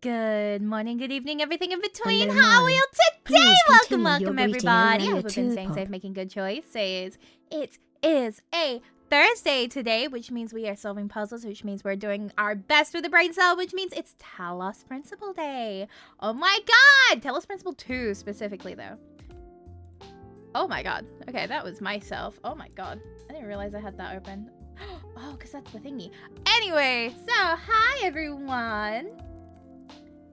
Good morning, good evening, everything in between. Hello, How are Mari. you today? Please Welcome, continue your welcome, greeting everybody. I area hope you've been two, staying Pop. safe, making good choices. It is a Thursday today, which means we are solving puzzles, which means we're doing our best with the brain cell, which means it's Talos Principle Day. Oh my god! Talos Principle 2 specifically, though. Oh my god. Okay, that was myself. Oh my god. I didn't realize I had that open. Oh, because that's the thingy. Anyway, so hi everyone.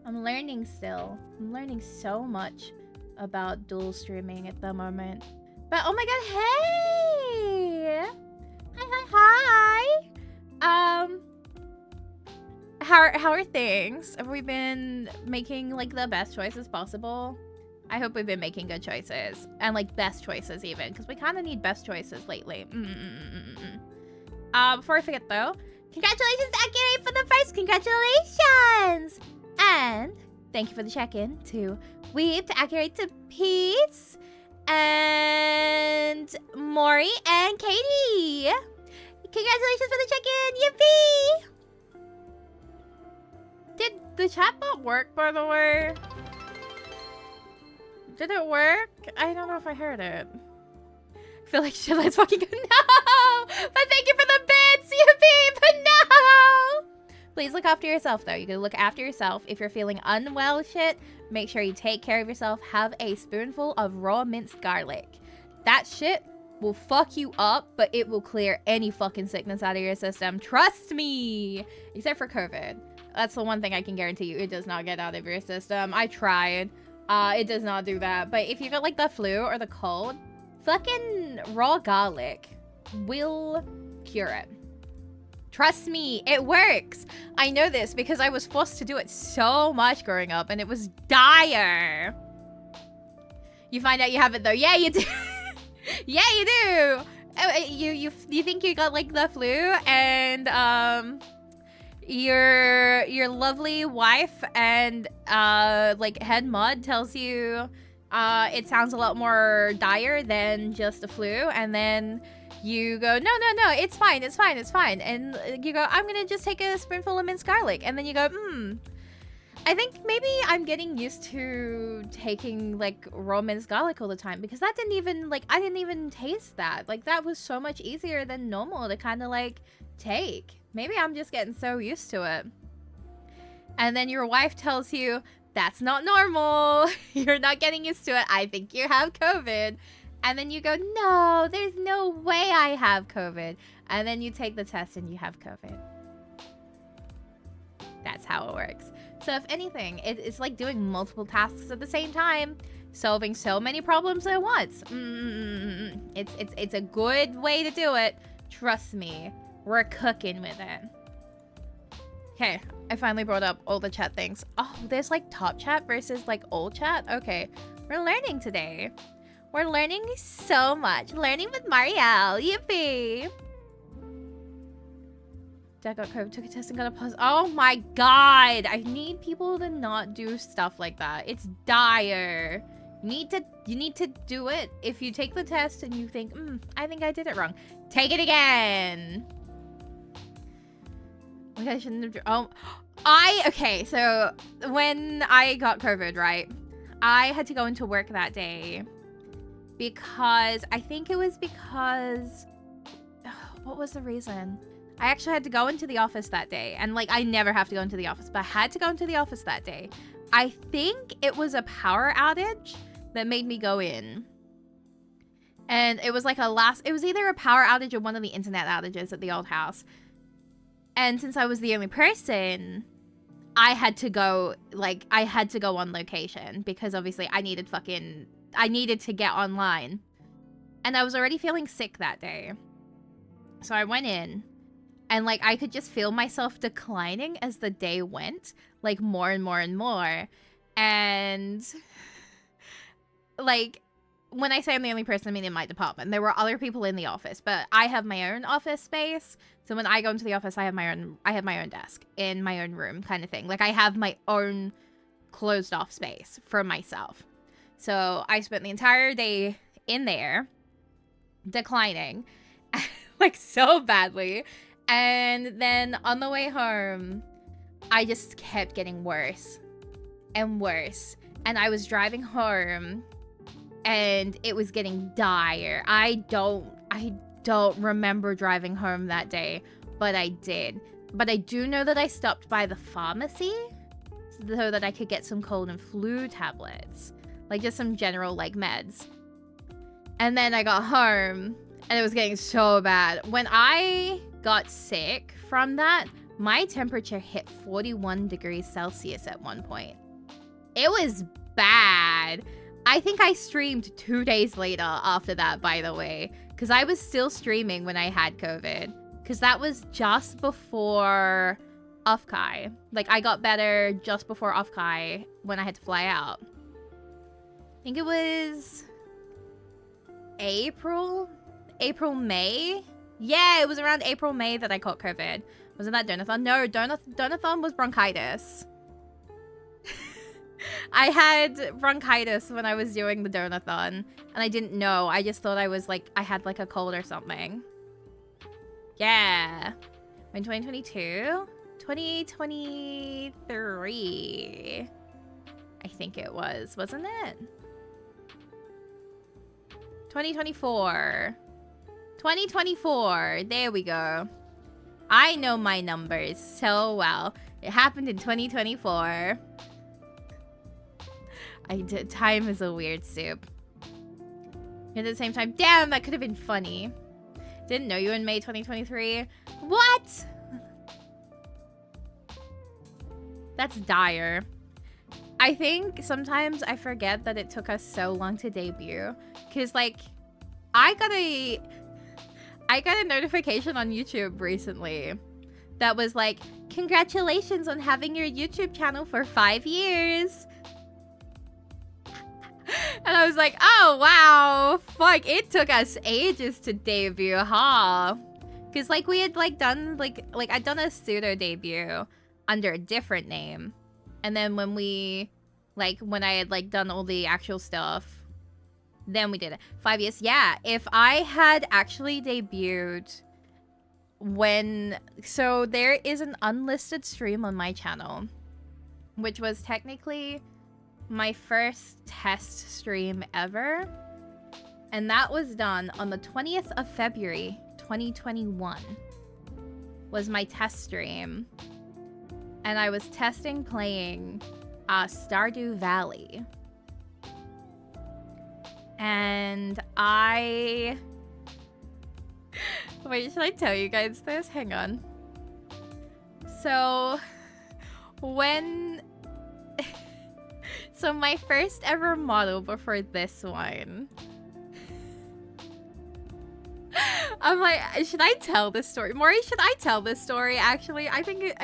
I'm learning still. I'm learning so much about dual streaming at the moment. But oh my god, hey! Hi. How are things? Have we been making like the best choices possible? I hope we've been making good choices and like best choices even, because we kind of need best choices lately. Before I forget though, congratulations to Akira for the first. Congratulations! And thank you for the check-in to Weep, to Akira, to Peace, and Maury and Katie. Congratulations for the check-in! Yippee! Did the chatbot work, by the way? Did it work? I don't know if I heard it. I feel like shit, let's fucking go. No! But thank you for the bits, Yippee! But no! Please look after yourself, though. You can look after yourself. If you're feeling unwell shit, make sure you take care of yourself. Have a spoonful of raw minced garlic. That shit will fuck you up, but it will clear any fucking sickness out of your system. Trust me! Except for COVID. That's the one thing I can guarantee you. It does not get out of your system. I tried. It does not do that. But if you got like the flu or the cold, fucking raw garlic will cure it. Trust me, it works. I know this because I was forced to do it so much growing up and it was dire. You find out you have it though. Yeah, you do. Yeah, you do. You think you got like the flu and your lovely wife and like head mud tells you it sounds a lot more dire than just a flu, and then you go, no, it's fine, and you go, I'm gonna just take a spoonful of minced garlic, and then you go, I think maybe I'm getting used to taking like raw minced garlic all the time, because that didn't even like, I didn't even taste that. Like that was so much easier than normal to kind of like take. Maybe I'm just getting so used to it. And then your wife tells you, that's not normal. You're not getting used to it. I think you have COVID. And then you go, no, there's no way I have COVID. And then you take the test and you have COVID. That's how it works. So if anything, it's like doing multiple tasks at the same time, solving so many problems at once. It's a good way to do it. Trust me, we're cooking with it. Okay, I finally brought up all the chat things. Oh, there's like top chat versus like old chat. Okay, we're learning today. We're learning so much. Learning with Marielle. Yippee! Dad got COVID, took a test and got a positive. Oh my god! I need people to not do stuff like that. It's dire. You need to do it. If you take the test and you think, I think I did it wrong, take it again. Like I shouldn't have. Okay, so when I got COVID, right, I had to go into work that day because I think it was because what was the reason? I actually had to go into the office that day, and like I never have to go into the office, but I had to go into the office that day. I think it was a power outage that made me go in. And it was like it was either a power outage or one of the internet outages at the old house. And since I was the only person, I had to go on location because obviously I needed to get online. And I was already feeling sick that day. So I went in and like I could just feel myself declining as the day went, like more and more and more. And like when I say I'm the only person, I mean in my department. There were other people in the office, but I have my own office space. So when I go into the office, I have my own desk in my own room kind of thing. Like I have my own closed off space for myself. So I spent the entire day in there declining like so badly. And then on the way home, I just kept getting worse and worse. And I was driving home and it was getting dire. I don't remember driving home that day, but I did. But I do know that I stopped by the pharmacy so that I could get some cold and flu tablets. Like just some general like meds. And then I got home and it was getting so bad. When I got sick from that, my temperature hit 41 degrees Celsius at one point. It was bad. I think I streamed 2 days later after that, by the way. Because I was still streaming when I had COVID. Because that was just before Offkai. Like, I got better just before Offkai when I had to fly out. I think it was April, May. Yeah, it was around April, May that I caught COVID. Wasn't that Donathon? No, Donathon was bronchitis. I had bronchitis when I was doing the Donathon, and I didn't know. I just thought I was like, I had like a cold or something. Yeah. In 2022? 2023. I think it was, wasn't it? 2024. 2024. There we go. I know my numbers so well. It happened in 2024. Time is a weird soup. At the same time, damn, that could have been funny. Didn't know you in May 2023. What? That's dire. I think sometimes I forget that it took us so long to debut. Because, like, I got a notification on YouTube recently that was like, congratulations on having your YouTube channel for 5 years. And I was like, oh, wow. Fuck, it took us ages to debut, huh? Because, like, we had, like, done, like, I'd done a pseudo debut under a different name. And then when we, like, when I had, like, done all the actual stuff, then we did it. 5 years. Yeah, if I had actually debuted when... So, there is an unlisted stream on my channel, which was technically my first test stream ever, and that was done on the 20th of February 2021 was my test stream, and I was testing playing Stardew Valley, and I wait, should I tell you guys this? Hang on. So when so my first ever model before this one. I'm like, should I tell this story? Maury, should I tell this story? Actually, I think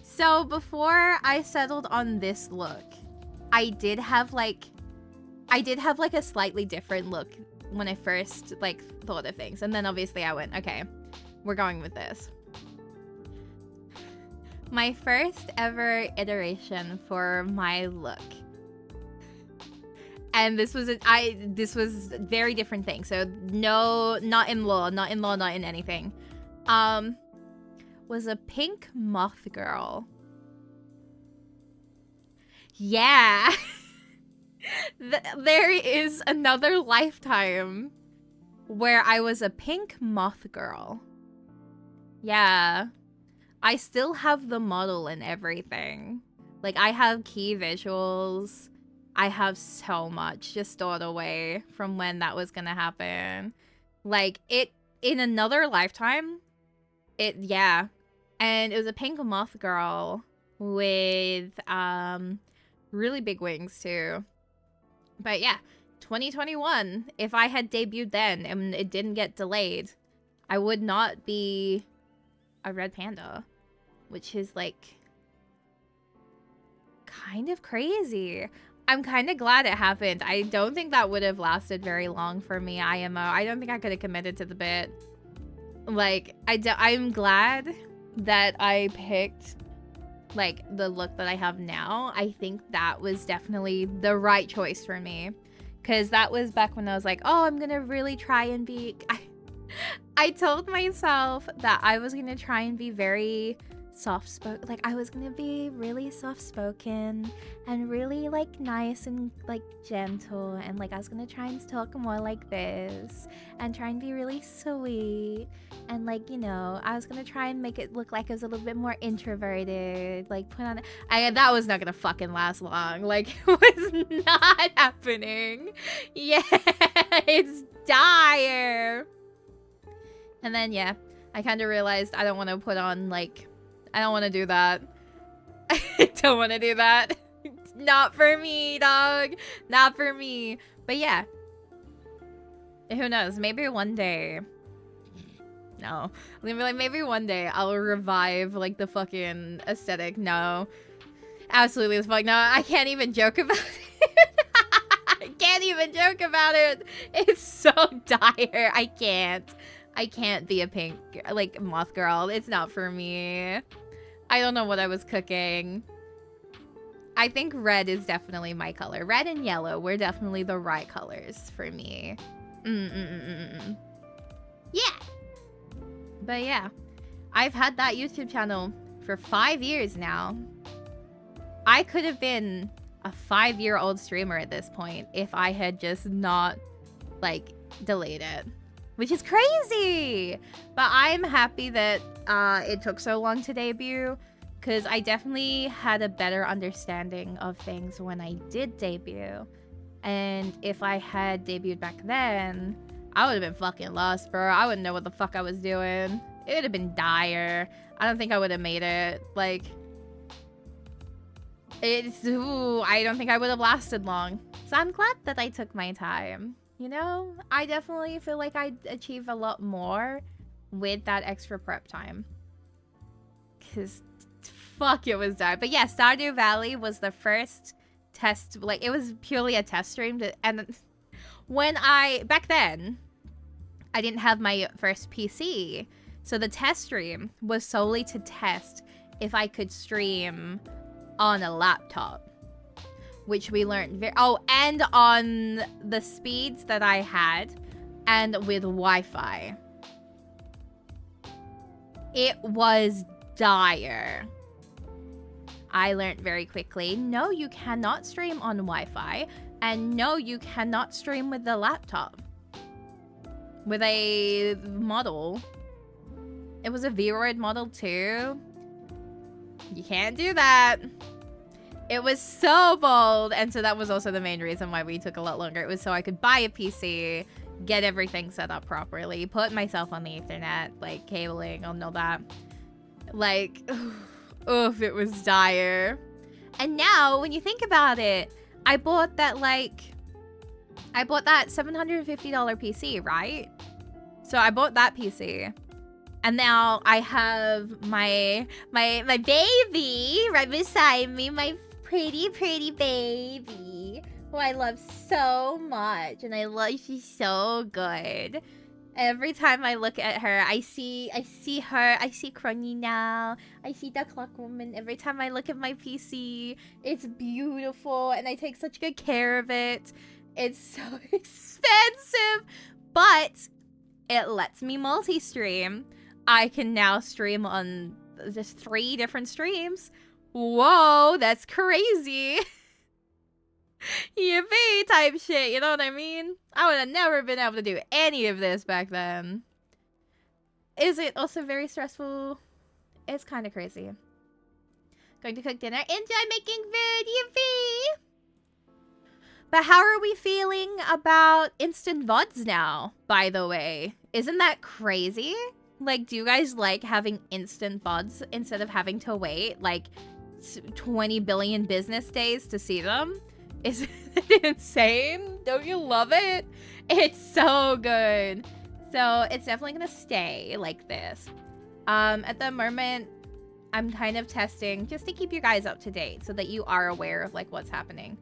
So before I settled on this look, I did have like a slightly different look when I first like thought of things. And then obviously I went, okay, we're going with this. My first ever iteration for my look, and this was very different thing. So no, not in law, not in anything. Was a pink moth girl. Yeah, there is another lifetime where I was a pink moth girl. Yeah. I still have the model and everything. Like, I have key visuals. I have so much just stored away from when that was gonna happen. Like, it, in another lifetime, yeah. And it was a pink moth girl with, really big wings, too. But yeah, 2021, if I had debuted then and it didn't get delayed, I would not be a red panda, which is like kind of crazy. I'm kind of glad it happened. I don't think that would have lasted very long for me, IMO. I don't think I could have committed to the bit. Like, I'm glad that I picked like the look that I have now. I think that was definitely the right choice for me, because that was back when I was like, oh, I'm gonna really try and be I told myself that I was gonna try and be very soft-spoken. Like, I was gonna be really soft-spoken and really, like, nice and, like, gentle. And, like, I was gonna try and talk more like this and try and be really sweet. And, like, you know, I was gonna try and make it look like I was a little bit more introverted. Like, put on... that was not gonna fucking last long. Like, it was not happening. Yeah, it's dire. And then, yeah, I kind of realized I don't want to put on, like... I don't want to do that. I don't want to do that. It's not for me, dog. Not for me. But yeah. Who knows? Maybe one day... No. I'm gonna be like, maybe one day I'll revive, like, the fucking aesthetic. No. Absolutely as fuck. No, I can't even joke about it. I can't even joke about it. It's so dire. I can't be a pink, like, moth girl. It's not for me. I don't know what I was cooking. I think red is definitely my color. Red and yellow were definitely the right colors for me. Yeah. But yeah, I've had that YouTube channel for 5 years now. I could have been a 5-year-old streamer at this point if I had just not, like, delayed it. Which is crazy! But I'm happy that it took so long to debut, because I definitely had a better understanding of things when I did debut. And if I had debuted back then, I would have been fucking lost, bro. I wouldn't know what the fuck I was doing. It would have been dire. I don't think I would have made it. Like, I don't think I would have lasted long. So I'm glad that I took my time. You know, I definitely feel like I achieved a lot more with that extra prep time. Because, fuck, it was dire. But yeah, Stardew Valley was the first test. Like, it was purely a test stream. And when back then, I didn't have my first PC. So the test stream was solely to test if I could stream on a laptop. Which we learned and on the speeds that I had and with Wi-Fi. It was dire. I learned very quickly, no, you cannot stream on Wi-Fi, and no, you cannot stream with the laptop. With a model. It was a VOD model too. You can't do that. It was so bold, and so that was also the main reason why we took a lot longer. It was so I could buy a PC, get everything set up properly, put myself on the Ethernet, like cabling and all that. Like, oof, it was dire. And now, when you think about it, I bought that $750 PC, right? So I bought that PC. And now I have my baby right beside me, my pretty baby, who I love so much, and I love, she's so good. Every time I look at her, I see her, I see Crony now, I see the clock woman. Every time I look at my PC, it's beautiful, and I take such good care of it. It's so expensive, but it lets me multi-stream. I can now stream on just 3 different streams. Whoa, that's crazy. Yippee type shit, you know what I mean? I would have never been able to do any of this back then. Is it also very stressful? It's kind of crazy. Going to cook dinner. Enjoy making food, yippee! But how are we feeling about instant VODs now, by the way? Isn't that crazy? Like, do you guys like having instant VODs instead of having to wait, like, 20 billion business days to see them? Isn't it insane? Don't you love it? It's so good. So, it's definitely gonna stay like this. At the moment, I'm kind of testing just to keep you guys up to date so that you are aware of, like, what's happening.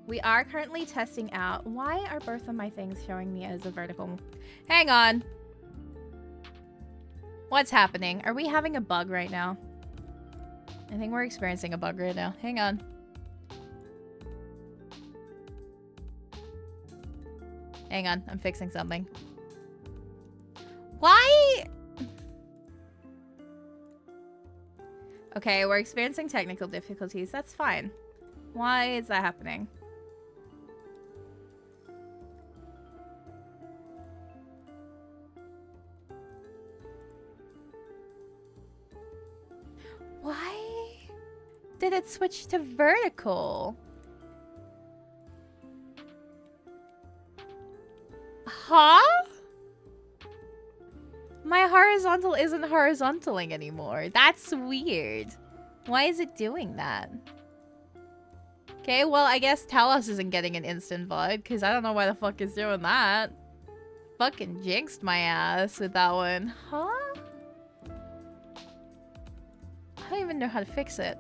We are currently testing out... Why are both of my things showing me as a vertical? Hang on. What's happening? Are we having a bug right now? I think we're experiencing a bug right now. Hang on. Hang on. I'm fixing something. Why? Okay, we're experiencing technical difficulties. That's fine. Why is that happening? Why did it switch to vertical? Huh? My horizontal isn't horizontaling anymore. That's weird. Why is it doing that? Okay, well, I guess Talos isn't getting an instant VOD, because I don't know why the fuck it's doing that. Fucking jinxed my ass with that one. Huh? I don't even know how to fix it.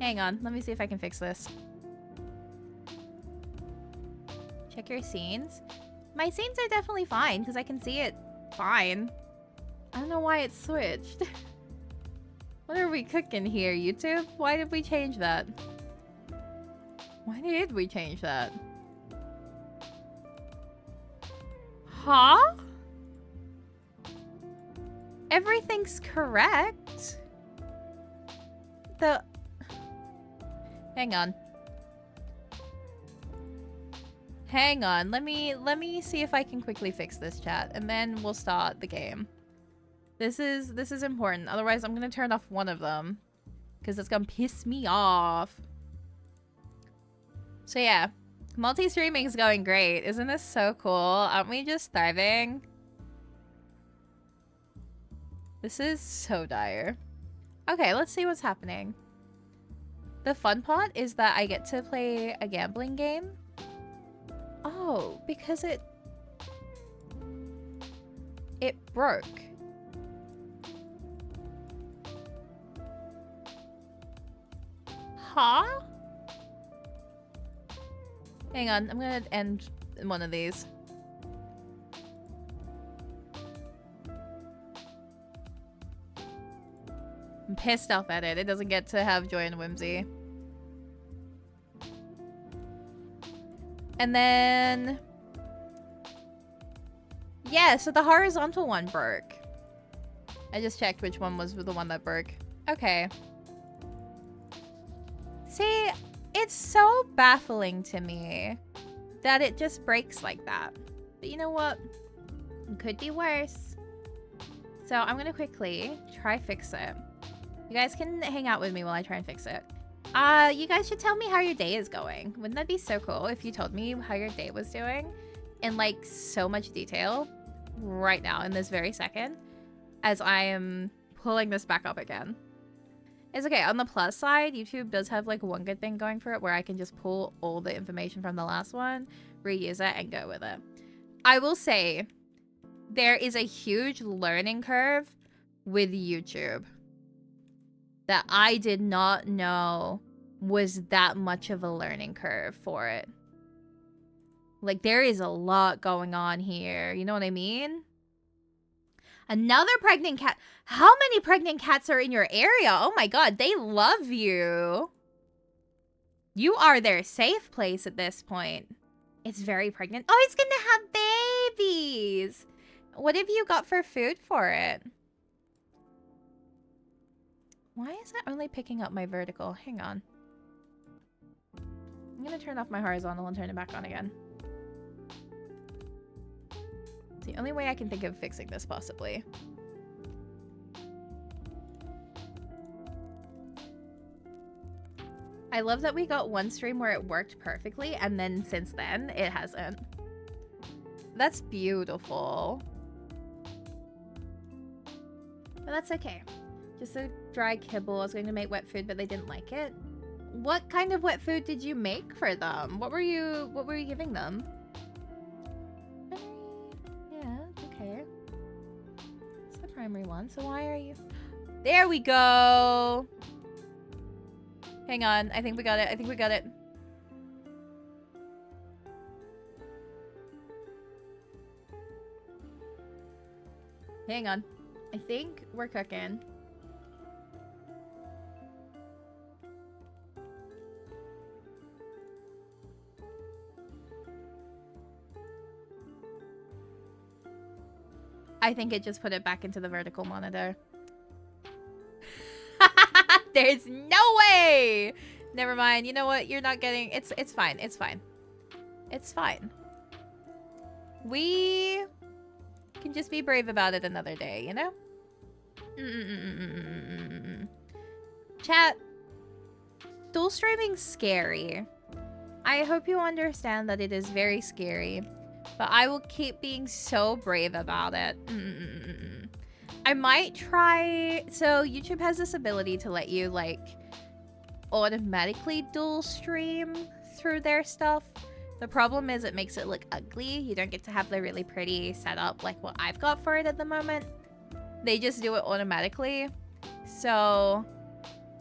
Hang on, let me see if I can fix this. Check your scenes. My scenes are definitely fine, because I can see it fine. I don't know why it switched. What are we cooking here, YouTube? Why did we change that? Why did we change that? Huh? Everything's correct. Hang on. Hang on. Let me see if I can quickly fix this, chat, and then we'll start the game. This is important. Otherwise, I'm gonna turn off one of them because it's gonna piss me off. So yeah, multi-streaming is going great. Isn't this so cool? Aren't we just thriving? This is so dire. Okay, let's see what's happening. The fun part is that I get to play a gambling game. Oh, because it broke. Huh? Hang on, I'm gonna end one of these. I'm pissed off at it. It doesn't get to have joy and whimsy. And then... yeah, so the horizontal one broke. I just checked which one was the one that broke. Okay. See, it's so baffling to me that it just breaks like that. But you know what? It could be worse. So I'm gonna quickly try fix it. You guys can hang out with me while I try and fix it. You guys should tell me how your day is going. Wouldn't that be so cool if you told me how your day was doing in like so much detail right now in this very second as I am pulling this back up again. It's okay. On the plus side, YouTube does have like one good thing going for it where I can just pull all the information from the last one, reuse it, and go with it. I will say there is a huge learning curve with YouTube that I did not know was that much of a learning curve for it. Like, there is a lot going on here. You know what I mean? Another pregnant cat. How many pregnant cats are in your area? Oh my god, they love you. You are their safe place at this point. It's very pregnant. Oh, it's gonna have babies. What have you got for food for it? Why is it only picking up my vertical? Hang on. I'm gonna turn off my horizontal and turn it back on again. It's the only way I can think of fixing this, possibly. I love that we got one stream where it worked perfectly, and then since then, it hasn't. That's beautiful. But that's okay. Just a dry kibble. I was going to make wet food, but they didn't like it. What kind of wet food did you make for them? What were you giving them? Yeah, okay. It's the primary one, so why are you... There we go! Hang on, I think we got it. I think we got it. Hang on. I think we're cooking. I think it just put it back into the vertical monitor. There's no way! Never mind. You know what? You're not getting... It's fine. It's fine. It's fine. We can just be brave about it another day, you know? Chat, dual streaming's scary. I hope you understand that it is very scary, but I will keep being so brave about it. I might try... So YouTube has this ability to let you, like, automatically dual stream through their stuff. The problem is it makes it look ugly. You don't get to have the really pretty setup like what I've got for it at the moment. They just do it automatically. So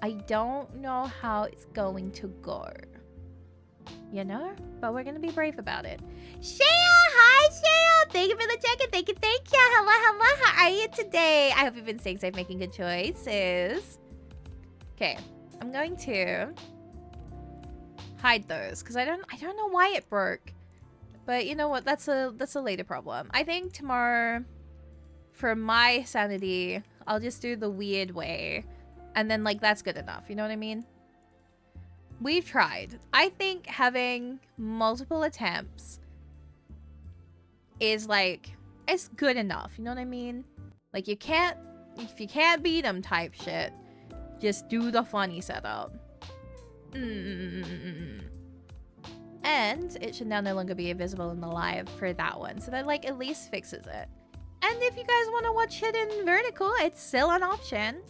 I don't know how it's going to go. You know? But we're going to be brave about it. Shea! Hi, Shea! Thank you for the check-in. Thank you. Hello, hello. How are you today? I hope you've been staying safe, making good choices. Okay. I'm going to hide those because I don't know why it broke. But you know what? That's a later problem. I think tomorrow, for my sanity, I'll just do the weird way. And then, like, that's good enough. You know what I mean? We've tried. I think having multiple attempts is, like, it's good enough. You know what I mean? Like, if you can't beat them type shit, just do the funny setup. And it should now no longer be invisible in the live for that one. So that, like, at least fixes it. And if you guys want to watch it in vertical, it's still an option.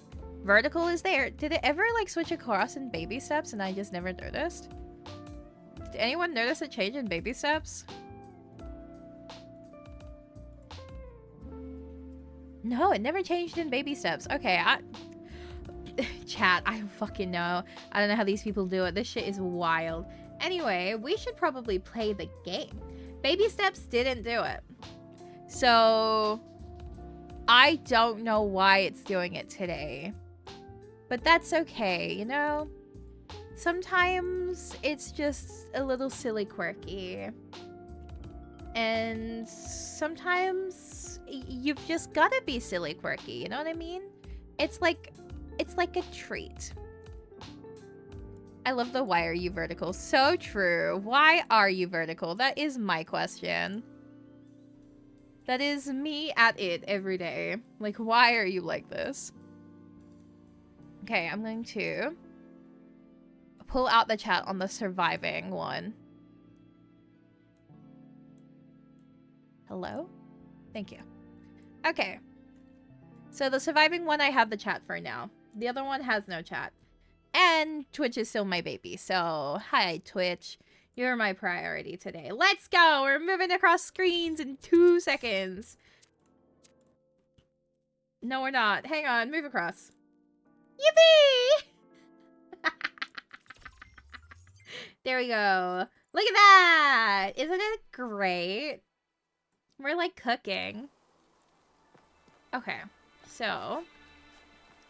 Vertical is there. Did it ever, like, switch across in baby steps and I just never noticed? Did anyone notice a change in baby steps? No, it never changed in baby steps. Okay, Chat, I don't fucking know. I don't know how these people do it. This shit is wild. Anyway, we should probably play the game. Baby steps didn't do it. So I don't know why it's doing it today. But that's okay, you know? Sometimes it's just a little silly quirky. And sometimes you've just gotta be silly quirky, you know what I mean? It's like a treat. I love the why are you vertical. So true. Why are you vertical? That is my question. That is me at it every day. Like, why are you like this? Okay, I'm going to pull out the chat on the surviving one. Hello? Thank you. Okay. So the surviving one, I have the chat for now. The other one has no chat. And Twitch is still my baby. So, hi, Twitch. You're my priority today. Let's go! We're moving across screens in 2 seconds. No, we're not. Hang on. Move across. Yippee! There we go. Look at that! Isn't it great? We're, like, cooking. Okay. So,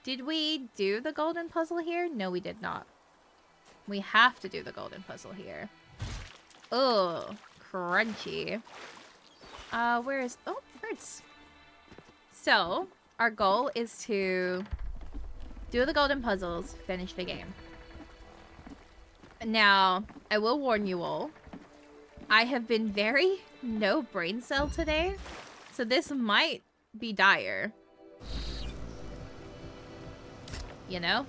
did we do the golden puzzle here? No, we did not. We have to do the golden puzzle here. Oh, crunchy. Where is... Oh, birds. So, our goal is to do the golden puzzles, finish the game. Now, I will warn you all. I have been very no brain cell today, so this might be dire. You know?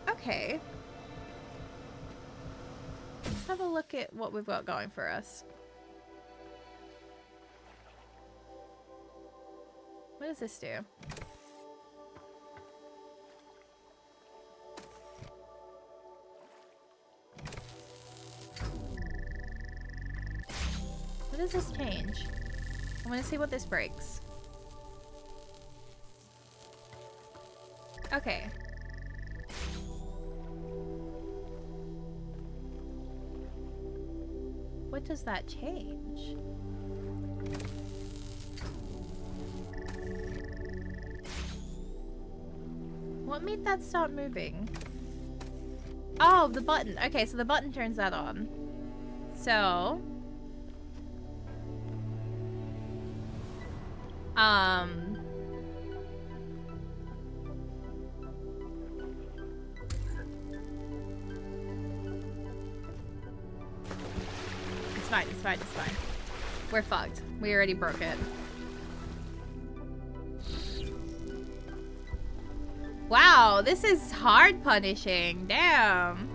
Okay. Let's have a look at what we've got going for us. What does this do? What does this change? I want to see what this breaks. Okay. What does that change? What made that stop moving? Oh, the button. Okay, so the button turns that on. So... It's fine, it's fine, it's fine. We're fucked. We already broke it. Wow, this is hard punishing. Damn.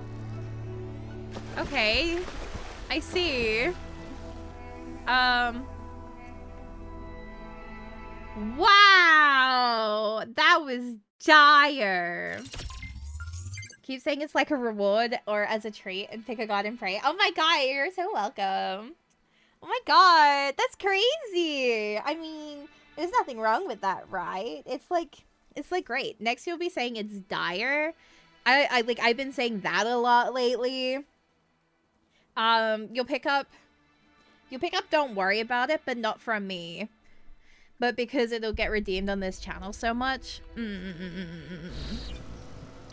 Okay. I see. Wow! That was dire. Keep saying it's like a reward or as a treat and pick a god and pray. Oh my god, you're so welcome. Oh my god, that's crazy. I mean, there's nothing wrong with that, right? It's like great. Next you'll be saying it's dire. I've been saying that a lot lately. You'll pick up don't worry about it, but not from me. But because it'll get redeemed on this channel so much.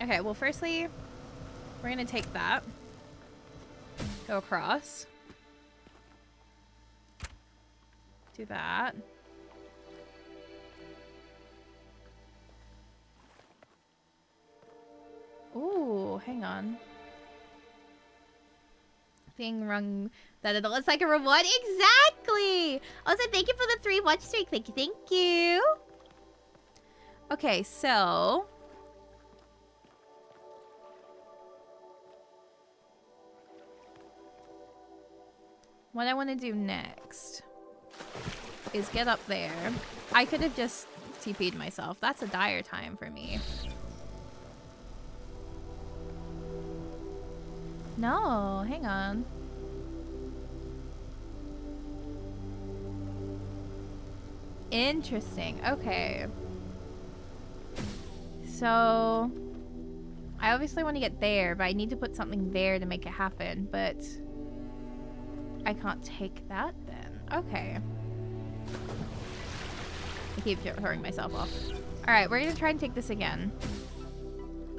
Okay, well firstly, we're gonna take that. Go across. Do that. Ooh, hang on. Being wrong that it looks like a reward. Exactly! Also, thank you for the 3 watch streak. Thank you, thank you. Okay, so what I want to do next is get up there. I could have just TP'd myself. That's a dire time for me. No, hang on. Interesting. Okay. So I obviously want to get there, but I need to put something there to make it happen, but I can't take that then. Okay. I keep throwing myself off. Alright, we're gonna try and take this again.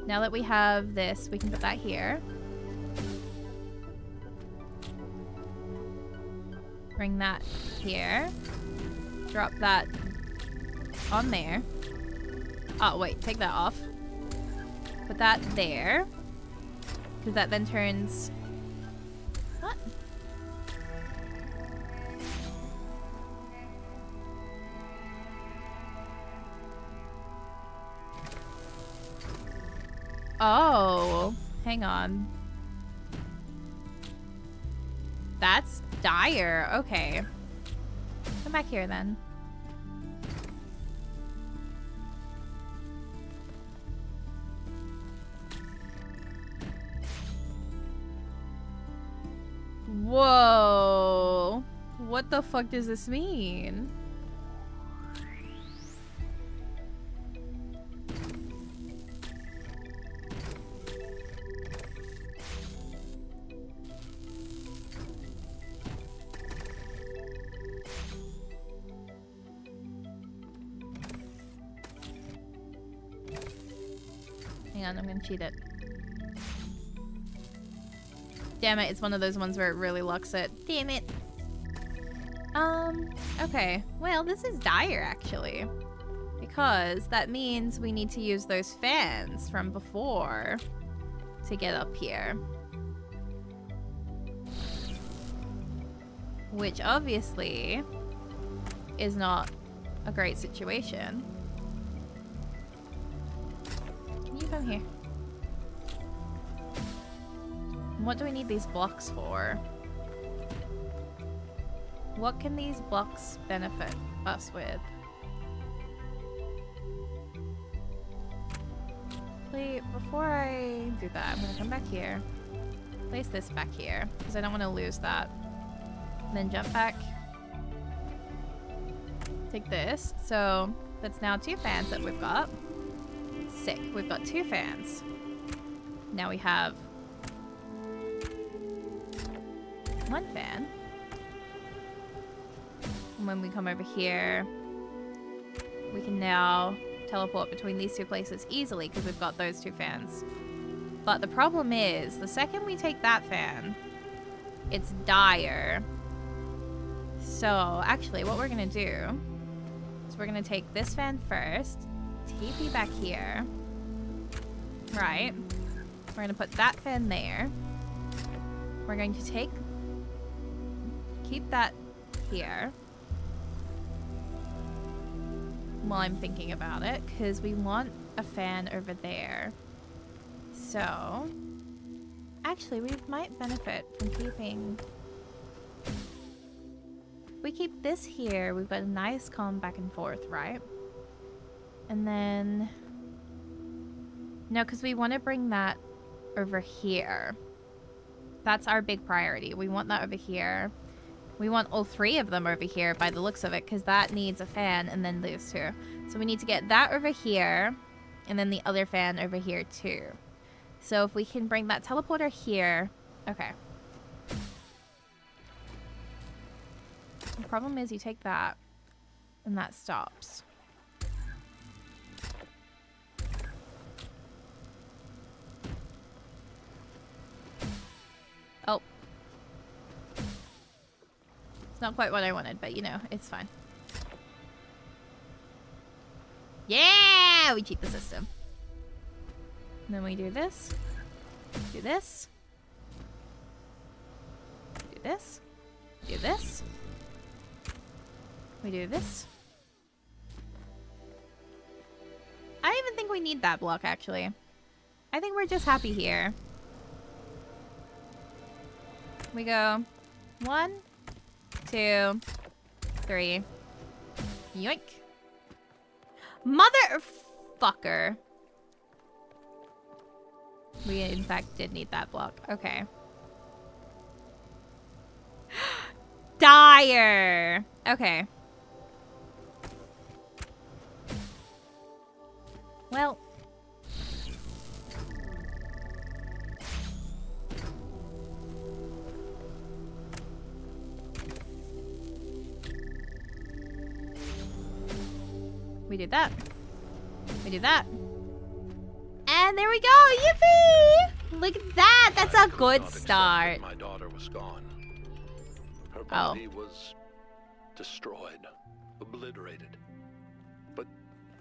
Now that we have this, we can put that here. Bring that here. Drop that on there. Oh, wait. Take that off. Put that there. Because that then turns... What? Oh. Hang on. That's dire. Okay. Come back here then. Whoa. What the fuck does this mean? Hang on, I'm gonna cheat it. Damn it, it's one of those ones where it really lucks it. Damn it. Okay. Well, this is dire, actually. Because that means we need to use those fans from before to get up here. Which, obviously, is not a great situation. Can you come here? What do we need these blocks for? What can these blocks benefit us with? Wait, before I do that, I'm gonna come back here. Place this back here, because I don't want to lose that. And then jump back. Take this. So, that's now 2 fans that we've got. Sick. We've got 2 fans. Now we have 1 fan. And when we come over here, we can now teleport between these 2 places easily because we've got those 2 fans. But the problem is, the second we take that fan, it's dire. So, actually, what we're gonna do So we're gonna take this fan first. TP back here. Right. We're gonna put that fan there. We're going to keep that here. While I'm thinking about it, because we want a fan over there. So, actually, we might benefit from keeping... If we keep this here, we've got a nice calm back and forth, right? And then... No, because we want to bring that over here. That's our big priority. We want that over here. We want all three of them over here by the looks of it, because that needs a fan and then those two. So we need to get that over here, and then the other fan over here too. So if we can bring that teleporter here... Okay. The problem is you take that, and that stops. Oh. It's not quite what I wanted, but you know, it's fine. Yeah! We cheat the system. And then we do this. Do this. Do this. Do this. We do this. I don't even think we need that block, actually. I think we're just happy here. We go 1, 2, 3. Yoink. Motherfucker. We, in fact, did need that block. Okay. Dire. Okay. Well. We did that. We did that. And there we go! Yippee! Look at that! That's a good start. My daughter was gone. Her body was destroyed, obliterated. But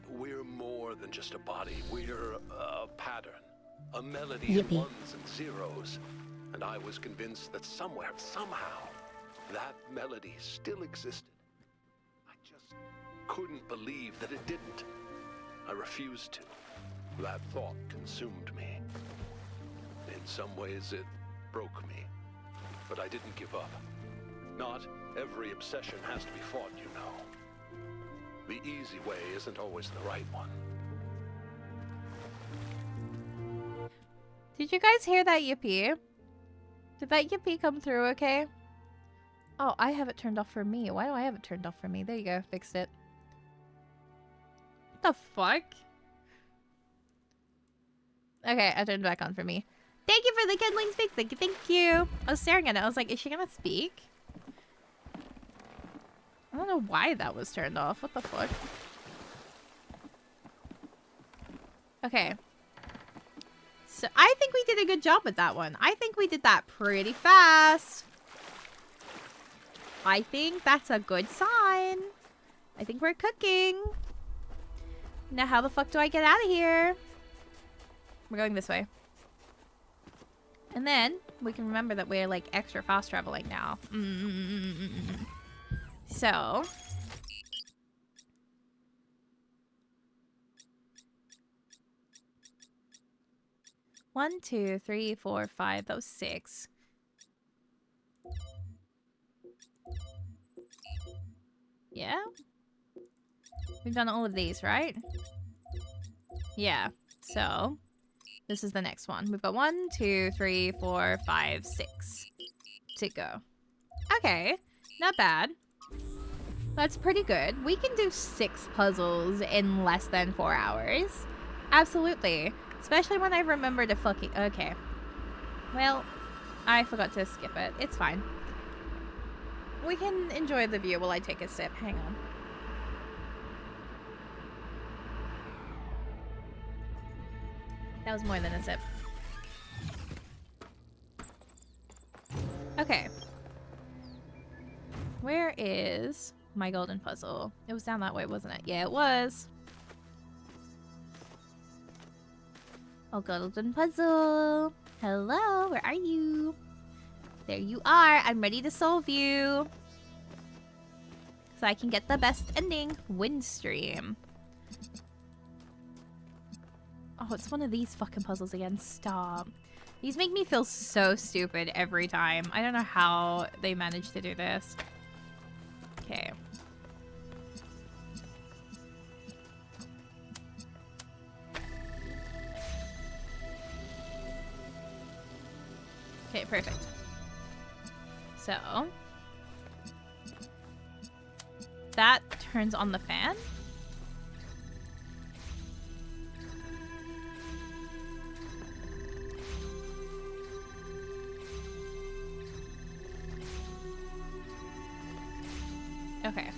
we're more than just a body. We're a pattern, a melody of ones and zeros. And I was convinced that somewhere, somehow, that melody still existed. I just couldn't believe that it didn't. I refused to. That thought consumed me. In some ways, it broke me. But I didn't give up. Not every obsession has to be fought, you know. The easy way isn't always the right one. Did you guys hear that yippee? Did that yippee come through okay? Oh, I have it turned off for me. Why do I have it turned off for me? There you go. Fixed it. What the fuck? Okay, I turned it back on for me. Thank you for the kindling speak. Thank you, thank you. I was staring at it. I was like, is she gonna speak? I don't know why that was turned off. What the fuck? Okay. So I think we did a good job with that one. I think we did that pretty fast. I think that's a good sign. I think we're cooking. Now how the fuck do I get out of here? We're going this way. And then we can remember that we're like extra fast traveling now. So. One, 2, 3, 4, 5. That was 6. Yeah? We've done all of these, right? Yeah. So, this is the next one. We've got 1, 2, 3, 4, 5, 6 to go. Okay. Not bad. That's pretty good. We can do 6 puzzles in less than 4 hours. Absolutely. Especially when I remember to fucking... Okay. Well, I forgot to skip it. It's fine. We can enjoy the view while I take a sip. Hang on. That was more than a sip. Okay. Where is... my golden puzzle? It was down that way, wasn't it? Yeah, it was. Oh, golden puzzle. Hello, where are you? There you are. I'm ready to solve you. So I can get the best ending. Windstream. Oh, it's one of these fucking puzzles again. Stop. These make me feel so stupid every time. I don't know how they managed to do this. Okay. Okay, perfect. So that turns on the fan. Okay.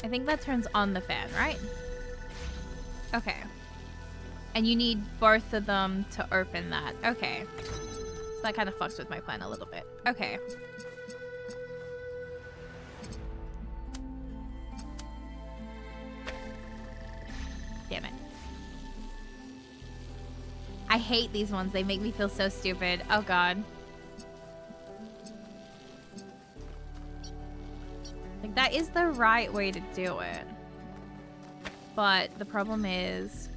I think that turns on the fan, right? Okay. And you need both of them to open that. Okay. So that kind of fucks with my plan a little bit. Okay. Damn it. I hate these ones. They make me feel so stupid. Oh god. Like, that is the right way to do it. But the problem is...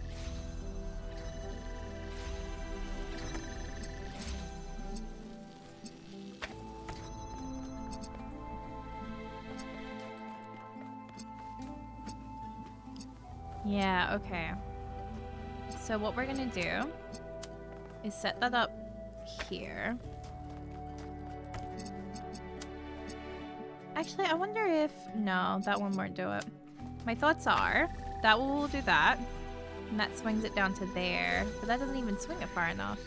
Yeah, okay. So what we're gonna do is set that up here. Actually, I wonder if... No, that one won't do it. My thoughts are that will do that. And that swings it down to there. But that doesn't even swing it far enough.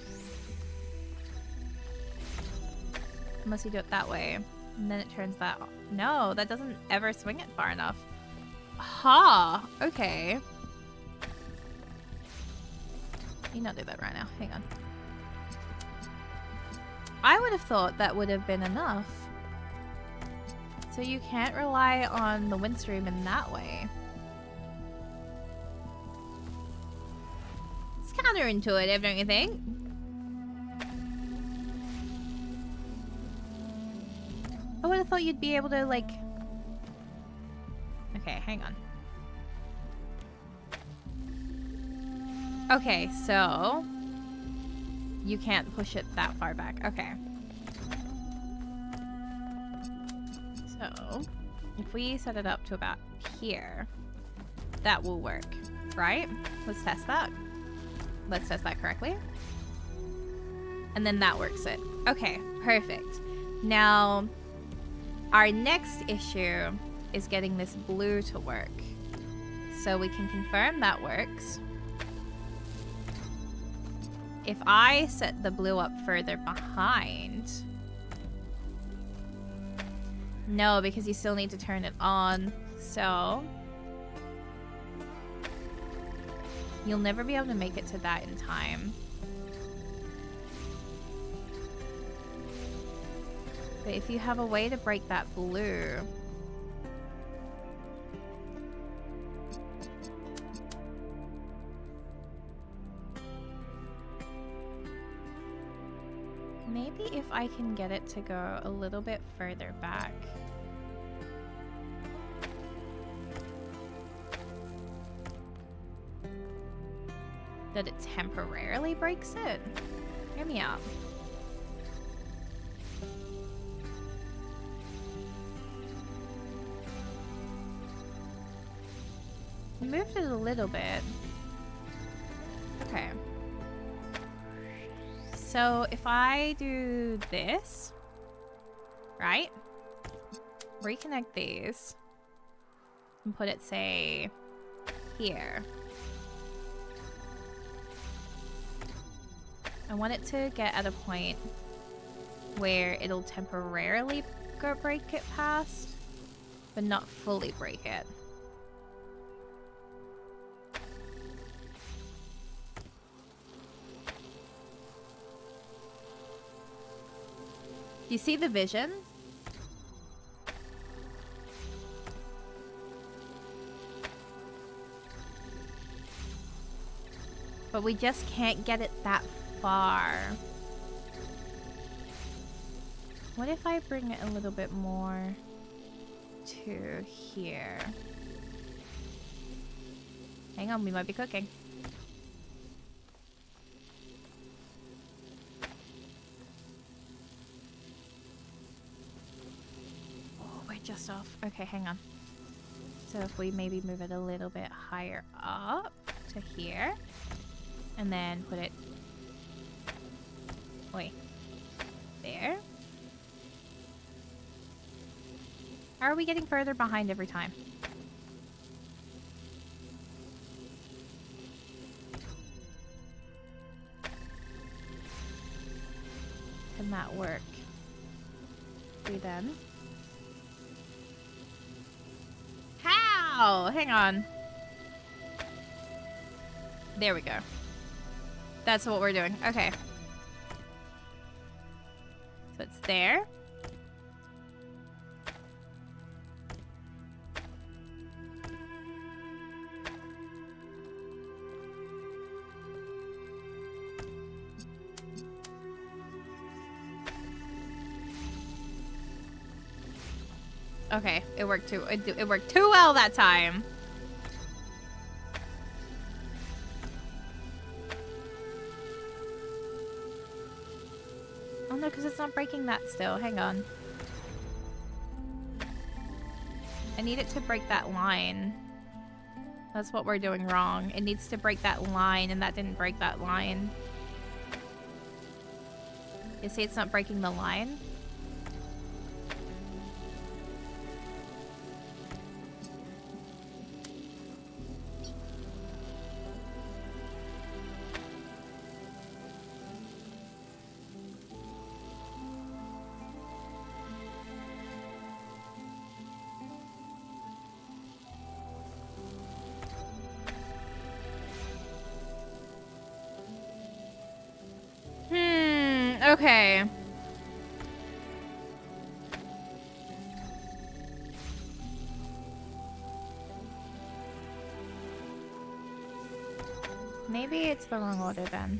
Unless you do it that way. And then it turns that off. No, that doesn't ever swing it far enough. Ha! Okay. You not do that right now. Hang on. I would have thought that would have been enough. So you can't rely on the windstream in that way. It's counterintuitive, don't you think? I would have thought you'd be able to, like... Okay, hang on. Okay, so... You can't push it that far back. Okay. So, if we set it up to about here, that will work, right? Let's test that. Let's test that correctly. And then that works it. Okay, perfect. Now, our next issue is getting this blue to work. So we can confirm that works. If I set the blue up further behind... No, because you still need to turn it on. So... You'll never be able to make it to that in time. But if you have a way to break that blue... Maybe if I can get it to go a little bit further back. That it temporarily breaks it? Hear me out. Moved it a little bit. Okay. So if I do this, right? Reconnect these and put it, say, here. I want it to get at a point where it'll temporarily go break it past, but not fully break it. Do you see the vision? But we just can't get it that far. What if I bring it a little bit more to here? Hang on, we might be cooking. Oh, we're just off. Okay, hang on. So if we maybe move it a little bit higher up to here, and then put it, wait, there. How are we getting further behind every time? Can that work? We then. How? Hang on. There we go. That's what we're doing. Okay. So it's there. Okay, it worked too. It worked too well that time. Oh no, because it's not breaking that still. Hang on. I need it to break that line. That's what we're doing wrong. It needs to break that line, and that didn't break that line. You see it's not breaking the line? Okay. Maybe it's the wrong order then.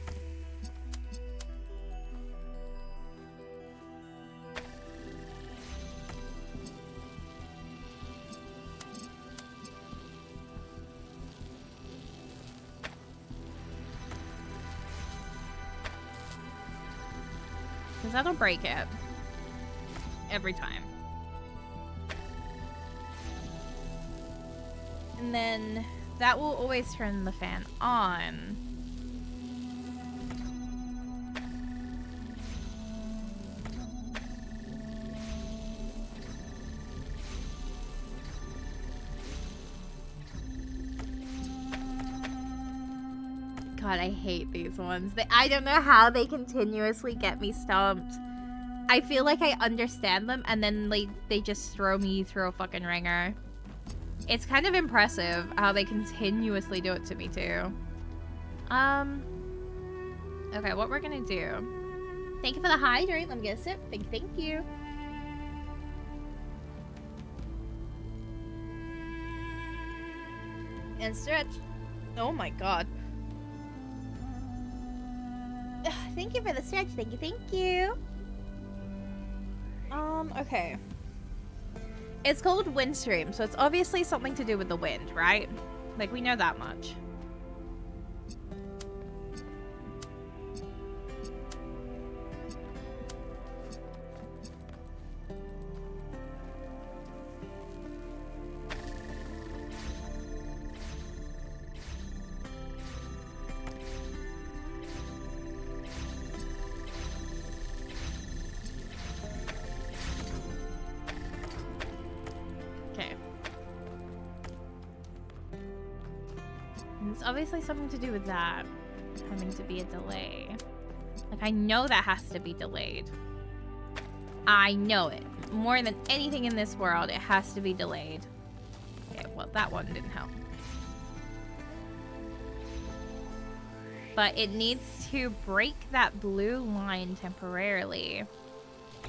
Because that'll break it. Every time. And then that will always turn the fan on. God, I hate these ones. I don't know how they continuously get me stumped. I feel like I understand them, and then they just throw me through a fucking ringer. It's kind of impressive how they continuously do it to me, too. Okay, what we're gonna do... Thank you for the hydrate. Let me get a sip. Thank you. And stretch. Oh my god. Thank you for the stretch. Thank you. Okay. It's called Windstream, so it's obviously something to do with the wind, right? Like, we know that much. It's obviously something to do with that having to be a delay. Like, I know that has to be delayed. I know it. More than anything in this world, it has to be delayed. Okay, well, that one didn't help. But it needs to break that blue line temporarily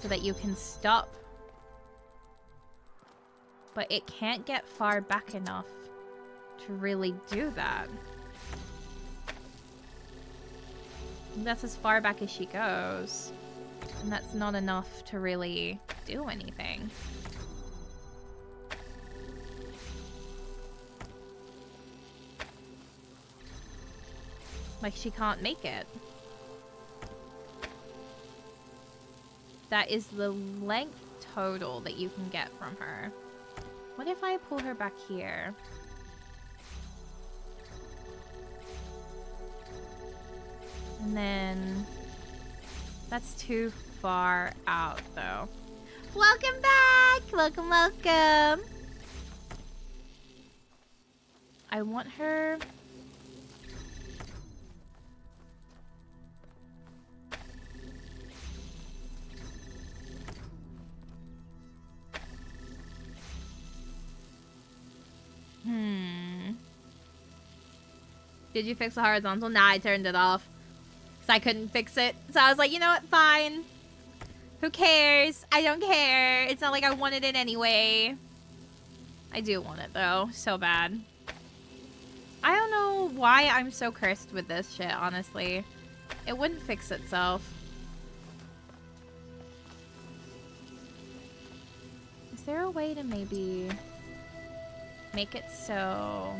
so that you can stop. But it can't get far back enough to really do that. That's as far back as she goes. And that's not enough to really do anything. Like, she can't make it. That is the length total that you can get from her. What if I pull her back here? And then... That's too far out, though. Welcome back! Welcome, welcome! I want her... Did you fix the horizontal? Nah, I turned it off. Because I couldn't fix it. So I was like, you know what? Fine. Who cares? I don't care. It's not like I wanted it anyway. I do want it, though. So bad. I don't know why I'm so cursed with this shit, honestly. It wouldn't fix itself. Is there a way to maybe make it so...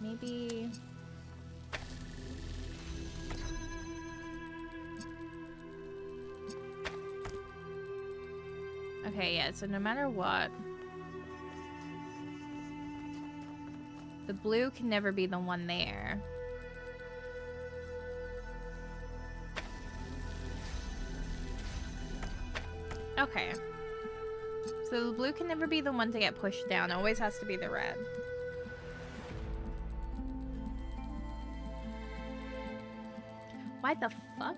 Maybe... Okay, yeah, so no matter what... The blue can never be the one there. Okay. So the blue can never be the one to get pushed down. It always has to be the red. Why the fuck?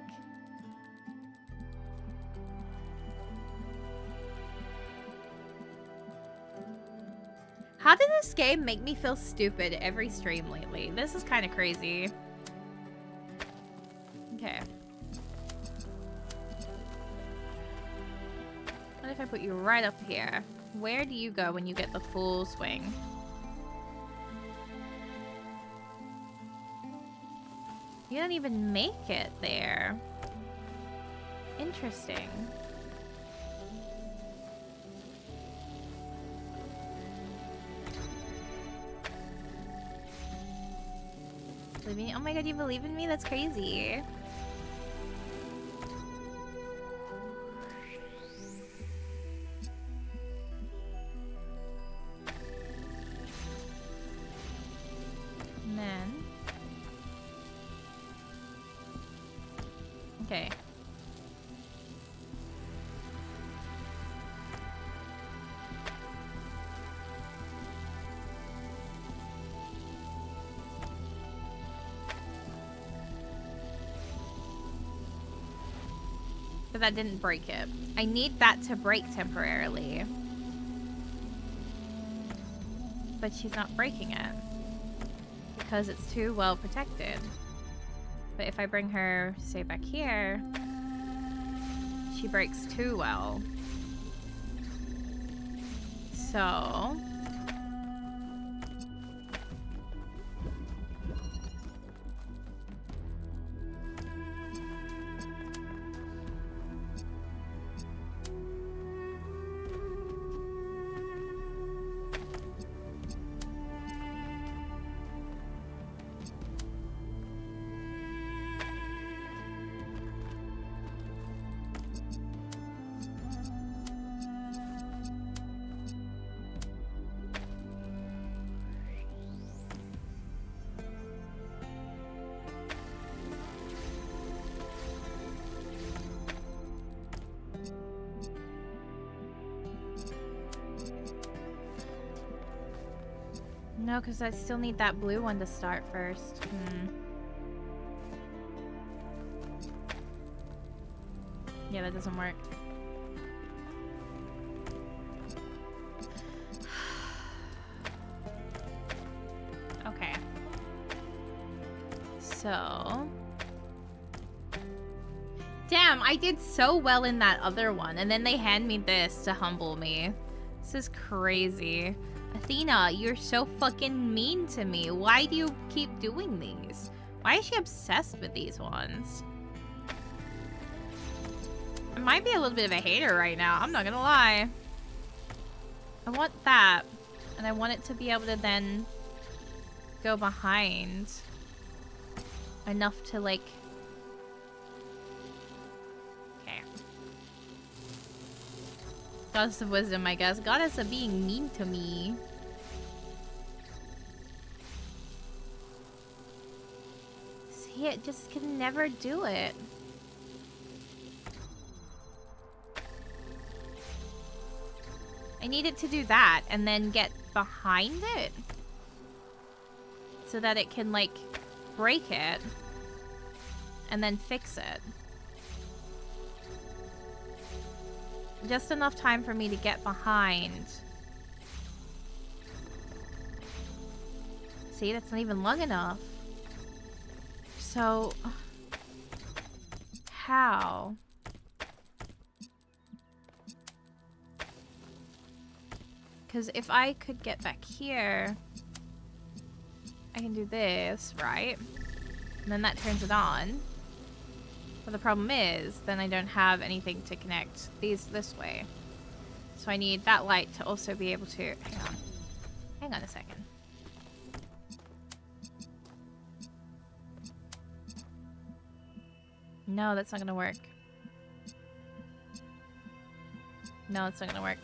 How did this game make me feel stupid every stream lately? This is kind of crazy. Okay. What if I put you right up here? Where do you go when you get the full swing? You don't even make it there. Interesting. Oh my god, you believe in me? That's crazy. And then... Okay. But that didn't break it. I need that to break temporarily. But she's not breaking it. Because it's too well protected. But if I bring her, say, back here, she breaks too well. So... No, because I still need that blue one to start first. Yeah, that doesn't work. Okay. So... Damn, I did so well in that other one, and then they hand me this to humble me. This is crazy. Athena, you're so fucking mean to me. Why do you keep doing these? Why is she obsessed with these ones? I might be a little bit of a hater right now. I'm not gonna lie. I want that. And I want it to be able to then go behind enough to, like... Okay. Goddess of wisdom, I guess. Goddess of being mean to me. See, it just can never do it. I need it to do that and then get behind it so that it can, like, break it and then fix it. Just enough time for me to get behind. See, that's not even long enough. So, how? Because if I could get back here, I can do this, right? And then that turns it on. But the problem is, then I don't have anything to connect these this way. So I need that light to also be able to... Hang on. Hang on a second. No, that's not gonna work. No, it's not gonna work.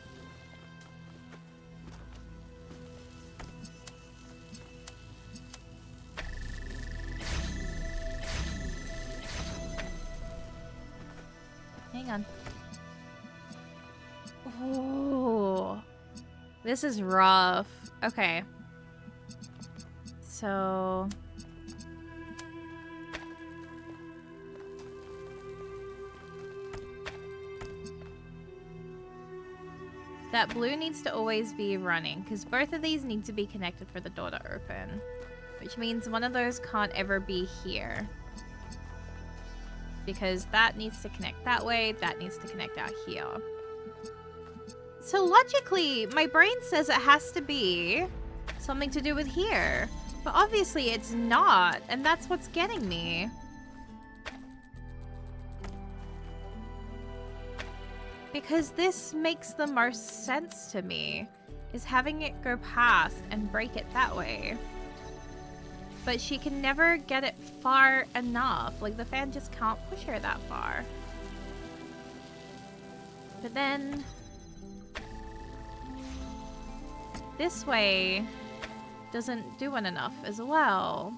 Hang on. Oh, this is rough. Okay. So... that blue needs to always be running, because both of these need to be connected for the door to open. Which means one of those can't ever be here. Because that needs to connect that way, that needs to connect out here. So logically, my brain says it has to be something to do with here. But obviously it's not, and that's what's getting me. Because this makes the most sense to me, is having it go past and break it that way. But she can never get it far enough. Like, the fan just can't push her that far. But then... this way doesn't do it enough as well.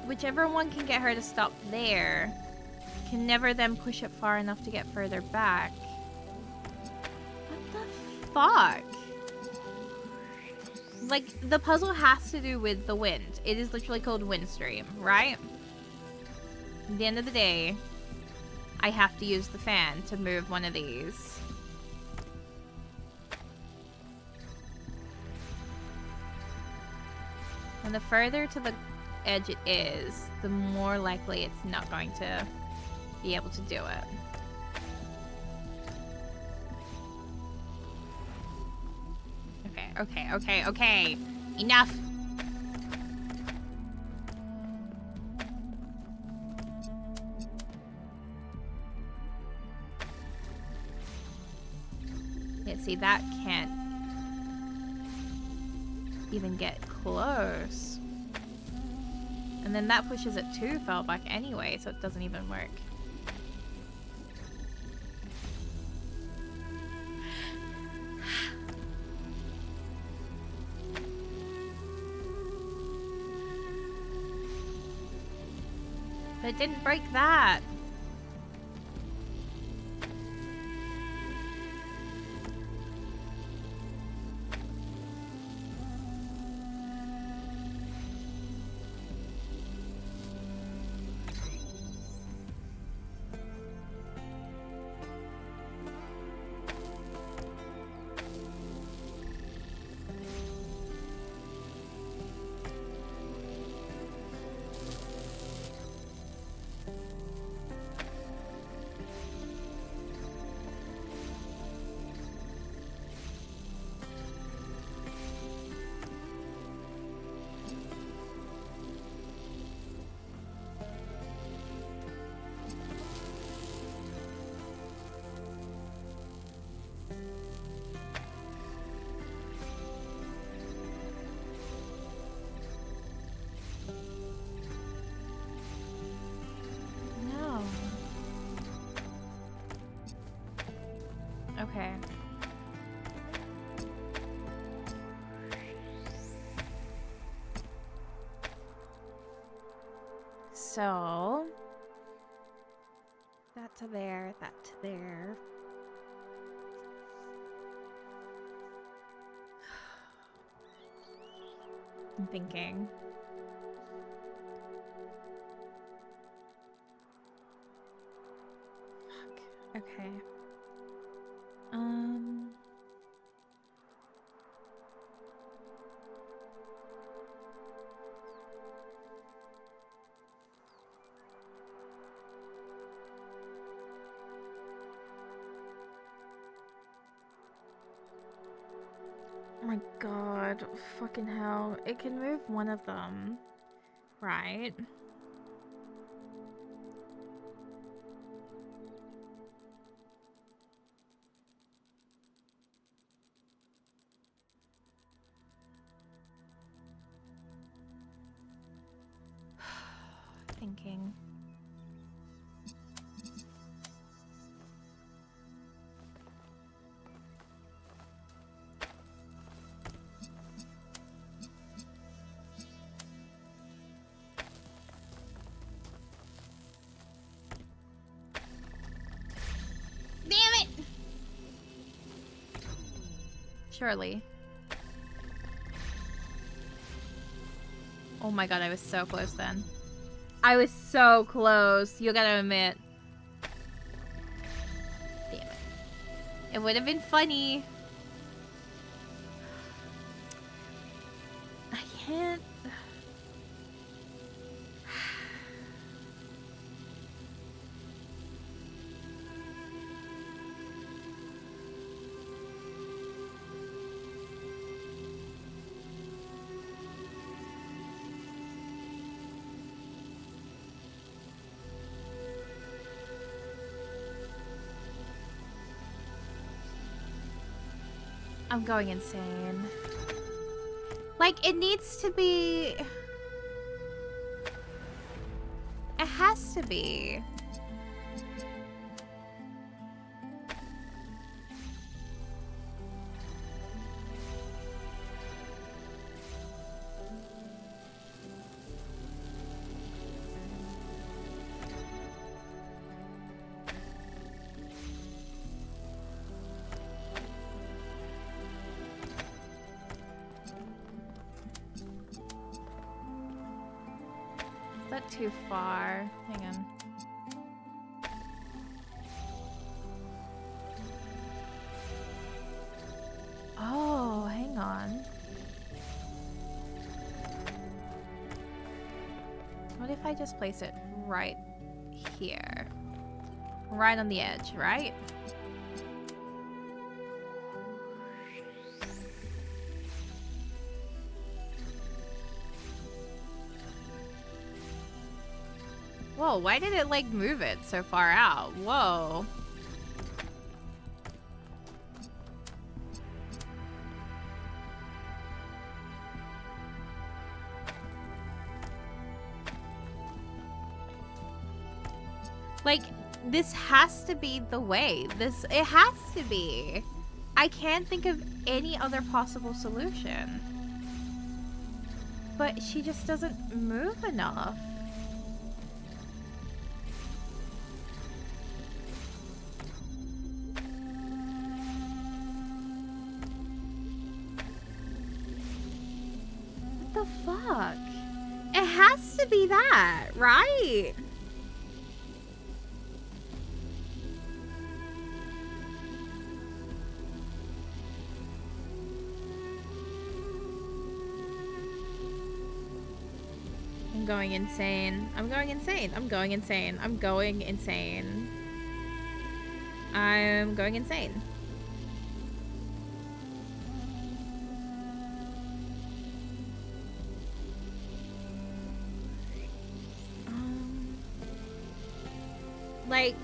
Whichever one can get her to stop there can never then push it far enough to get further back. What the fuck? Like, the puzzle has to do with the wind. It is literally called Windstream, right? At the end of the day, I have to use the fan to move one of these. And the further to the edge it is, the more likely it's not going to be able to do it. Okay. Enough! Yeah, see, that can't even get close. And then that pushes it too far back anyway, so it doesn't even work. But it didn't break that. No. Okay. So that to there, that to there. I'm thinking. Fuck. Okay. Oh my god, fucking hell. It can move one of them, right? Thinking. Damn it! Surely. Oh my god, I was so close then. I was so close, you gotta admit. Damn it. It would have been funny. I can't... I'm going insane. Like, it needs to be... It has to be. Too far. Hang on. Oh, hang on. What if I just place it right here? Right on the edge, right? Whoa, why did it, like, move it so far out? Whoa. Like, this has to be the way. It has to be. I can't think of any other possible solution. But she just doesn't move enough. What the fuck? It has to be that, right? I'm going insane. I'm going insane. I'm going insane. I'm going insane. I'm going insane. Like...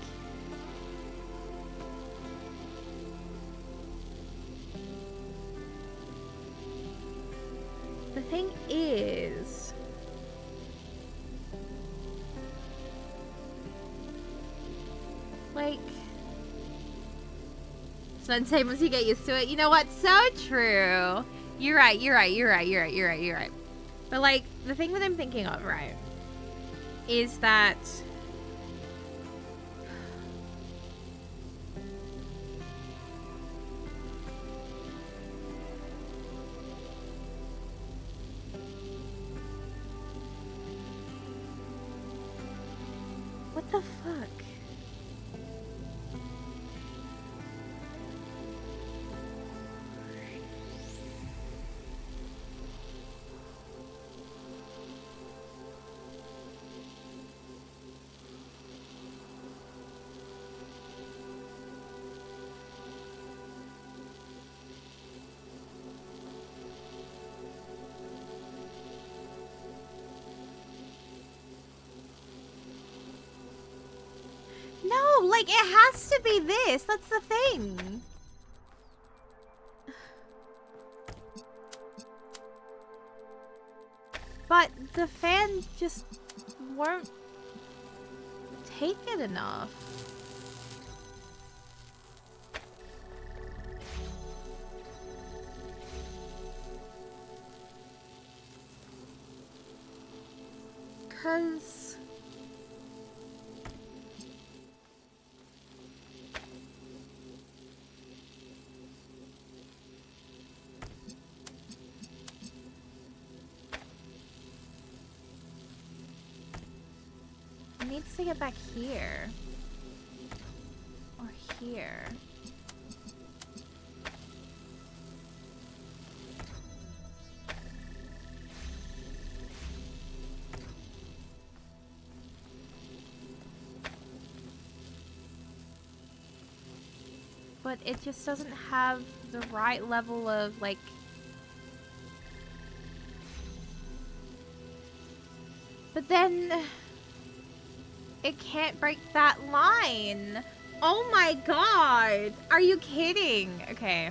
Like, it's not the same once you get used to it. You know what? So true. You're right. But like, the thing that I'm thinking of, right, is that what the fuck? No, like, it has to be this. That's the thing. But the fan just won't take it enough. Cause it needs to get back here. Or here. But it just doesn't have the right level of, like... But then... It can't break that line! Oh my god! Are you kidding? Okay.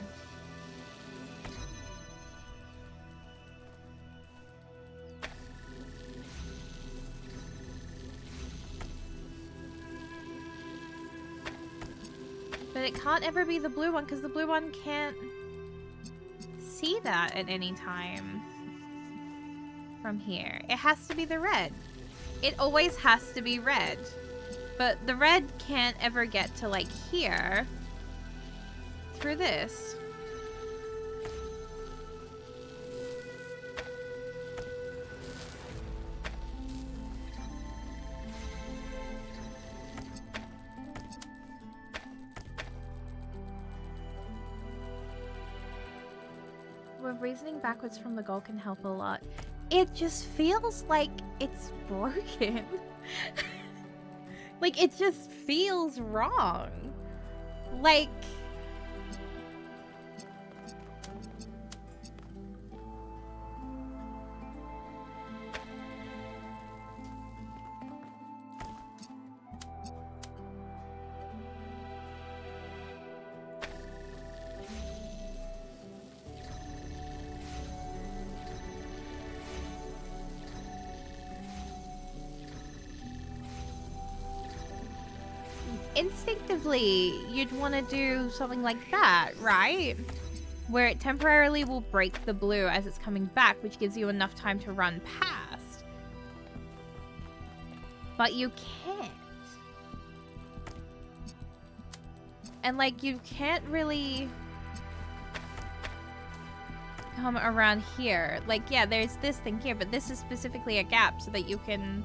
But it can't ever be the blue one, because the blue one can't see that at any time from here. It has to be the red. It always has to be red. But the red can't ever get to, like, here through this. Reasoning backwards from the goal can help a lot. It just feels like it's broken. Like, it just feels wrong. Like... Instinctively, you'd want to do something like that, right? Where it temporarily will break the blue as it's coming back, which gives you enough time to run past. But you can't. And, like, you can't really come around here. Like, yeah, there's this thing here, but this is specifically a gap so that you can...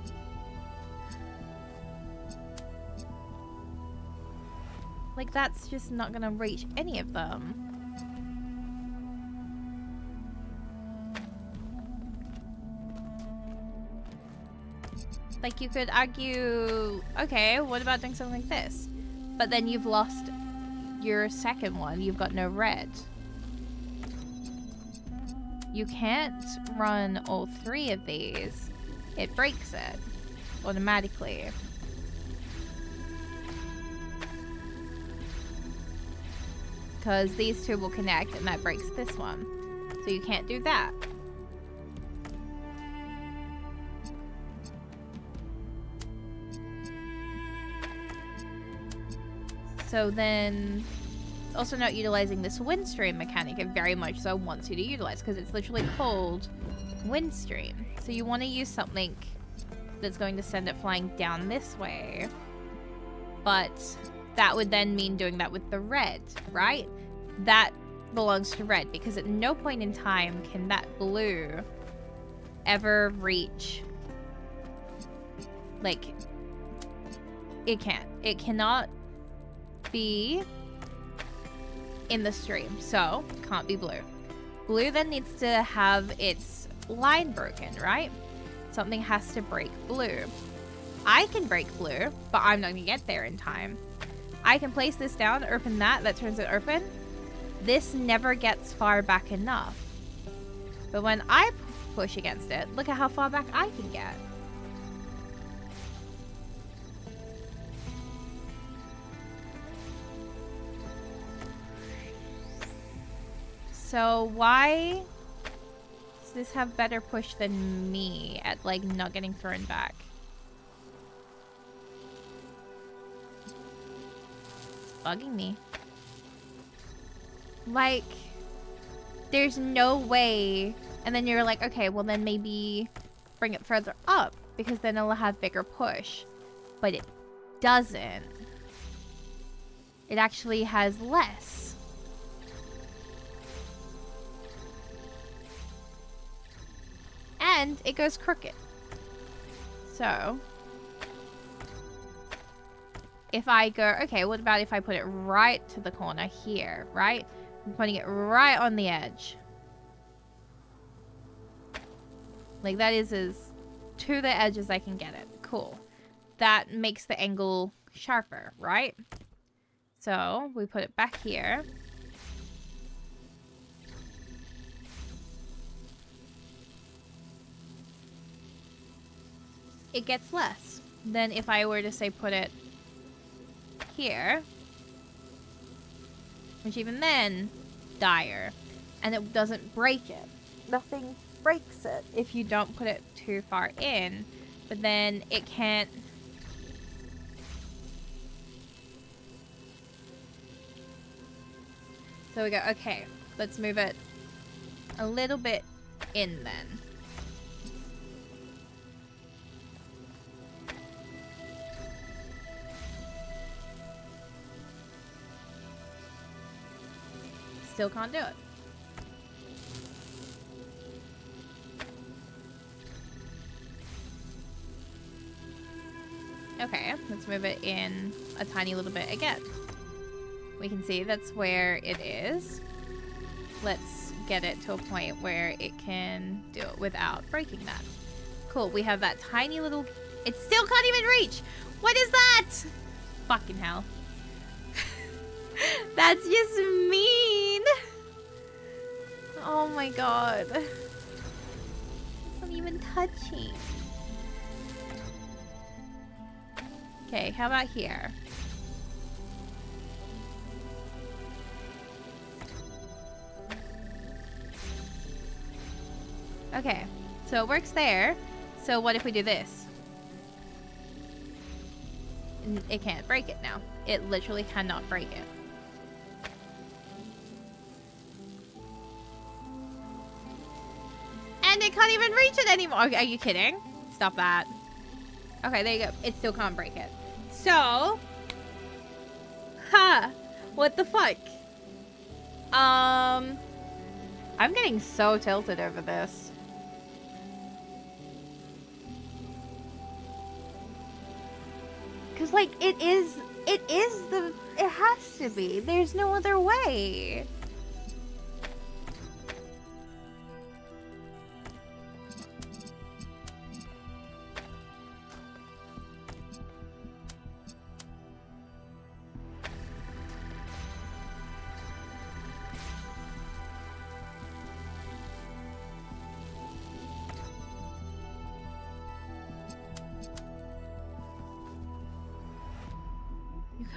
Like, that's just not gonna reach any of them. Like, you could argue, okay, what about doing something like this? But then you've lost your second one. You've got no red. You can't run all three of these. It breaks it automatically. Because these two will connect and that breaks this one. So you can't do that. So then, also not utilizing this windstream mechanic, it very much so wants you to utilize, because it's literally called windstream. So you want to use something that's going to send it flying down this way. But that would then mean doing that with the red, right? That belongs to red, because at no point in time can that blue ever reach, like, it can't. It cannot be in the stream, so can't be blue. Blue then needs to have its line broken, right? Something has to break blue. I can break blue, but I'm not gonna get there in time. I can place this down, open that turns it open. This never gets far back enough. But when I push against it, look at how far back I can get. So why does this have better push than me at, like, not getting thrown back? It's bugging me. Like, there's no way. And then you're like, okay, well then maybe bring it further up, because then it'll have bigger push. But it doesn't. It actually has less. And it goes crooked. So if I go, okay, what about if I put it right to the corner here, right? I'm putting it right on the edge. Like, that is as to the edge as I can get it. Cool. That makes the angle sharper, right? So we put it back here. It gets less than if I were to, say, put it here. Which even then, dire. And it doesn't break it. Nothing breaks it if you don't put it too far in. But then it can't... So we go, okay, let's move it a little bit in then. Still can't do it. Okay, let's move it in a tiny little bit again. We can see that's where it is. Let's get it to a point where it can do it without breaking that. Cool, we have that tiny little... It still can't even reach! What is that? Fucking hell. That's just mean. Oh my god. It's not even touching. Okay, how about here? Okay, so it works there. So what if we do this? It can't break it now. It literally cannot break it. And it can't even reach it anymore. Are you kidding? Stop that. Okay, there you go. It still can't break it. So, what the fuck? I'm getting so tilted over this. Cause like it has to be. There's no other way.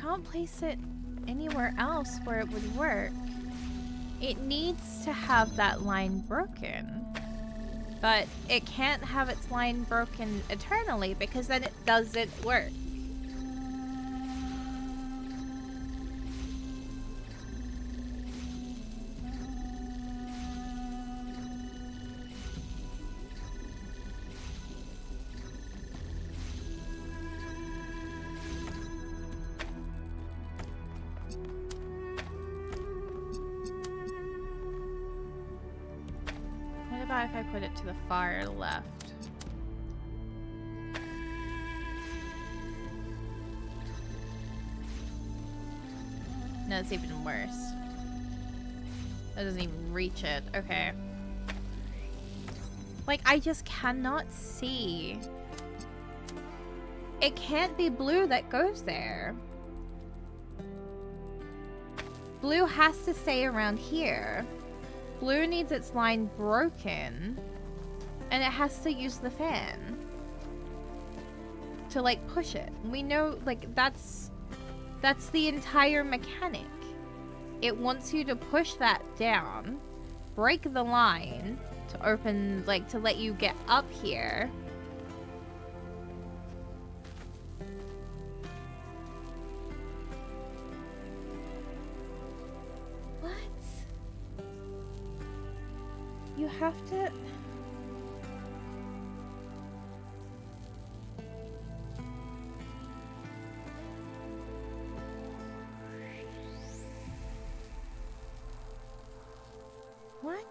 Can't place it anywhere else where it would work. It needs to have that line broken. But it can't have its line broken eternally because then it doesn't work. about if I put it to the far left? No, it's even worse. That doesn't even reach it. Okay. Like, I just cannot see. It can't be blue that goes there. Blue has to stay around here. Blue needs its line broken. And it has to use the fan to, like, push it. We know, like, that's the entire mechanic. It wants you to push that down, break the line to open, like, to let you get up here. What? You have to... What?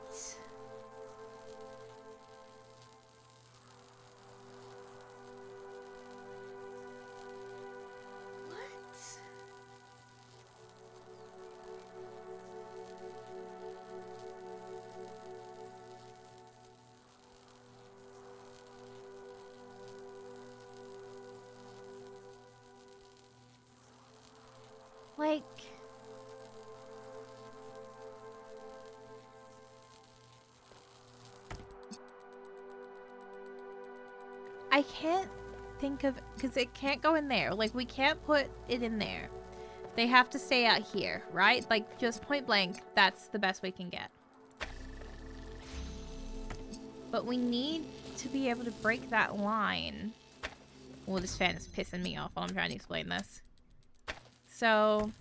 Like... I can't think of... Because it can't go in there. Like, we can't put it in there. They have to stay out here, right? Like, just point blank, that's the best we can get. But we need to be able to break that line. Well, this fan is pissing me off while I'm trying to explain this. So...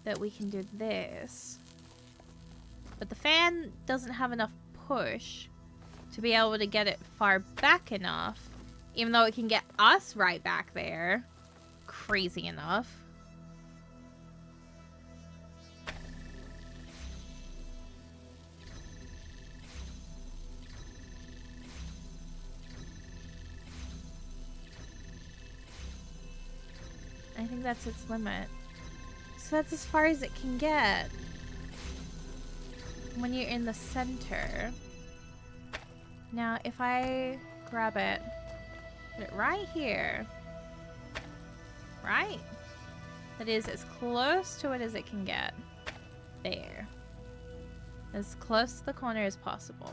that we can do this. But the fan doesn't have enough push to be able to get it far back enough, even though it can get us right back there. Crazy enough. I think that's its limit. So that's as far as it can get when you're in the center. Now, if I grab it, put it right here, right? That is as close to it as it can get. There. As close to the corner as possible.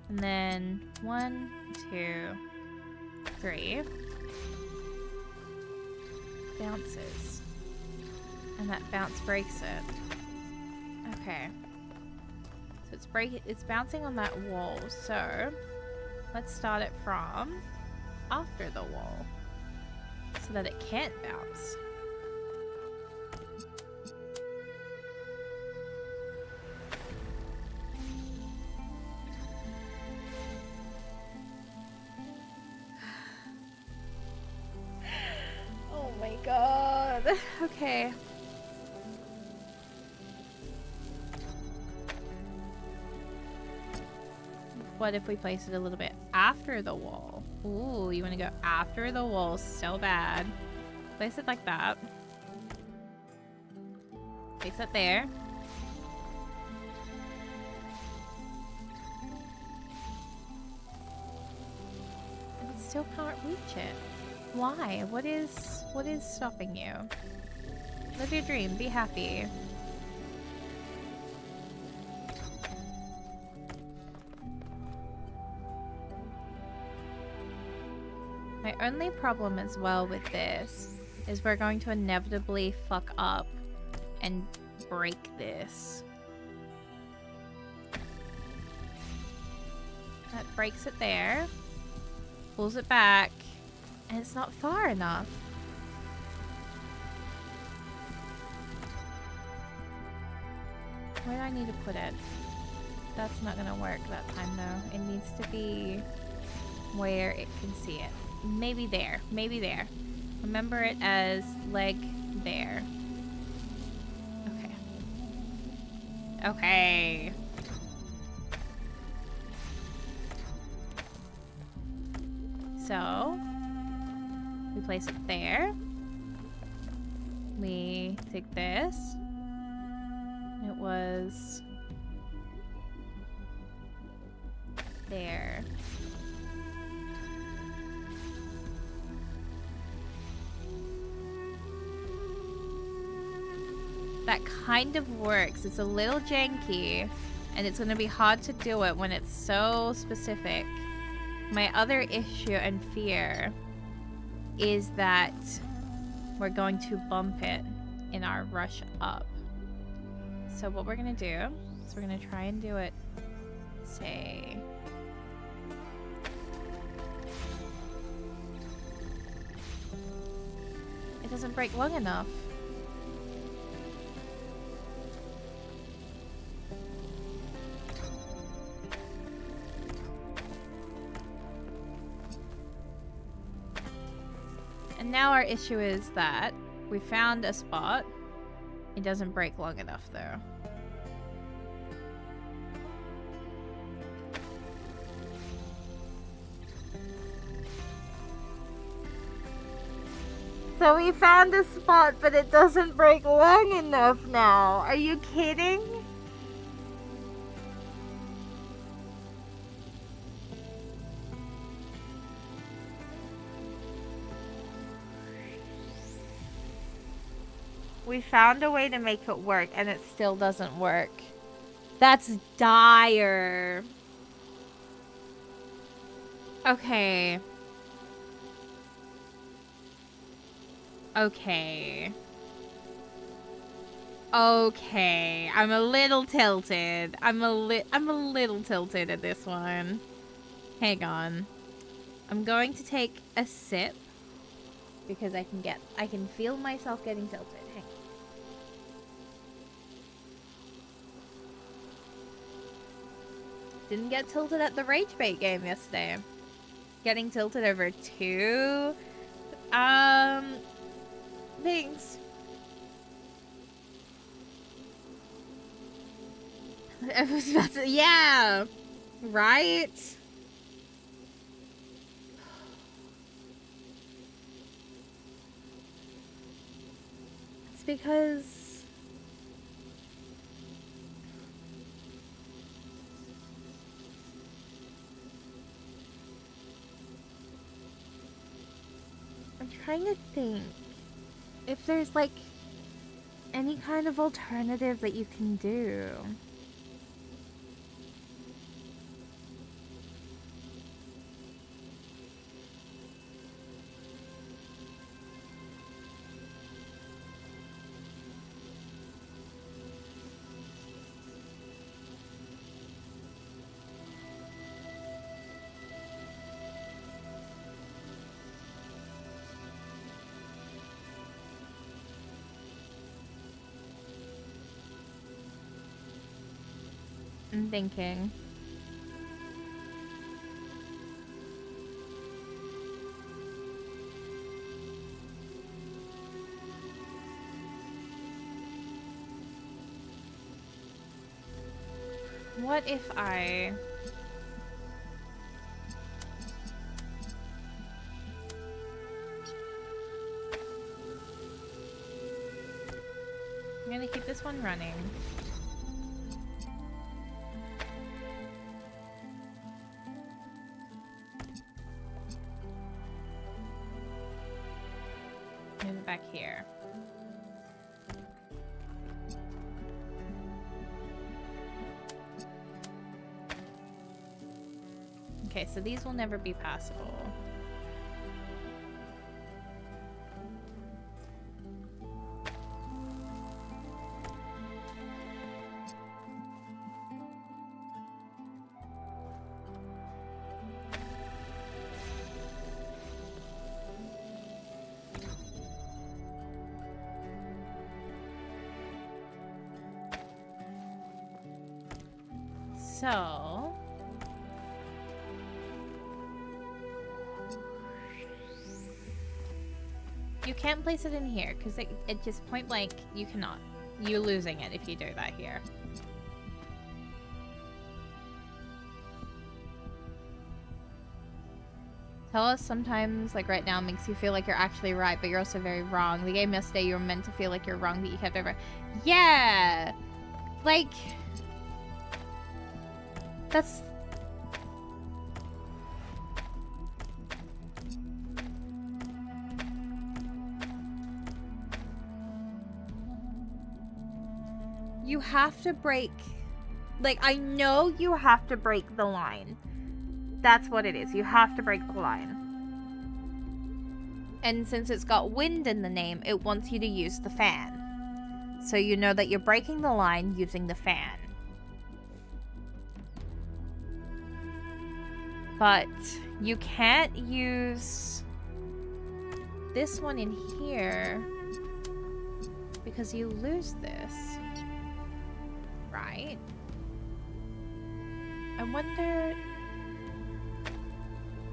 And then 1, 2, 3. Bounces. And that bounce breaks it. Okay. So it's bouncing on that wall, so let's start it from after the wall so that it can't bounce. Oh my god. Okay. What if we place it a little bit after the wall? Ooh, you want to go after the wall so bad. Place it like that. Place it there. And it still can't reach it. Why? What is stopping you? Live your dream. Be happy. My only problem as well with this is we're going to inevitably fuck up and break this. That breaks it there, pulls it back, and it's not far enough. Where do I need to put it? That's not gonna work that time though. It needs to be where it can see it. Maybe there. Maybe there. Remember it as leg there. Okay. Okay. So, we place it there. We take this. It was there. That kind of works. It's a little janky, and it's going to be hard to do it when it's so specific. My other issue and fear is that we're going to bump it in our rush up. So what we're going to do is we're going to try and do it, say... It doesn't break long enough. And now our issue is that we found a spot. It doesn't break long enough though. So we found a spot, but it doesn't break long enough now. Are you kidding? We found a way to make it work, and it still doesn't work. That's dire. Okay. Okay. Okay. I'm a little tilted. I'm a little tilted at this one. Hang on. I'm going to take a sip because I can feel myself getting tilted. Hang on. Didn't get tilted at the Rage Bait game yesterday. Getting tilted over two things. I was about to, yeah, right? It's because I'm trying to think if there's like any kind of alternative that you can do. I'm thinking. What if I'm gonna keep this one running. Move it back here. Okay, so these will never be passable. So you can't place it in here because it just point blank, you cannot. You're losing it if you do that here. Talos sometimes, like right now, makes you feel like you're actually right, but you're also very wrong. The game yesterday, you were meant to feel like you're wrong, but you kept over. Yeah! Like... That's... You have to break... Like, I know you have to break the line. That's what it is. You have to break the line. And since it's got wind in the name, it wants you to use the fan. So you know that you're breaking the line using the fan. But you can't use this one in here because you lose this. Right? I wonder...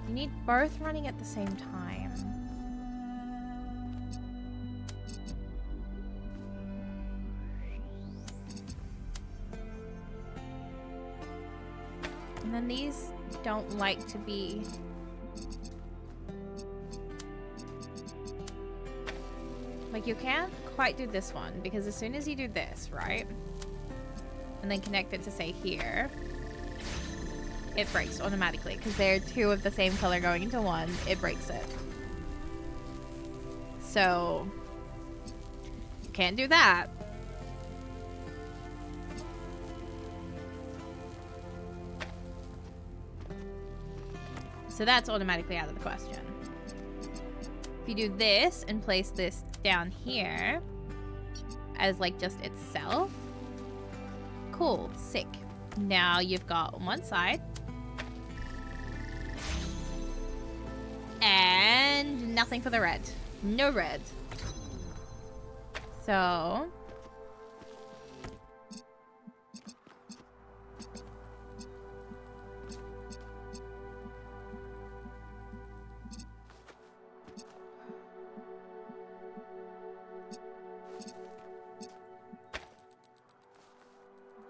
You need both running at the same time. And then these don't like to be... Like, you can't quite do this one, because as soon as you do this, right? And then connect it to, say, here, it breaks automatically, because they're two of the same color going into one. It breaks it. So, you can't do that. So that's automatically out of the question. If you do this and place this down here as like just itself, cool, sick. Now you've got one side and nothing for the red. No red. So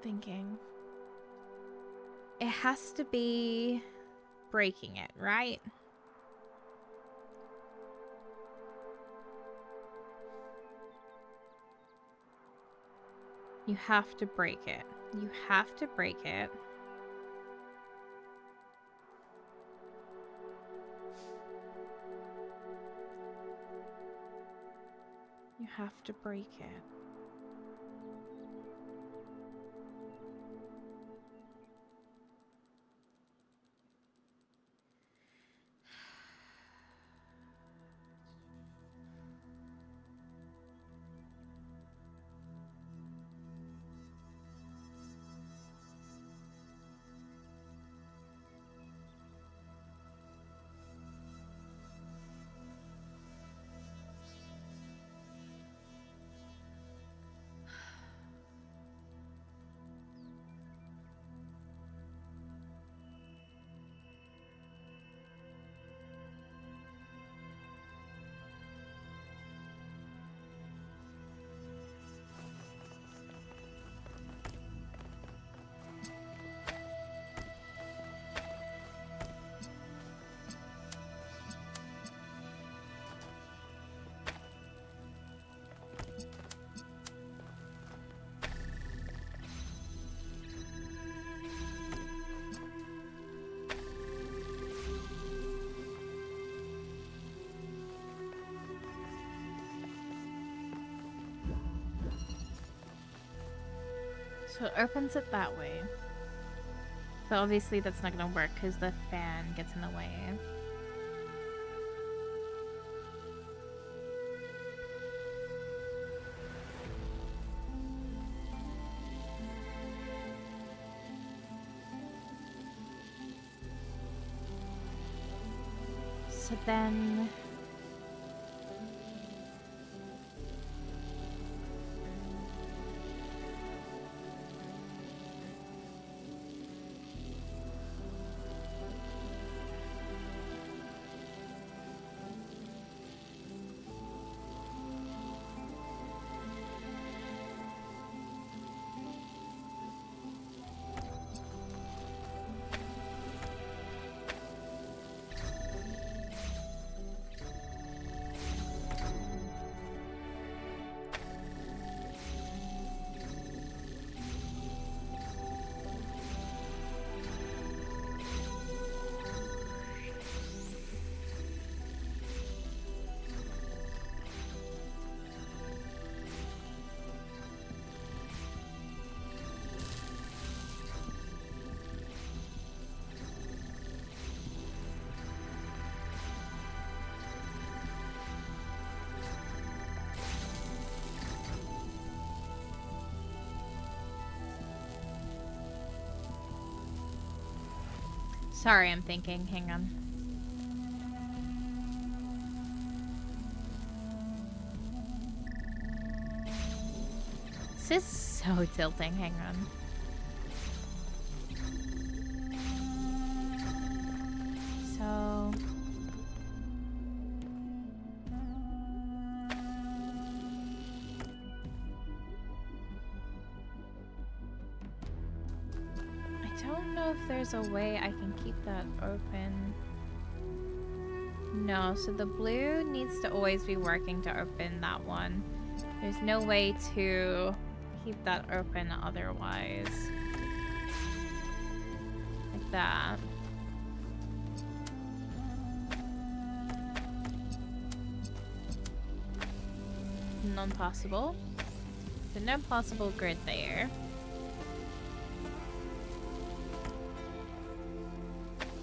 thinking. It has to be breaking it, right? You have to break it. You have to break it. You have to break it. So it opens it that way. But obviously that's not going to work because the fan gets in the way. So then... Sorry, I'm thinking. Hang on. This is so tilting. Hang on. So... I don't know if there's a way I can keep that open. No, so the blue needs to always be working to open that one. There's no way to keep that open otherwise. Like that. Non-possible. So no possible grid there.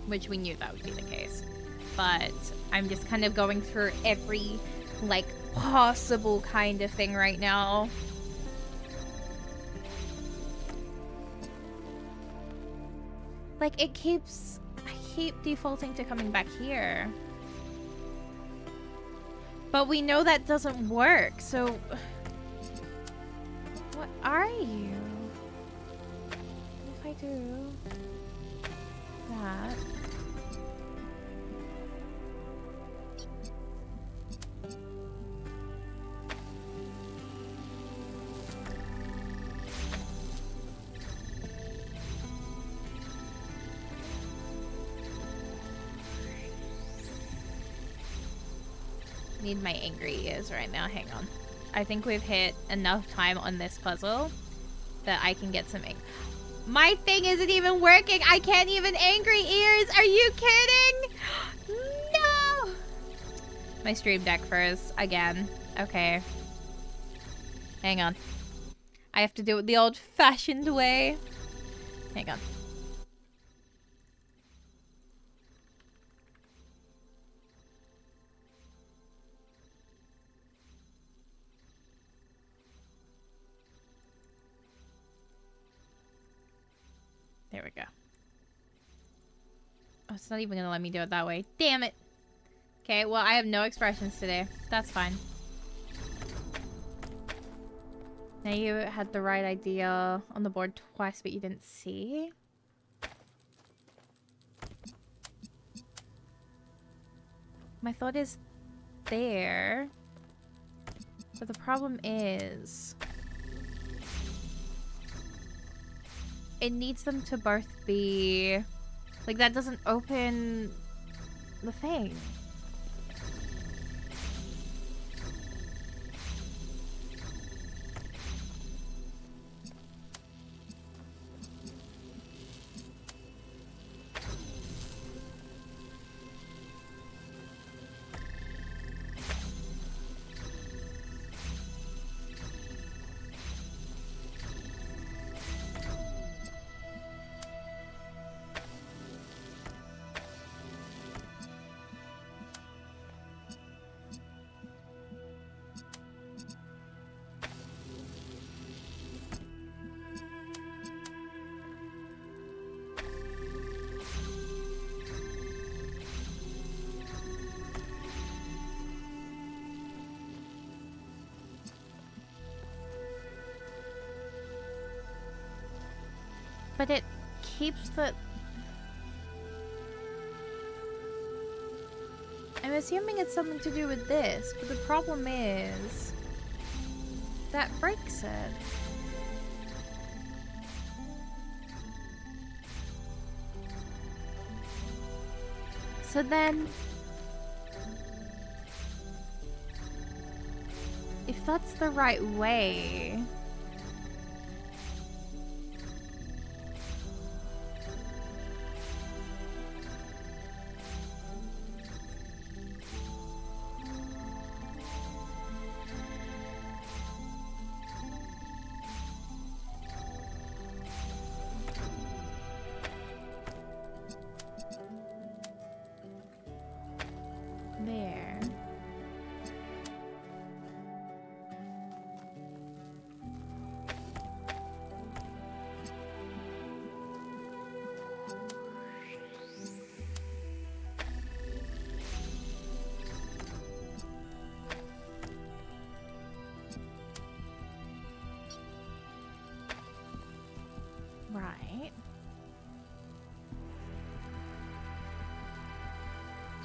Which we knew that would be the case. But I'm just kind of going through every, like, possible kind of thing right now. Like, I keep defaulting to coming back here. But we know that doesn't work, so... What are you? What if I do... that? Need my angry ears right now. Hang on. I think we've hit enough time on this puzzle that I can get some My thing isn't even working. I can't even angry ears. Are you kidding? No. My stream deck froze again. Okay. Hang on. I have to do it the old-fashioned way. Hang on. There we go. Oh, it's not even gonna let me do it that way. Damn it! Okay, well, I have no expressions today. That's fine. Now you had the right idea on the board twice, but you didn't see? My thought is there. But the problem is... it needs them to both be... like, that doesn't open the thing. But it keeps the... I'm assuming it's something to do with this, but the problem is... that breaks it. So then... if that's the right way...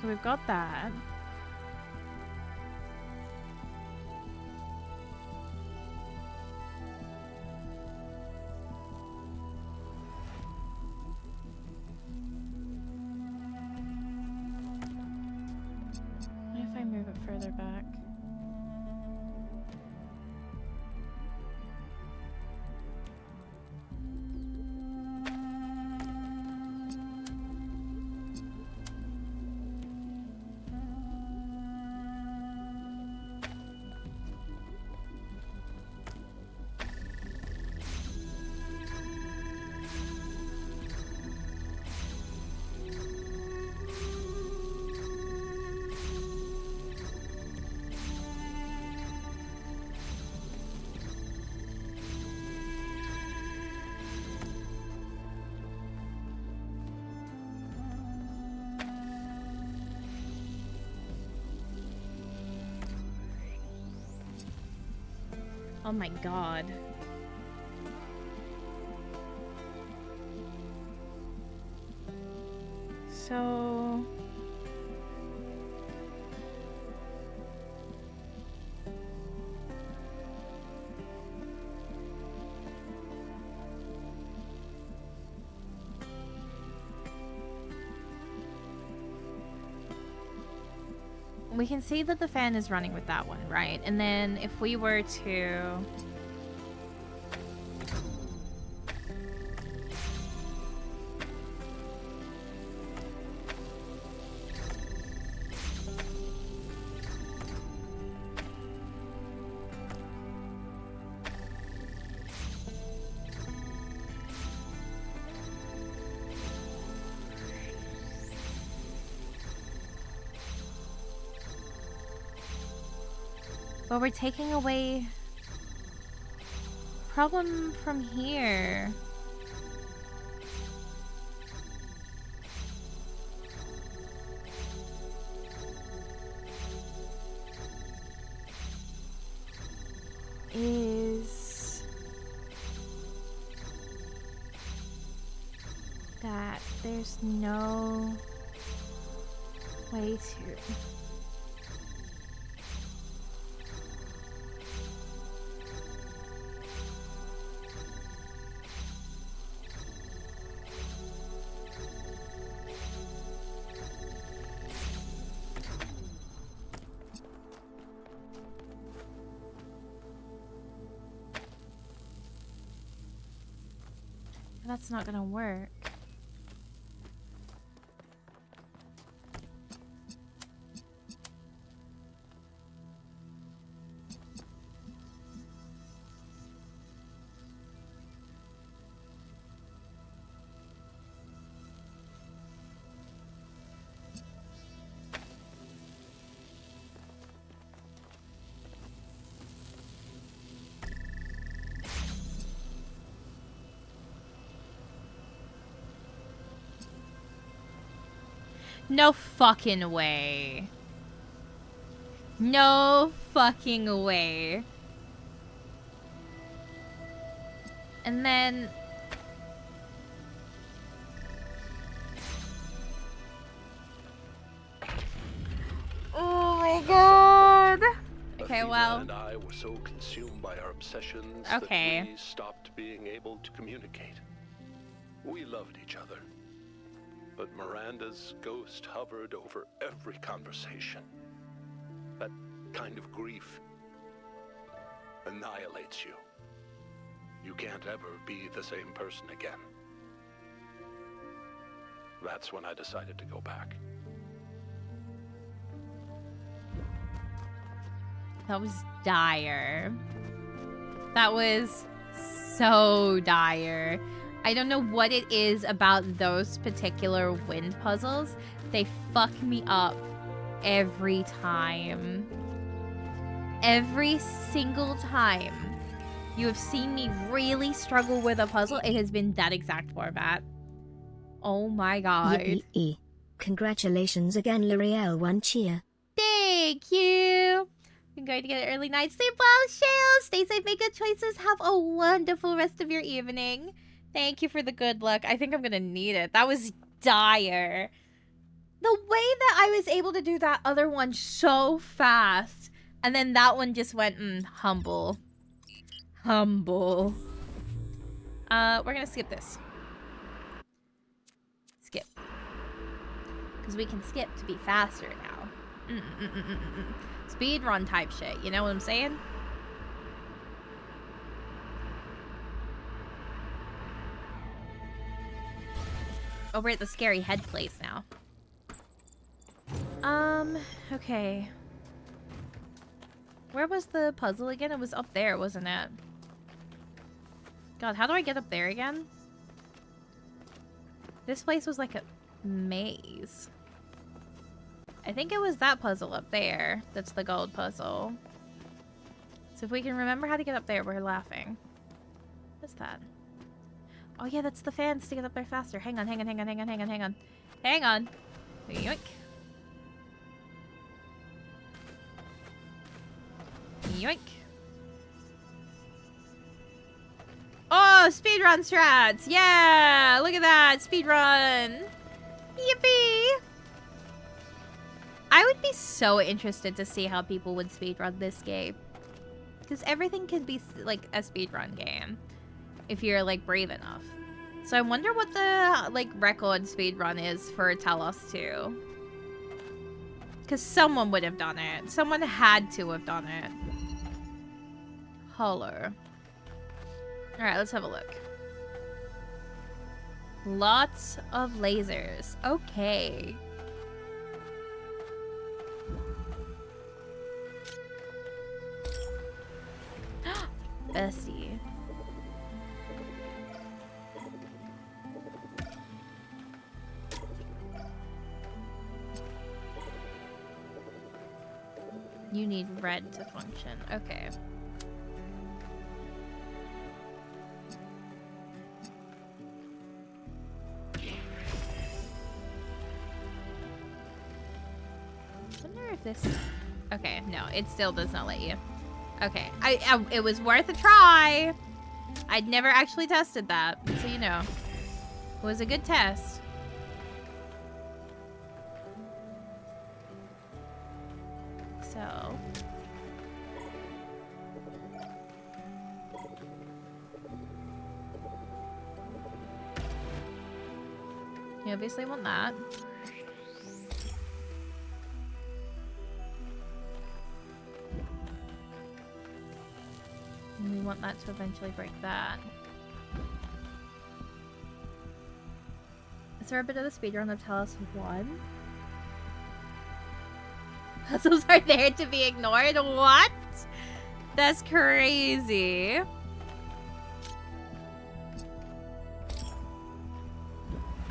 So we've got that. What if I move it further back? Oh my god. So... we can see that the fan is running with that one, right? And then if we were to... but we're taking away problem from here. Is that there's no way to... That's not gonna work. No fucking way. No fucking way. And then... oh my god. Okay, well... and I were so consumed by our obsessions okay. that we stopped being able to communicate. We loved each other. But Miranda's ghost hovered over every conversation. That kind of grief annihilates you. You can't ever be the same person again. That's when I decided to go back. That was dire. That was so dire. I don't know what it is about those particular wind puzzles. They fuck me up every time. Every single time you have seen me really struggle with a puzzle, it has been that exact format. Oh my god. Yippee. Congratulations again, L'Oreal. One cheer. Thank you. I'm going to get an early night sleep. Well, Shale, stay safe, make good choices. Have a wonderful rest of your evening. Thank you for the good luck. I think I'm gonna need it. That was dire. The way that I was able to do that other one so fast, and then that one just went, humble. Humble. We're gonna skip this. Skip. Because we can skip to be faster now. Speed run type shit, you know what I'm saying? Oh, we're at the scary head place now. Okay. Where was the puzzle again? It was up there, wasn't it? God, how do I get up there again? This place was like a maze. I think it was that puzzle up there. That's the gold puzzle. So if we can remember how to get up there, we're laughing. What's that? Oh yeah, that's the fans to get up there faster. Hang on. Hang on. Yoink. Yoink. Oh, speedrun strats! Yeah! Look at that! Speedrun! Yippee! I would be so interested to see how people would speedrun this game. Because everything can be, like, a speedrun game. If you're, like, brave enough. So I wonder what the, like, record speedrun is for Talos 2. Because someone would have done it. Someone had to have done it. Holler. Alright, let's have a look. Lots of lasers. Okay. Bessie. You need red to function. Okay. I wonder if this... Okay, no, it still does not let you. Okay, it was worth a try. I'd never actually tested that, so you know. It was a good test. So... You obviously want that. And we want that to eventually break that. Is there a bit of the speedrun of Talos 1? Puzzles are there to be ignored? What? That's crazy.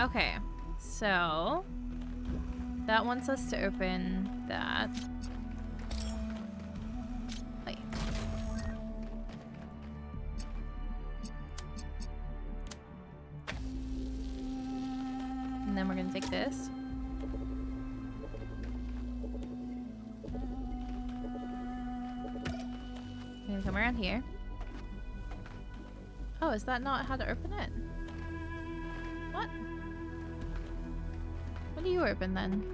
Okay, so that wants us to open that. Wait. And then we're gonna take this. We're gonna come around here. Oh, is that not how to open it? What? What do you open then?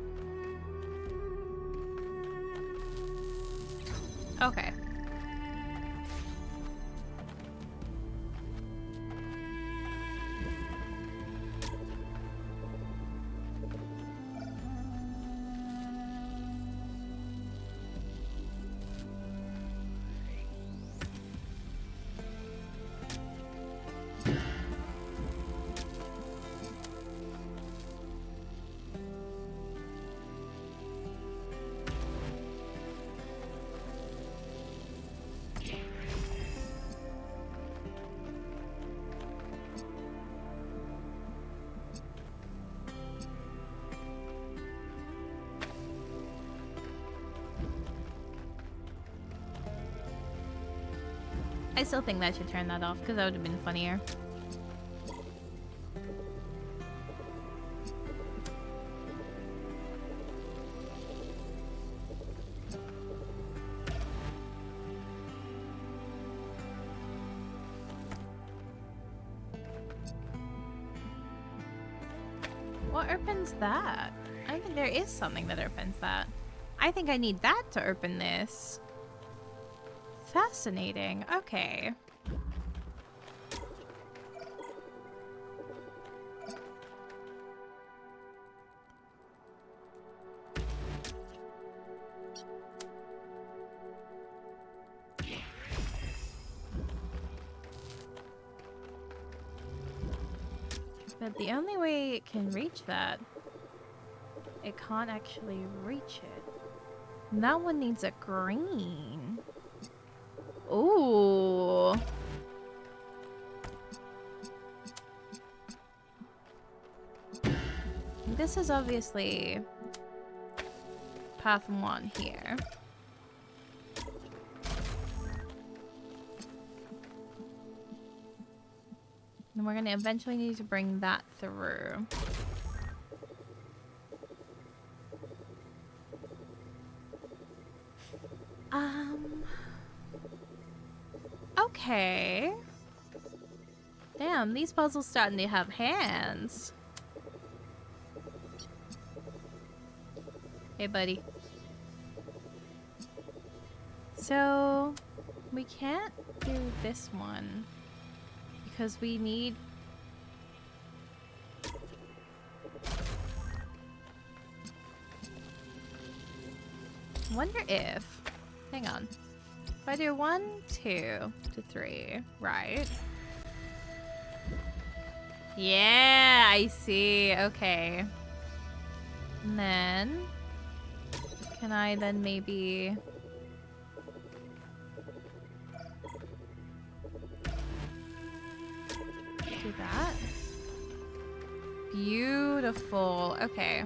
Okay. I still think that I should turn that off because that would have been funnier. What opens that? I'm think there is something that opens that. I think I need that to open this. Fascinating. Okay. But the only way it can reach that, it can't actually reach it. And that one needs a green. Ooh. This is obviously path 1 here. And we're gonna eventually need to bring that through. Okay. Damn, these puzzles starting to have hands. Hey, buddy. So, we can't do this one because we need... Wonder if... Hang on. If I do 1, 2 to 3, right? Yeah, I see. Okay. And then... Can I then maybe... do that? Beautiful. Okay.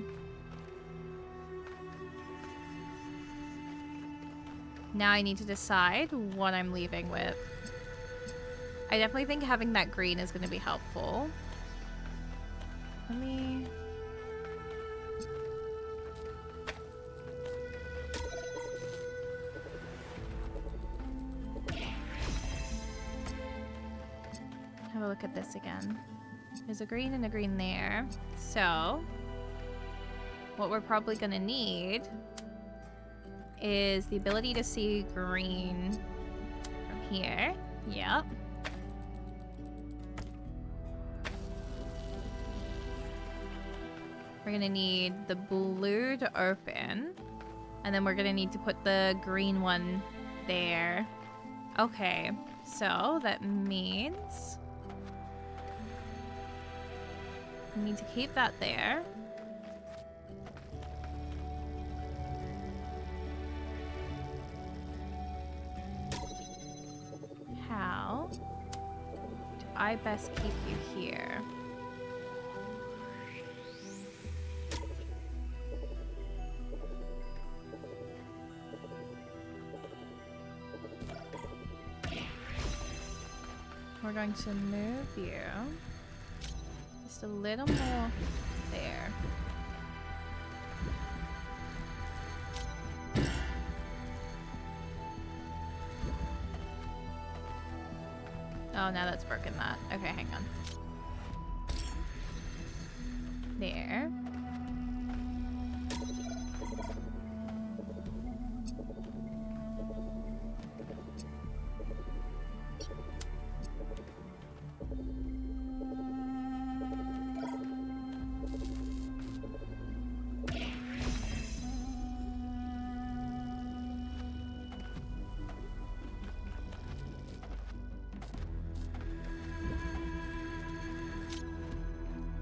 Now I need to decide what I'm leaving with. I definitely think having that green is going to be helpful. Let me... have a look at this again. There's a green and a green there. So, what we're probably going to need is the ability to see green from here. Yep. We're gonna need the blue to open, and then we're gonna need to put the green one there. Okay, so that means we need to keep that there. How do I best keep you here? We're going to move you just a little more there. Oh, now that's broken that. Okay, hang on. There.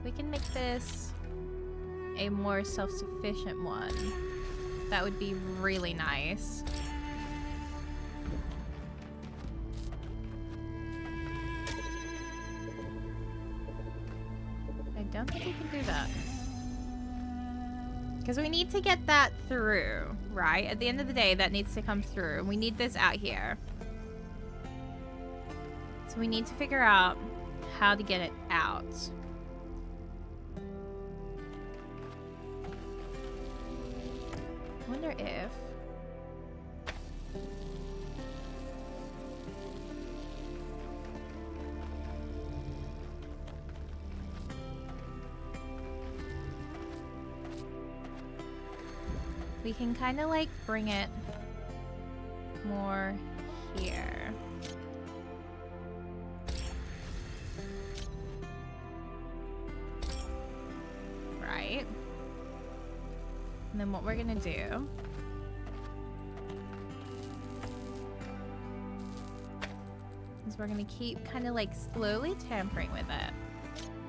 We can make this a more self-sufficient one. That would be really nice. I don't think we can do that. Because we need to get that through, right? At the end of the day, that needs to come through. We need this out here. So we need to figure out how to get it out. I wonder if... We can kind of like bring it more here. Right. And then what we're gonna do is we're gonna keep kind of like slowly tampering with it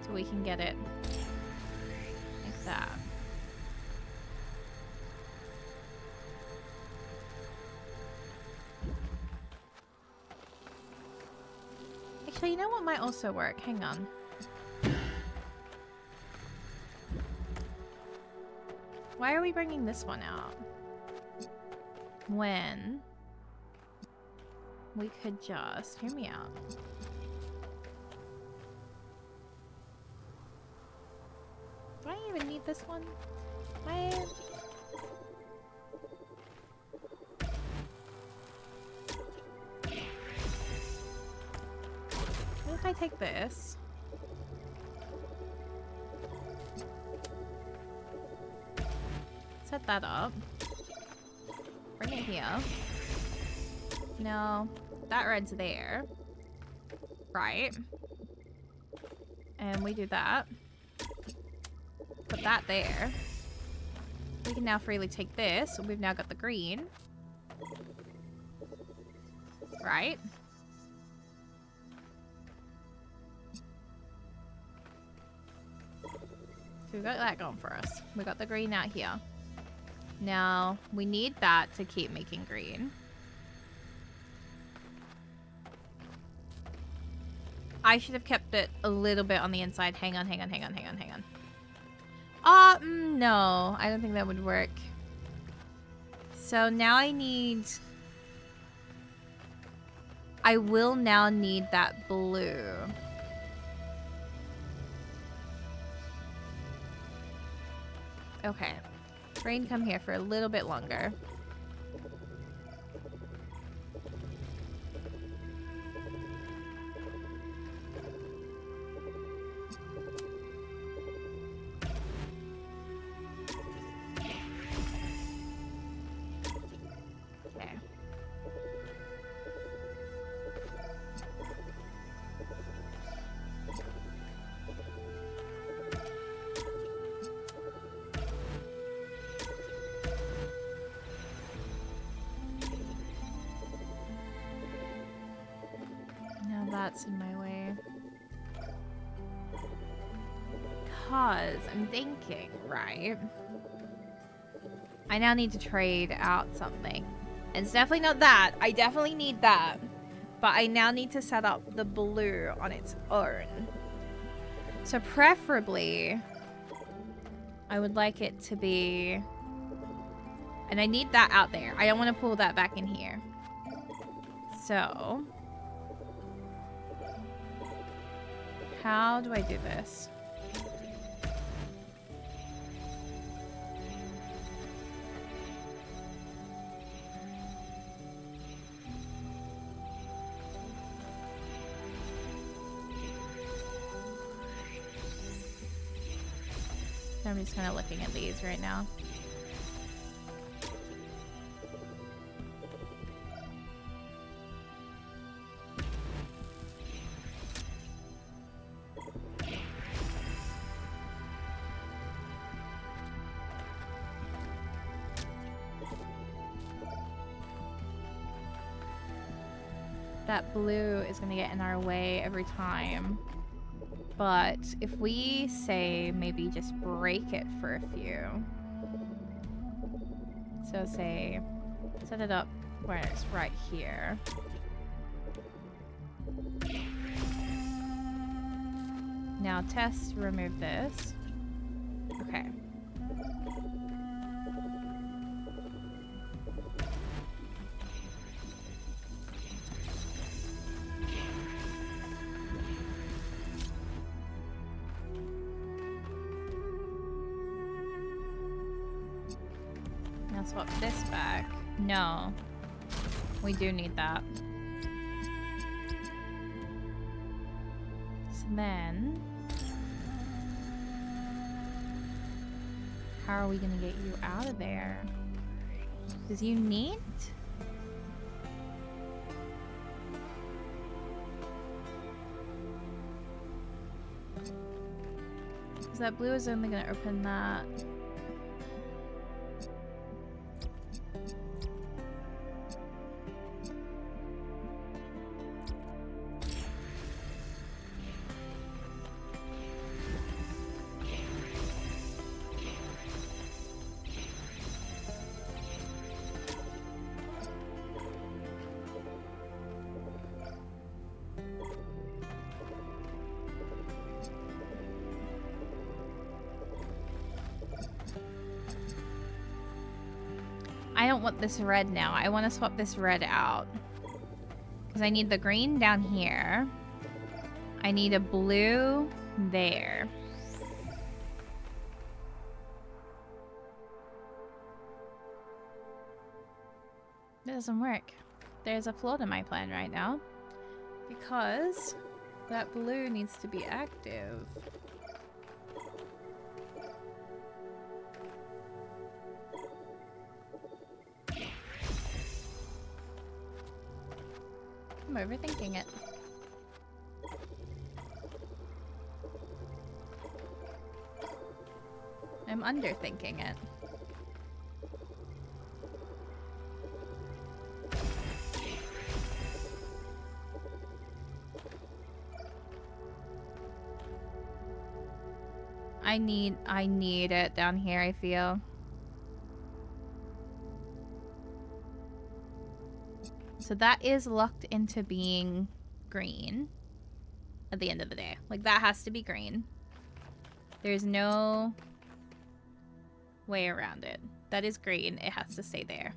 so we can get it like that. Actually, you know what might also work? Hang on. Why are we bringing this one out? When we could just... Hear me out. Do I even need this one? What if I take this? Set that up. Bring it here. No, that red's there. Right. And we do that. Put that there. We can now freely take this. We've now got the green. Right. So we've got that going for us. We got the green out here. Now, we need that to keep making green. I should have kept it a little bit on the inside. Hang on. No. I don't think that would work. So now I will now need that blue. Okay. Rain, come here for a little bit longer. Okay. That's in my way. Cause I'm thinking, right? I now need to trade out something. It's definitely not that. I definitely need that. But I now need to set up the blue on its own. So preferably, I would like it to be... And I need that out there. I don't want to pull that back in here. So... How do I do this? I'm just kind of looking at these right now. That blue is going to get in our way every time. But if we say maybe just break it for a few. So say, set it up where it's right here. Now test, remove this. Okay. Swap this back. No. We do need that. So then... How are we gonna get you out of there? Because you need... Because that blue is only going to open that. I don't want this red now. I want to swap this red out. Because I need the green down here. I need a blue there. It doesn't work. There's a flaw to my plan right now. Because that blue needs to be active. I'm overthinking it. I'm underthinking it. I need it down here, I feel. So that is locked into being green at the end of the day. Like, that has to be green. There's no way around it. That is green. It has to stay there.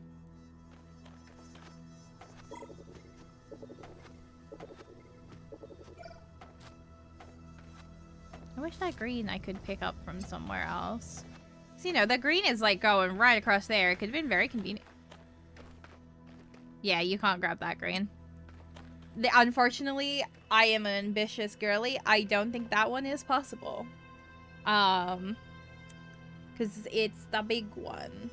I wish that green I could pick up from somewhere else. So, you know, the green is like going right across there. It could have been very convenient. Yeah, you can't grab that green. Unfortunately, I am an ambitious girly. I don't think that one is possible. Because it's the big one.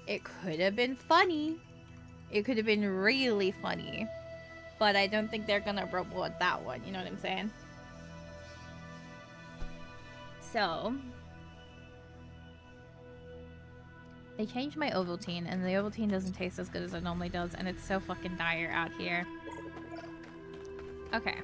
It could have been funny. It could have been really funny. But I don't think they're gonna reward that one. You know what I'm saying? So... they changed my Ovaltine, and the Ovaltine doesn't taste as good as it normally does, and it's so fucking dire out here. Okay.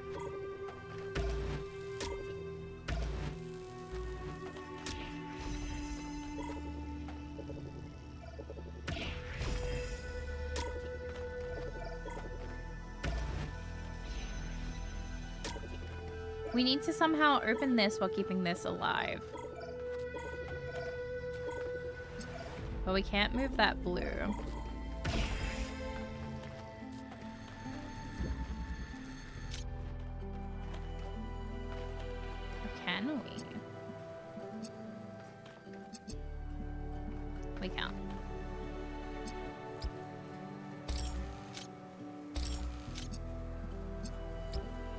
We need to somehow open this while keeping this alive. But we can't move that blue. Or can we? We can't.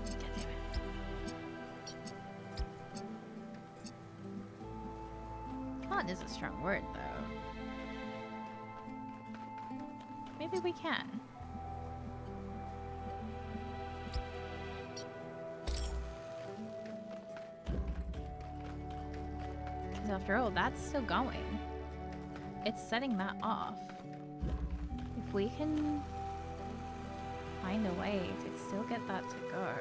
God damn it. Can't is a strong word, though. Maybe we can. Because after all, that's still going. It's setting that off. If we can find a way to still get that to go.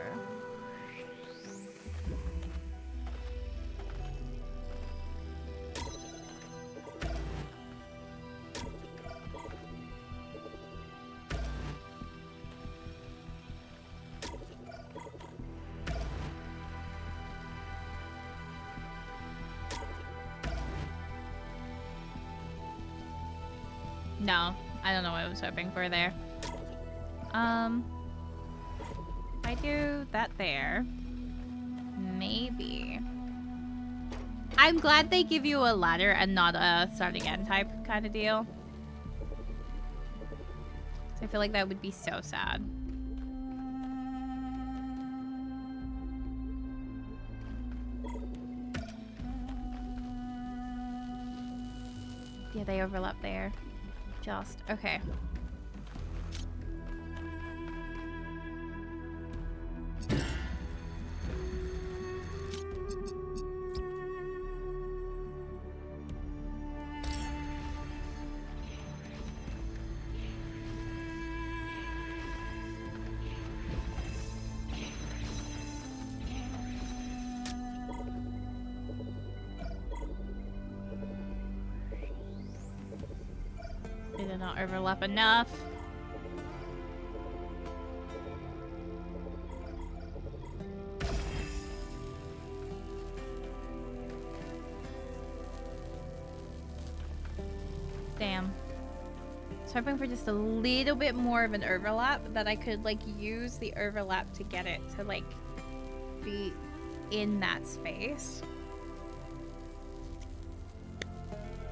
No, I don't know what I was hoping for there. If I do that there, maybe. I'm glad they give you a ladder and not a start again type kind of deal. So I feel like that would be so sad. Yeah, they overlap there. Just, okay. They did not overlap enough. Damn. I was hoping for just a little bit more of an overlap, that I could like use the overlap to get it to like be in that space.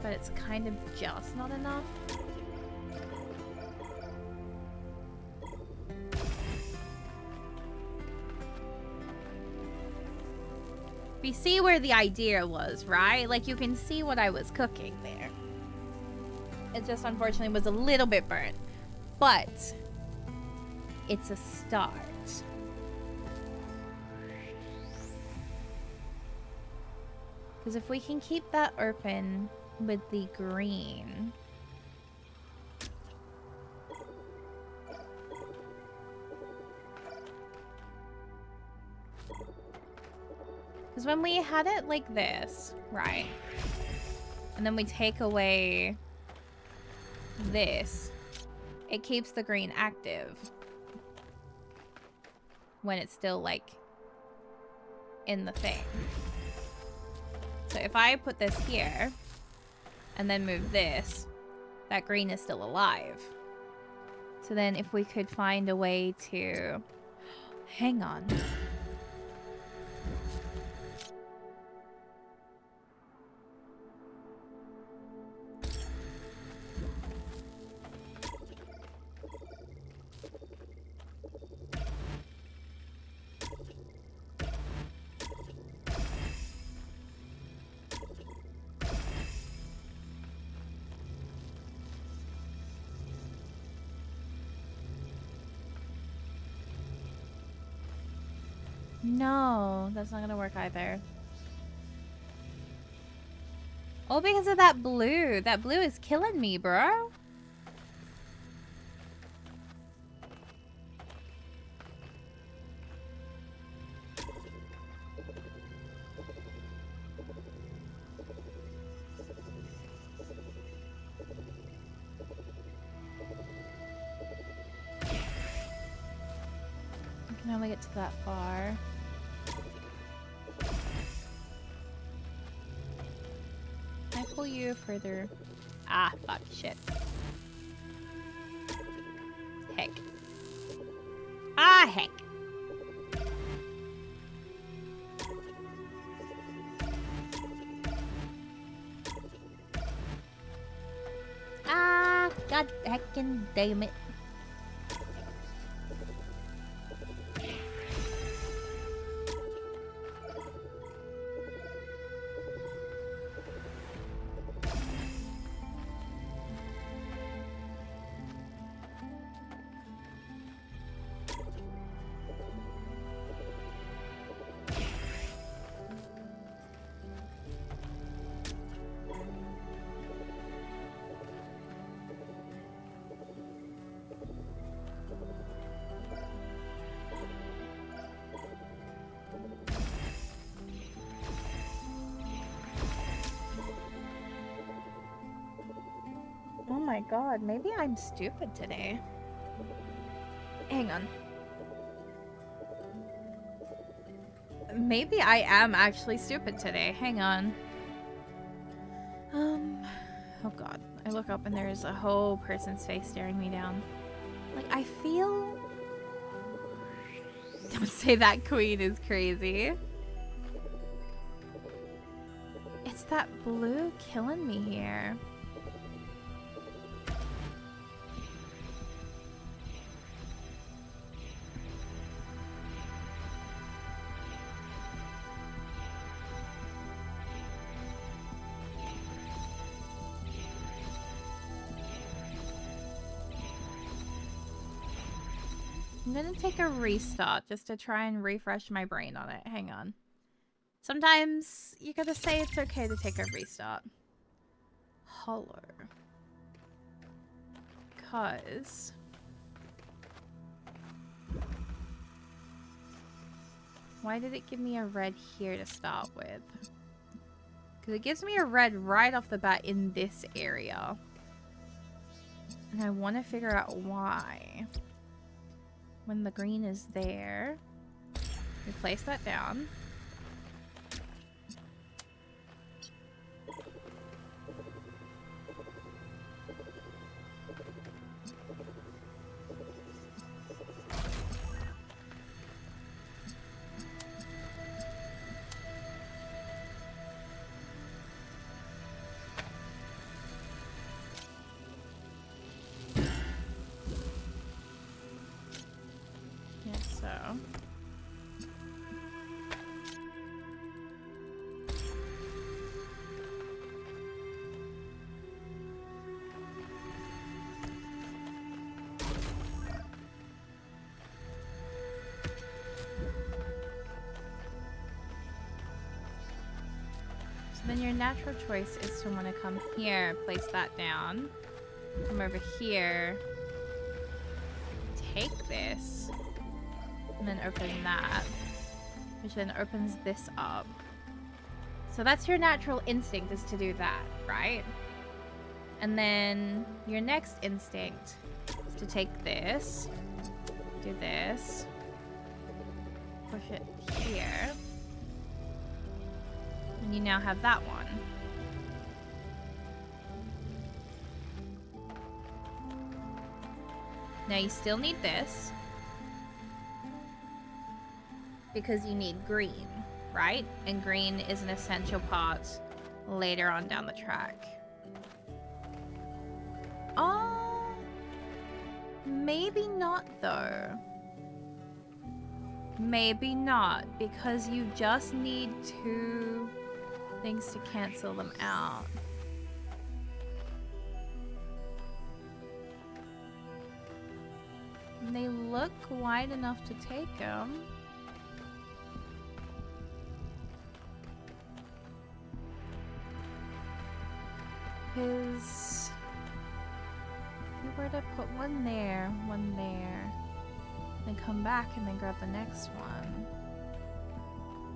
But it's kind of just not enough. You see where the idea was, right? Like, you can see what I was cooking there. It just unfortunately was a little bit burnt. But it's a start. Because if we can keep that open with the green... Because when we had it like this, right, and then we take away this, it keeps the green active when it's still like in the thing. So if I put this here and then move this, that green is still alive. So then if we could find a way to... Hang on. No, that's not gonna work either. Oh, because of that blue. That blue is killing me, bro. I can only get to that far. Can I pull you further? Ah, fuck, shit. Heck. Ah, heck. Ah, god heckin' damn it. Oh my god, maybe I'm stupid today. Hang on. Maybe I am actually stupid today. Hang on. Oh god. I look up and there's a whole person's face staring me down. Like, I feel... Don't say that queen is crazy. It's that blue killing me here. I'm gonna take a restart just to try and refresh my brain on it. Hang on. Sometimes you gotta say it's okay to take a restart. Hollow. Because... why did it give me a red here to start with? Because it gives me a red right off the bat in this area. And I want to figure out why. When the green is there, we place that down. Then your natural choice is to want to come here, place that down, come over here, take this, and then open that, which then opens this up. So that's your natural instinct, is to do that, right? And then your next instinct is to take this, do this, push it here. And you now have that one. Now you still need this. Because you need green, right? And green is an essential part later on down the track. Oh, maybe not though. Maybe not, because you just need 2 things to cancel them out. And they look wide enough to take them. Because if you were to put one there, then come back and then grab the next one,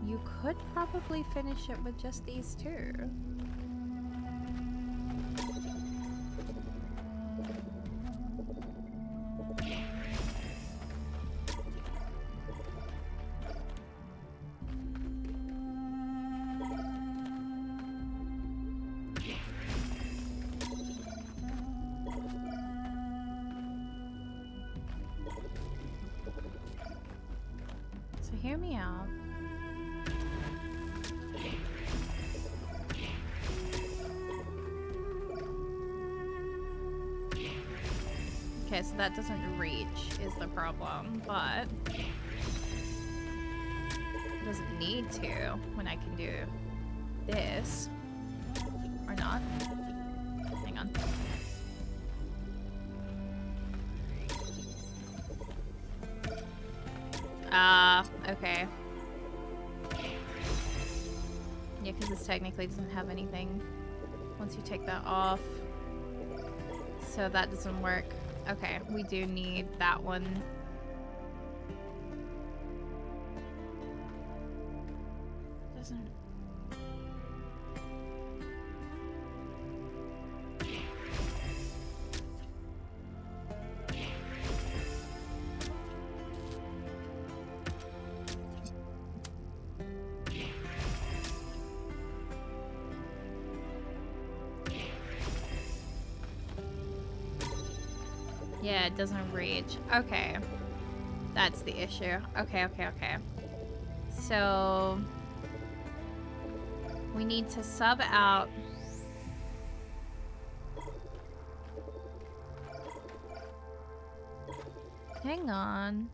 you could probably finish it with just these 2. So hear me out. Okay, so that doesn't reach is the problem, but it doesn't need to when I can do this. Or not. Hang on. Okay. Yeah, because this technically doesn't have anything once you take that off. So that doesn't work. Okay, we do need that one. Doesn't... Yeah, it doesn't reach. Okay. That's the issue. Okay. So... we need to sub out... Hang on.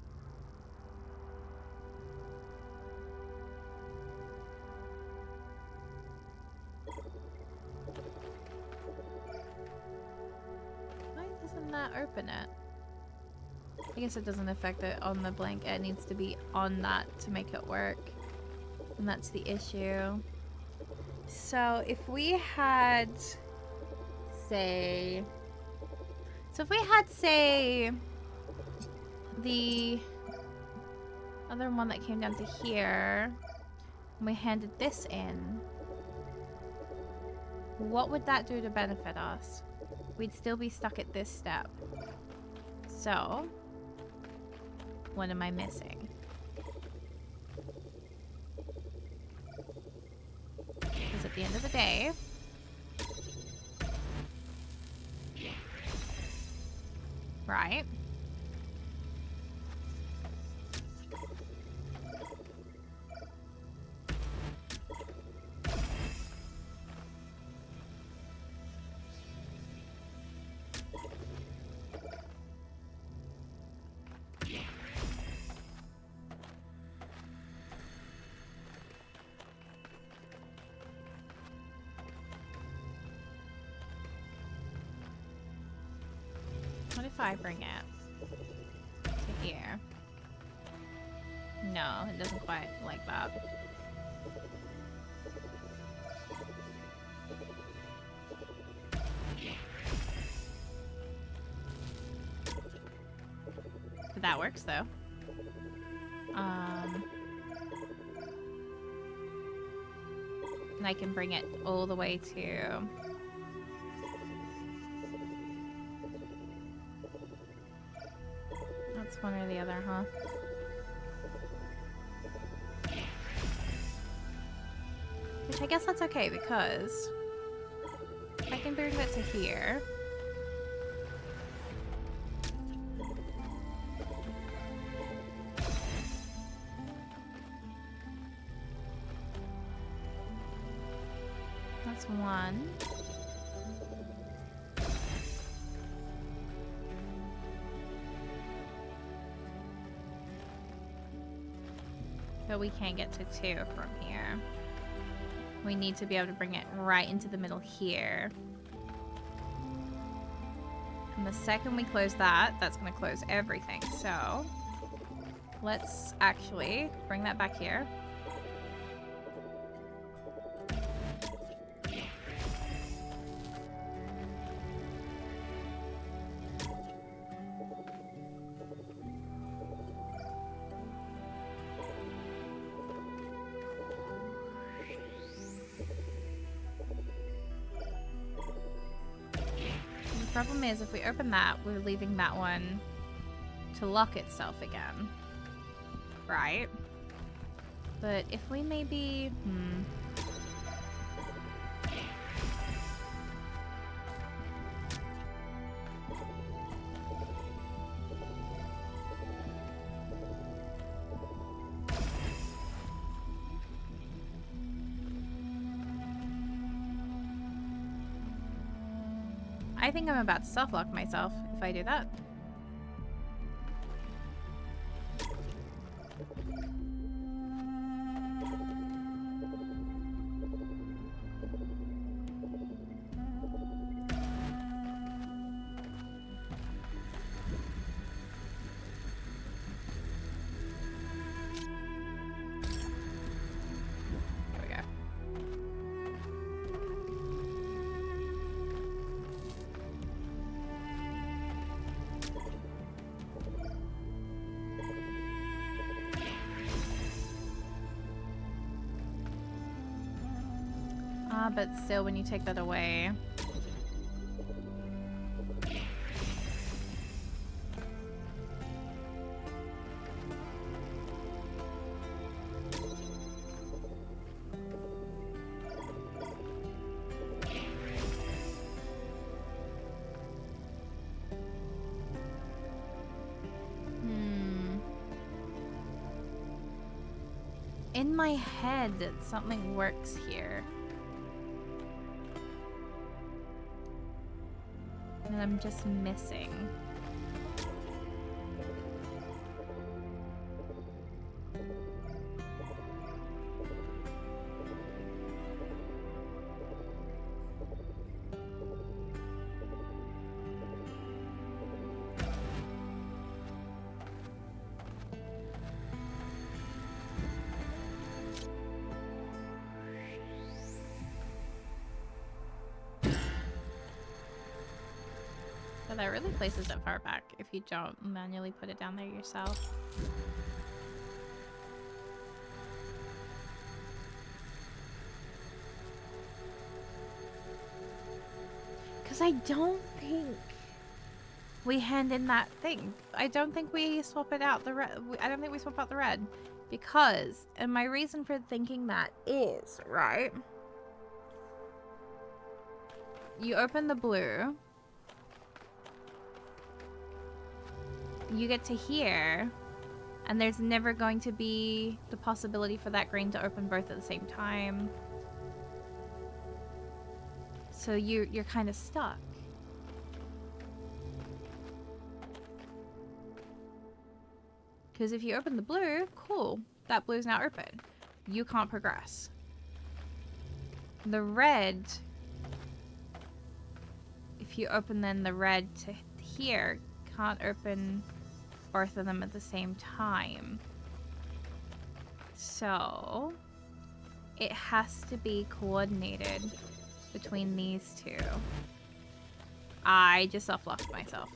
Why doesn't that open it? I guess it doesn't affect it on the blanket. It needs to be on that to make it work. And that's the issue. So if we had, say... So if we had, say, the other one that came down to here, and we handed this in, what would that do to benefit us? We'd still be stuck at this step. So, what am I missing? Because at the end of the day, right? What if I bring it to here? No, it doesn't quite like that. But that works though. And I can bring it all the way to... That's one or the other, huh? Which I guess that's okay because I can move it to here. That's one. But we can't get to 2 from here. We need to be able to bring it right into the middle here. And the second we close that, that's going to close everything. So let's actually bring that back here. The problem is if we open that, we're leaving that one to lock itself again. Right? But if we maybe... I think I'm about to self-lock myself if I do that. There we go. But still, when you take that away... In my head, something works here. And I'm just missing. that really places it far back if you don't manually put it down there yourself. Because I don't think we hand in that thing. I don't think we swap it out the red. I don't think we swap out the red. Because, and my reason for thinking that is, right? You open the blue. You get to here. And there's never going to be the possibility for that green to open both at the same time. So you're kind of stuck. Because if you open the blue, cool. That blue's now open. You can't progress. The red, if you open then the red to here, can't open both of them at the same time. So it has to be coordinated between these two. I just self-locked myself.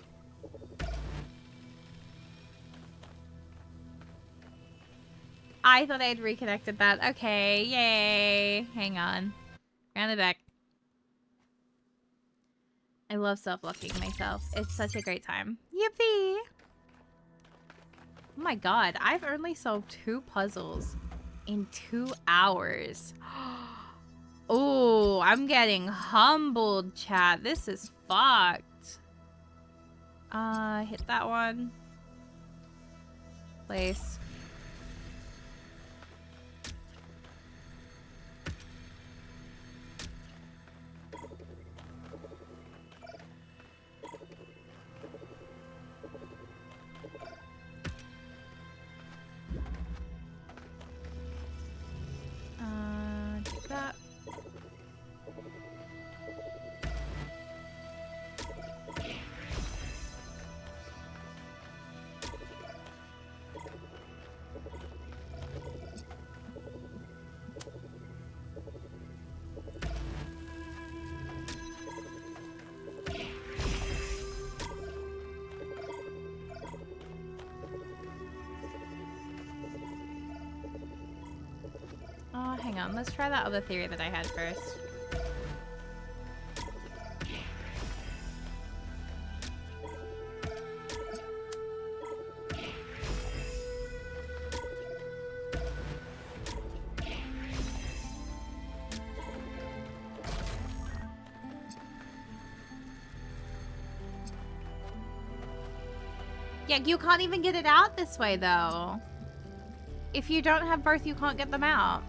I thought I had reconnected that. Okay, yay. Hang on. Round the back. I love self-locking myself. It's such a great time. Yippee! Oh my god, I've only solved 2 puzzles in 2 hours. Oh, I'm getting humbled, chat. This is fucked. Hit that one. Place. Take that. Oh, hang on. Let's try that other theory that I had first. Yeah, you can't even get it out this way, though. If you don't have both, you can't get them out.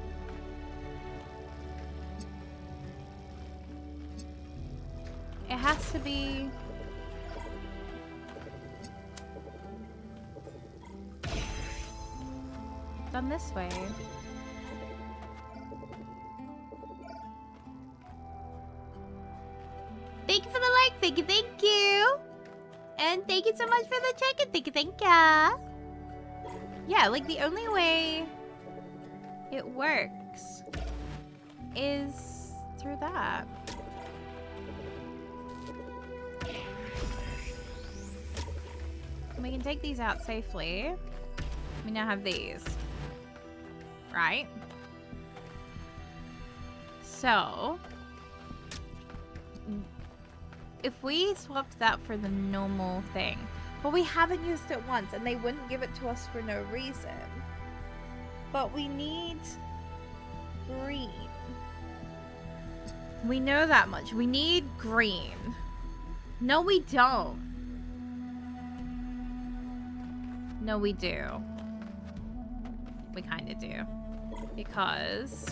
It has to be... done this way. Thank you for the like, thank you. And thank you so much for the check-in, thank you. Yeah, like the only way it works is through that. We can take these out safely. We now have these. Right? So, if we swapped that for the normal thing, but we haven't used it once and they wouldn't give it to us for no reason. But we need green. We know that much. We need green. No, we don't. No, we do. We kind of do. Because...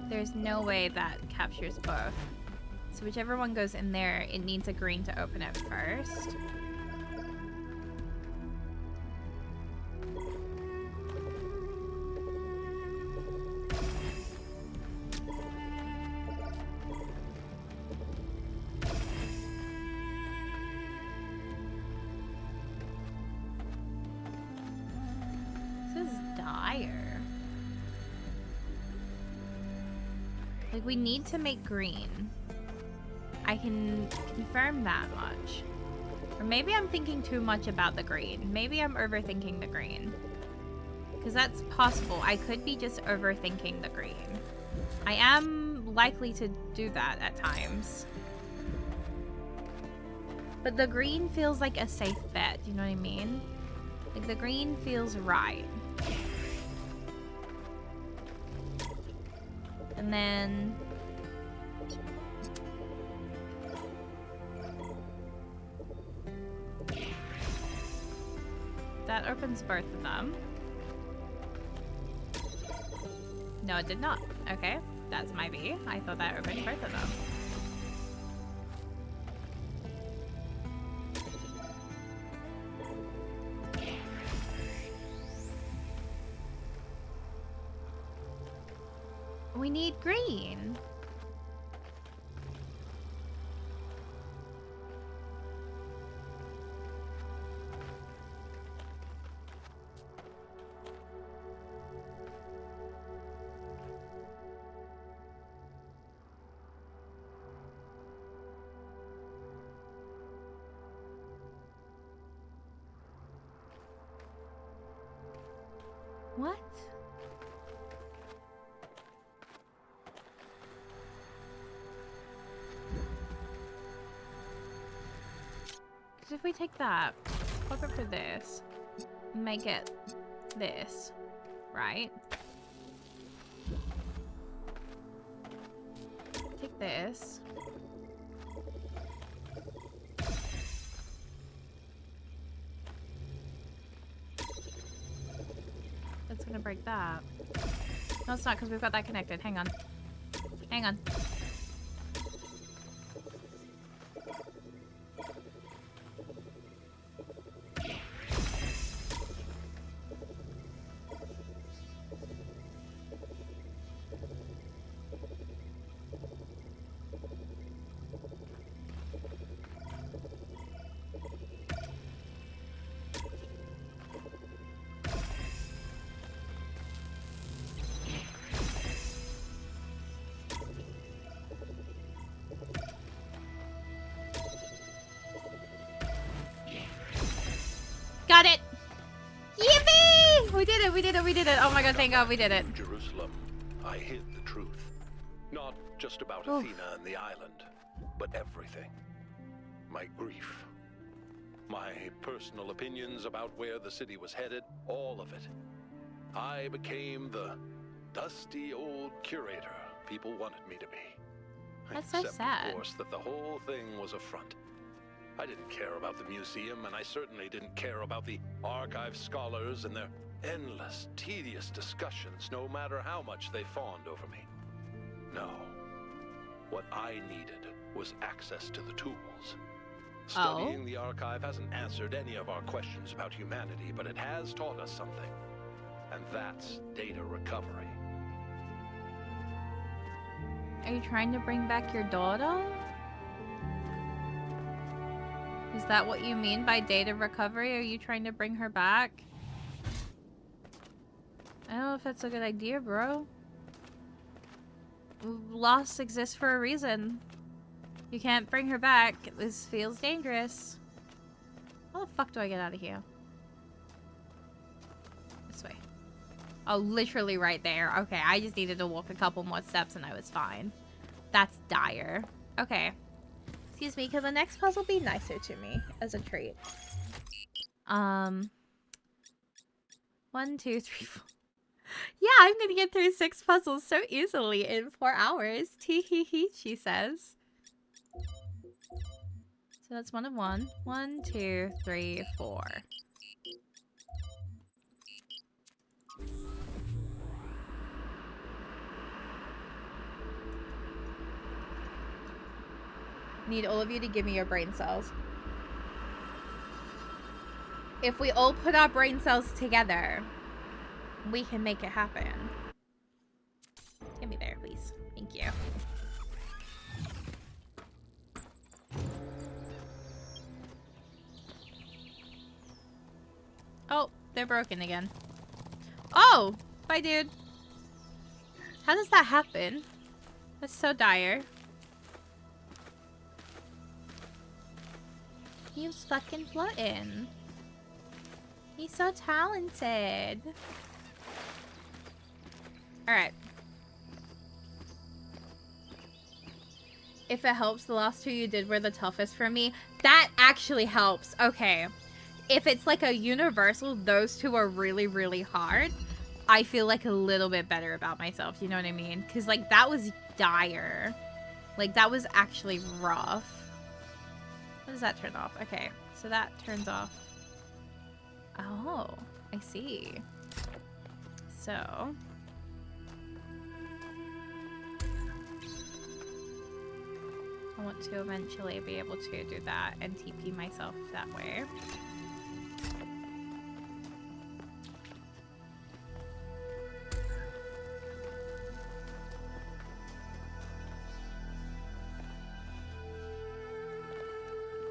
there's no way that captures both. So whichever one goes in there, it needs a green to open it first. Like, we need to make green. I can confirm that much. Or maybe I'm thinking too much about the green. Maybe I'm overthinking the green. Because that's possible. I could be just overthinking the green. I am likely to do that at times. But the green feels like a safe bet. You know what I mean? Like, the green feels right. And then... that opens both of them. No, it did not. Okay, that's my V. I thought that opened both of them. We need green. What? Because if we take that, flip it for this, make it this, right? Take this. That's gonna break that. No, it's not, because we've got that connected. Hang on. Hang on. Got it! Yippee! We did it, we did it, we did it. Oh my god, thank god we did it. Jerusalem, I hid the truth. Not just about Oof. Athena and the island, but everything. My grief. My personal opinions about where the city was headed, all of it. I became the dusty old curator people wanted me to be. That's so Except, sad. of course, that the whole thing was a front. I didn't care about the museum, and I certainly didn't care about the archive scholars and their endless, tedious discussions, no matter how much they fawned over me. No. What I needed was access to the tools. Studying the archive hasn't answered any of our questions about humanity, but it has taught us something. And that's data recovery. Are you trying to bring back your daughter? Is that what you mean by data recovery? Are you trying to bring her back? I don't know if that's a good idea, bro. Loss exists for a reason. You can't bring her back. This feels dangerous. How the fuck do I get out of here? This way. Oh, literally right there. Okay, I just needed to walk a couple more steps and I was fine. That's dire. Okay. Excuse me, can the next puzzle be nicer to me as a treat? 1, 2, 3, 4. Yeah, I'm gonna get through 6 puzzles so easily in 4 hours. Tee hee hee, she says. So that's 1 of 1. 1, 2, 3, 4. Need all of you to give me your brain cells. If we all put our brain cells together, we can make it happen. Give me there, please. Thank you. Oh, they're broken again. Oh! Bye, dude. How does that happen? That's so dire. He's fucking floating. He's so talented. Alright. If it helps, the last two you did were the toughest for me. That actually helps. Okay. If it's like a universal, those two are really, really hard, I feel like a little bit better about myself. You know what I mean? Because, like, that was dire. Like, that was actually rough. What does that turn off? Okay. So that turns off. Oh, I see. So... I want to eventually be able to do that and TP myself that way.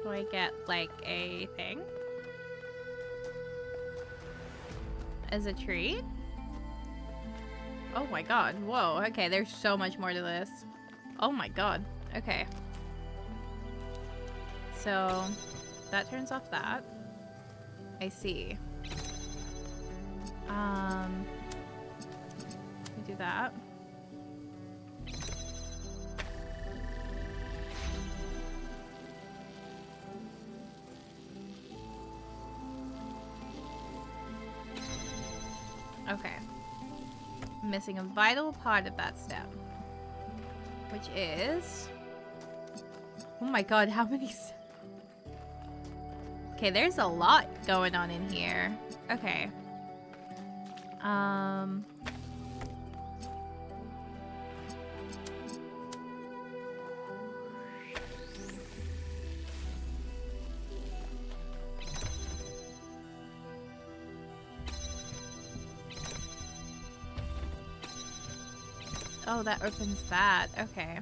Do I get, like, a thing? As a treat? Oh my god. Whoa. Okay, there's so much more to this. Oh my god. Okay. So, that turns off that. I see. We do that. Okay. Missing a vital part of that step. Which is... Oh my god, how many... Okay, there's a lot going on in here. Okay. Oh, that opens that. Okay.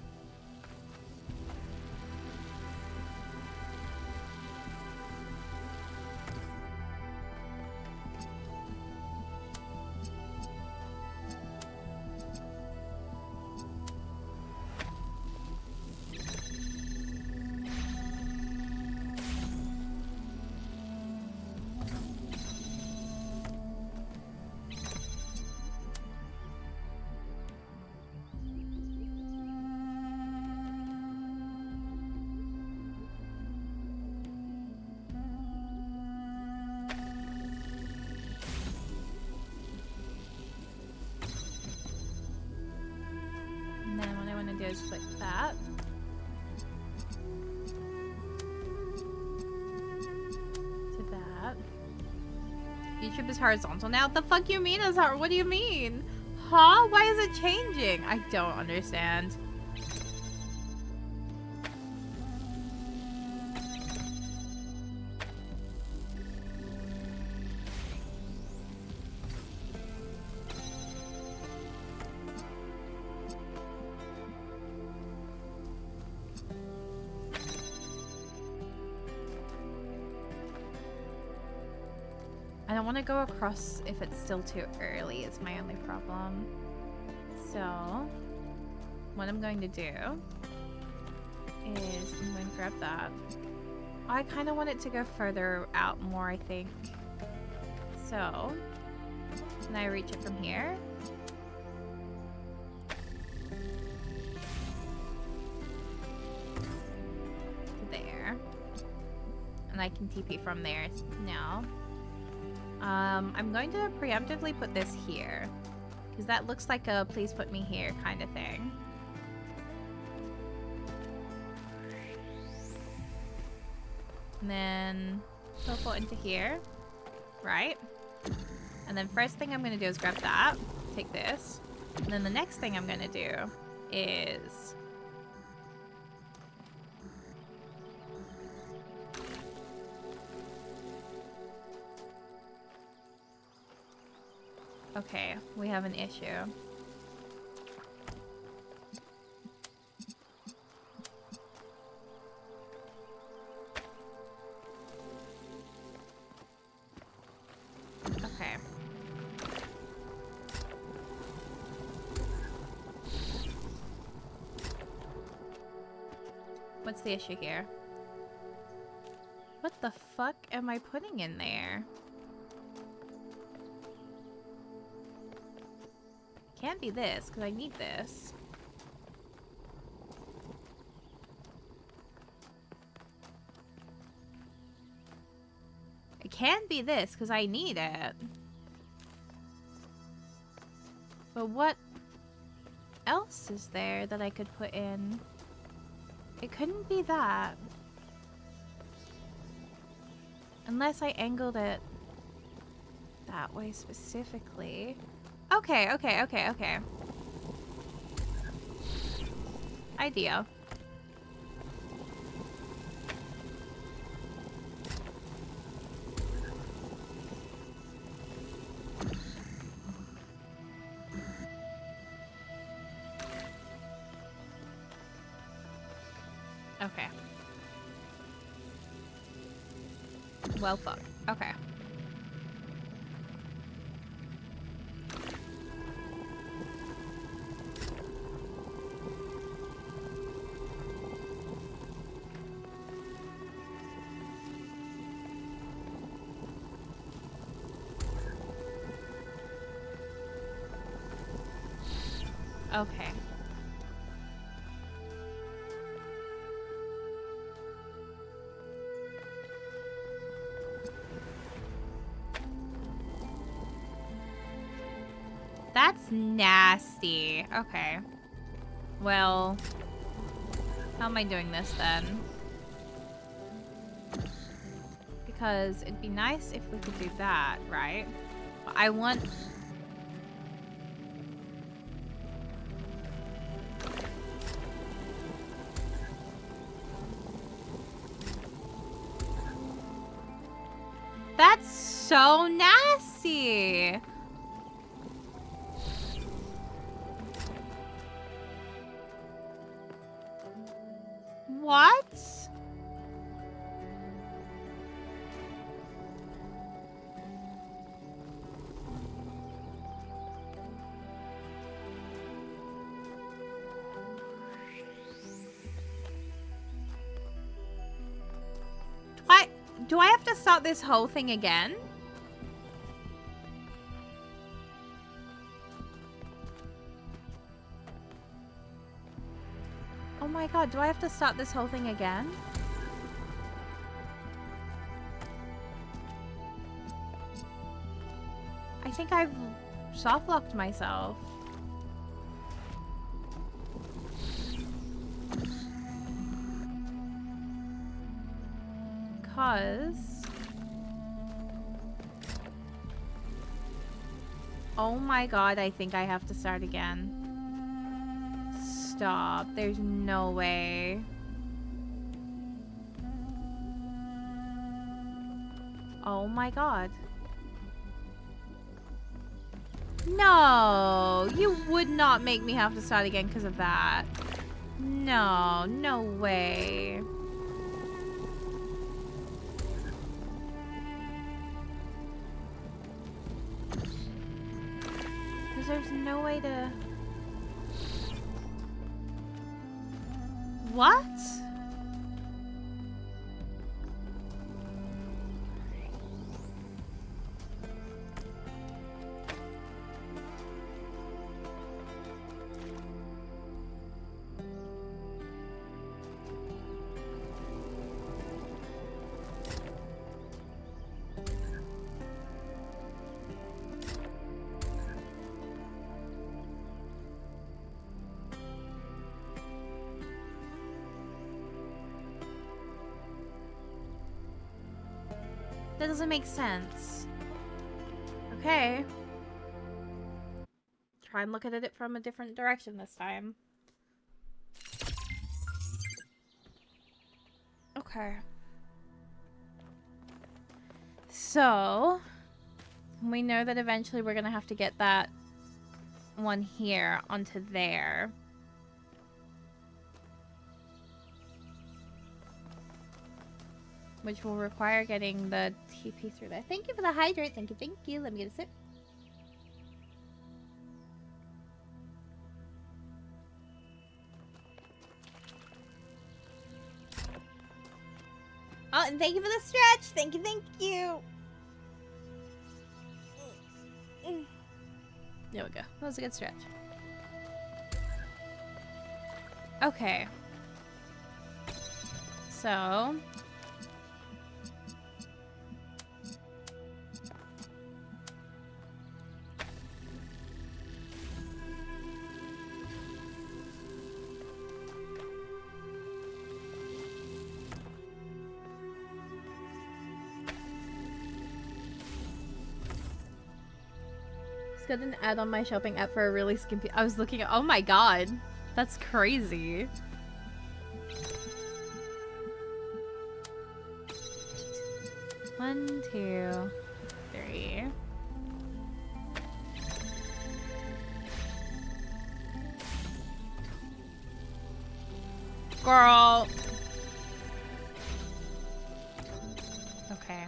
Is click that. To that. YouTube is horizontal now? The fuck you mean is hard? What do you mean? Huh? Why is it changing? I don't understand. I don't want to go across if it's still too early is my only problem. So, what I'm going to do is I'm going to grab that. I kind of want it to go further out more, I think. So, can I reach it from here? There. And I can TP from there now. I'm going to preemptively put this here, because that looks like a please put me here kind of thing. And then teleport into here, right? And then first thing I'm going to do is grab that, take this, and then the next thing I'm going to do is... Okay, we have an issue. Okay. What's the issue here? What the fuck am I putting in there? Can't be this, because I need this. It can't be this, because I need it. But what else is there that I could put in? It couldn't be that. Unless I angled it that way specifically. Okay, okay, okay, okay. Idea. Okay. Well, fuck. Okay. Okay. That's nasty. Okay. Well, how am I doing this then? Because it'd be nice if we could do that, right? But I want... That's so nasty! What? Do I have to start this whole thing again? Oh my god, do I have to start this whole thing again? I think I've soft-locked myself. Because... Oh my god, I think I have to start again. Stop. There's no way. Oh my god. No! You would not make me have to start again because of that. No, no way. Because there's no way to... What? That doesn't make sense. Okay. Try and look at it from a different direction this time. Okay. So, we know that eventually we're gonna have to get that one here onto there. Which will require getting the TP through there. Thank you for the hydrate. Thank you, thank you. Let me get a sip. Oh, and thank you for the stretch. Thank you, thank you. There we go. That was a good stretch. Okay. So... got an ad on my shopping app for a really skimpy. I was looking at. Oh my god, that's crazy. One, two, three. Girl. Okay.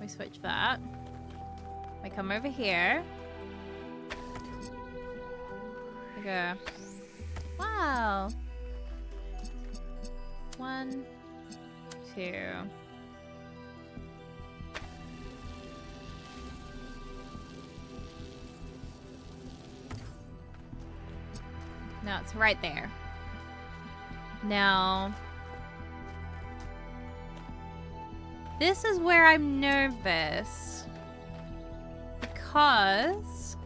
Switch that. We come over here. We go. Wow. 1, 2. No, it's right there. Now. This is where I'm nervous, because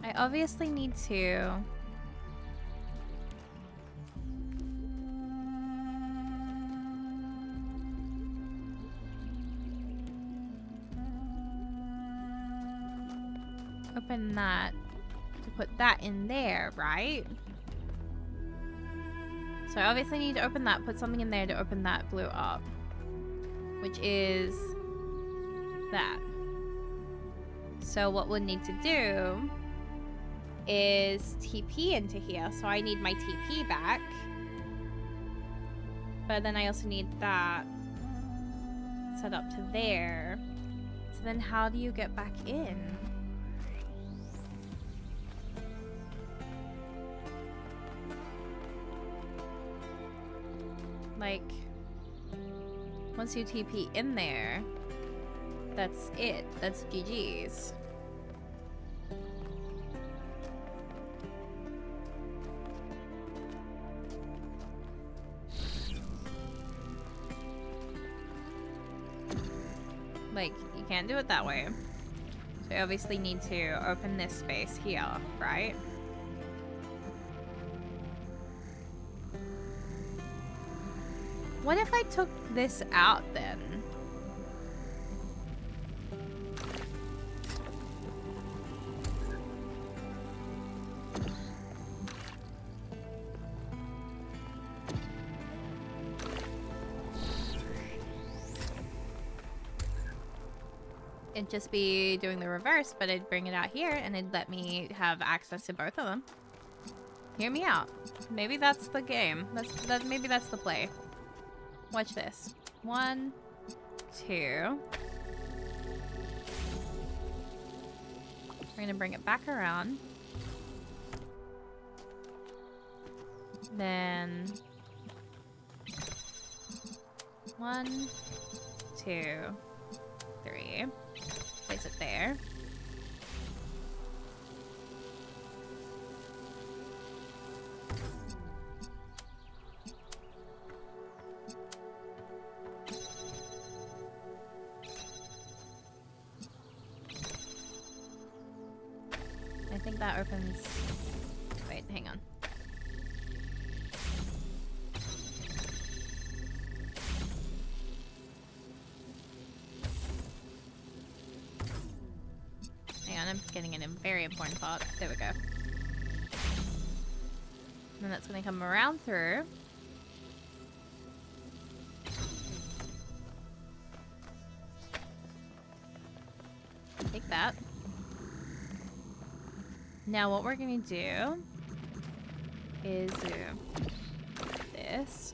I obviously need to open that to put that in there, right? So I obviously need to open that, put something in there to open that blue up, which is that. So what we'll need to do is TP into here. So I need my TP back, but then I also need that set up to there. So then how do you get back in? Like, once you TP in there, that's it. That's GG's. Like, you can't do it that way. So you obviously need to open this space here, right? What if I took this out then? It'd just be doing the reverse, but it'd bring it out here and it'd let me have access to both of them. Hear me out. Maybe that's the game. Maybe that's the play. Watch this. 1, 2. We're gonna bring it back around. Then 1, 2, 3. Place it there. I think that opens... Wait, hang on. I'm getting in a very important part. There we go. And that's gonna come around through. Take that. Now what we're gonna do is do this.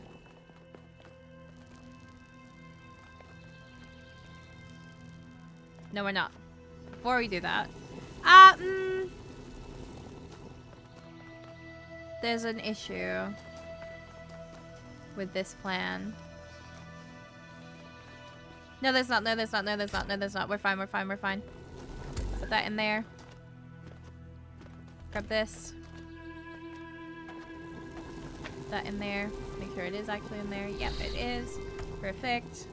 No, we're not. Before we do that, there's an issue with this plan. No, there's not. No, there's not. No, there's not. No, there's not. We're fine. We're fine. We're fine. Put that in there. Grab this. Put that in there. Make sure it is actually in there. Yep, it is. Perfect.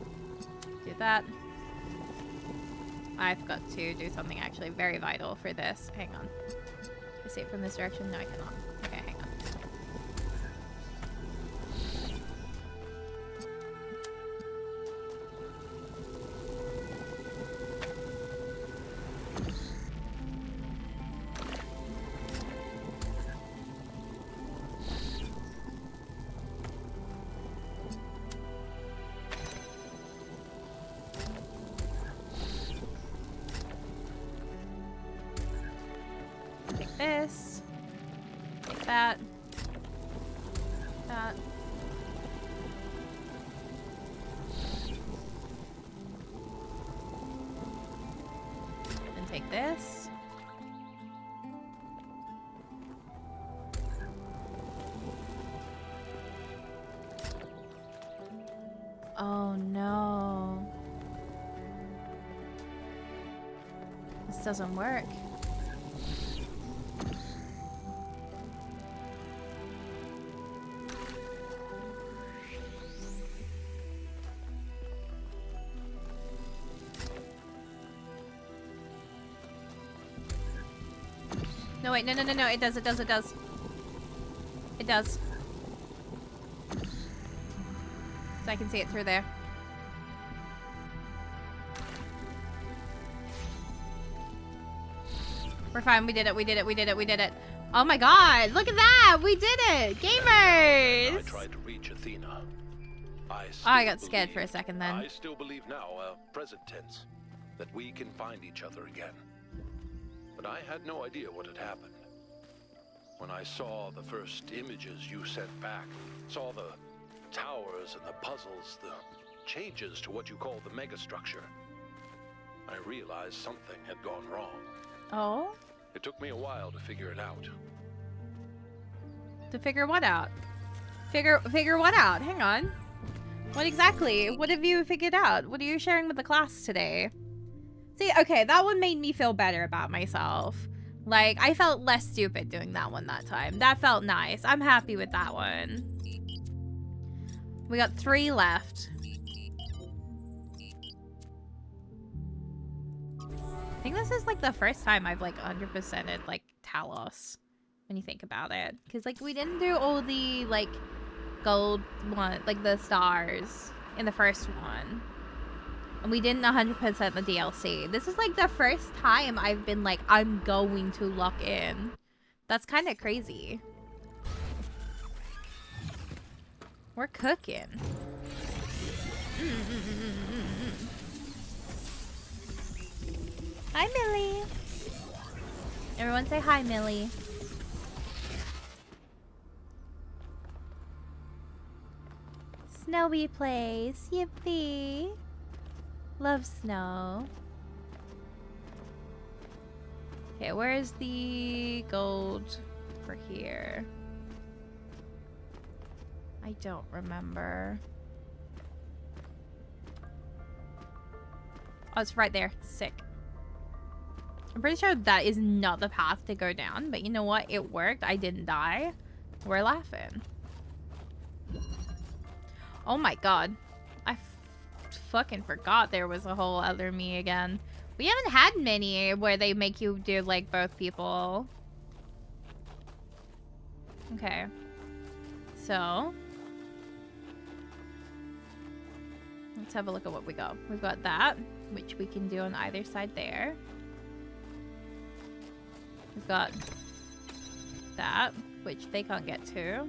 Do that. I forgot to do something actually very vital for this. Hang on. Can I see it from this direction? No, I cannot. Okay, hang on. This. Take that. That. And take this. Oh no. This doesn't work. No, wait, no, no, no, no, it does, it does, it does. It does. So I can see it through there. We're fine, we did it, we did it, we did it, we did it. Oh my god, look at that! We did it! Gamers! I tried to reach Athena. I got scared for a second then. I still believe now, present tense, that we can find each other again. But I had no idea what had happened. When I saw the first images you sent back, saw the towers and the puzzles, the changes to what you call the megastructure, I realized something had gone wrong. Oh? It took me a while to figure it out. To figure what out? Figure what out? Hang on. What exactly? What have you figured out? What are you sharing with the class today? See, okay, that one made me feel better about myself. Like, I felt less stupid doing that one that time. That felt nice. I'm happy with that one. We got 3 left. I think this is like the first time I've like 100%ed like Talos. When you think about it. Because like we didn't do all the like gold one, like the stars in the first one. And we didn't 100% the DLC. This is like the first time I've been like, I'm going to lock in. That's kind of crazy. We're cooking. Hi, Millie. Everyone say hi, Millie. Snowy place. Yippee. Love snow. Okay, where's the gold for here? I don't remember. Oh, it's right there. Sick. I'm pretty sure that is not the path to go down, but you know what? It worked. I didn't die. We're laughing. Oh my god. I fucking forgot there was a whole other me again. We haven't had many where they make you do like both people. Okay. So let's have a look at what we got. We've got that, which we can do on either side there. We've got that, which they can't get to.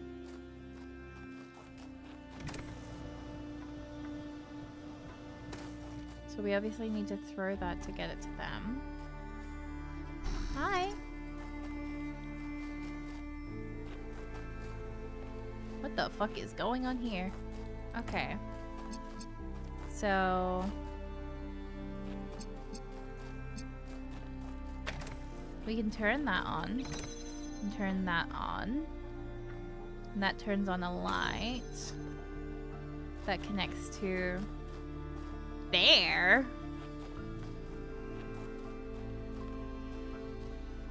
So we obviously need to throw that to get it to them. Hi! What the fuck is going on here? Okay. So... we can turn that on. And turn that on. And that turns on a light. That connects to... there?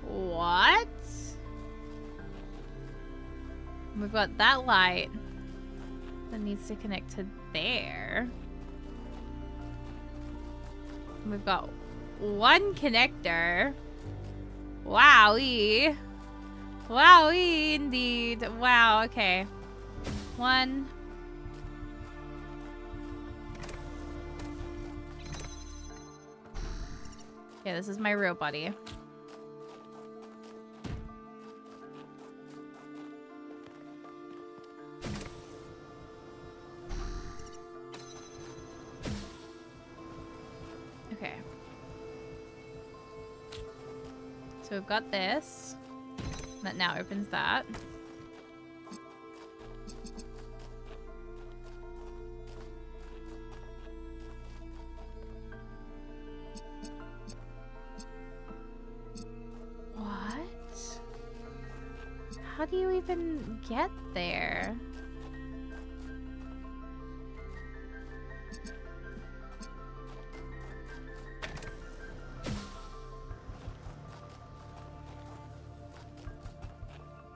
What? We've got that light that needs to connect to there. We've got one connector. Wowee. Wowee indeed. Wow, okay. One. Yeah, this is my real body. Okay. So we've got this. That now opens that. What? How do you even get there?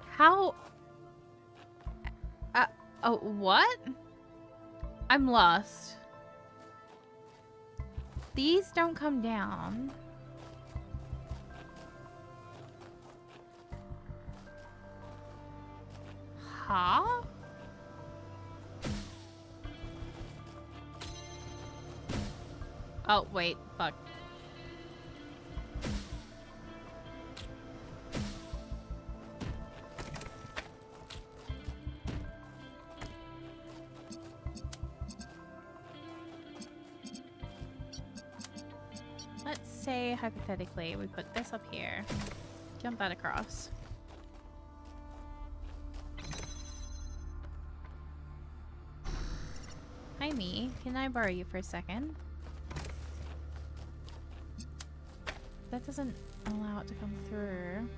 How? Oh, what? I'm lost. These don't come down. Huh? Oh, wait. Fuck. Let's say, hypothetically, we put this up here. Jump that across. Hi, me. Can I borrow you for a second? That doesn't allow it to come through.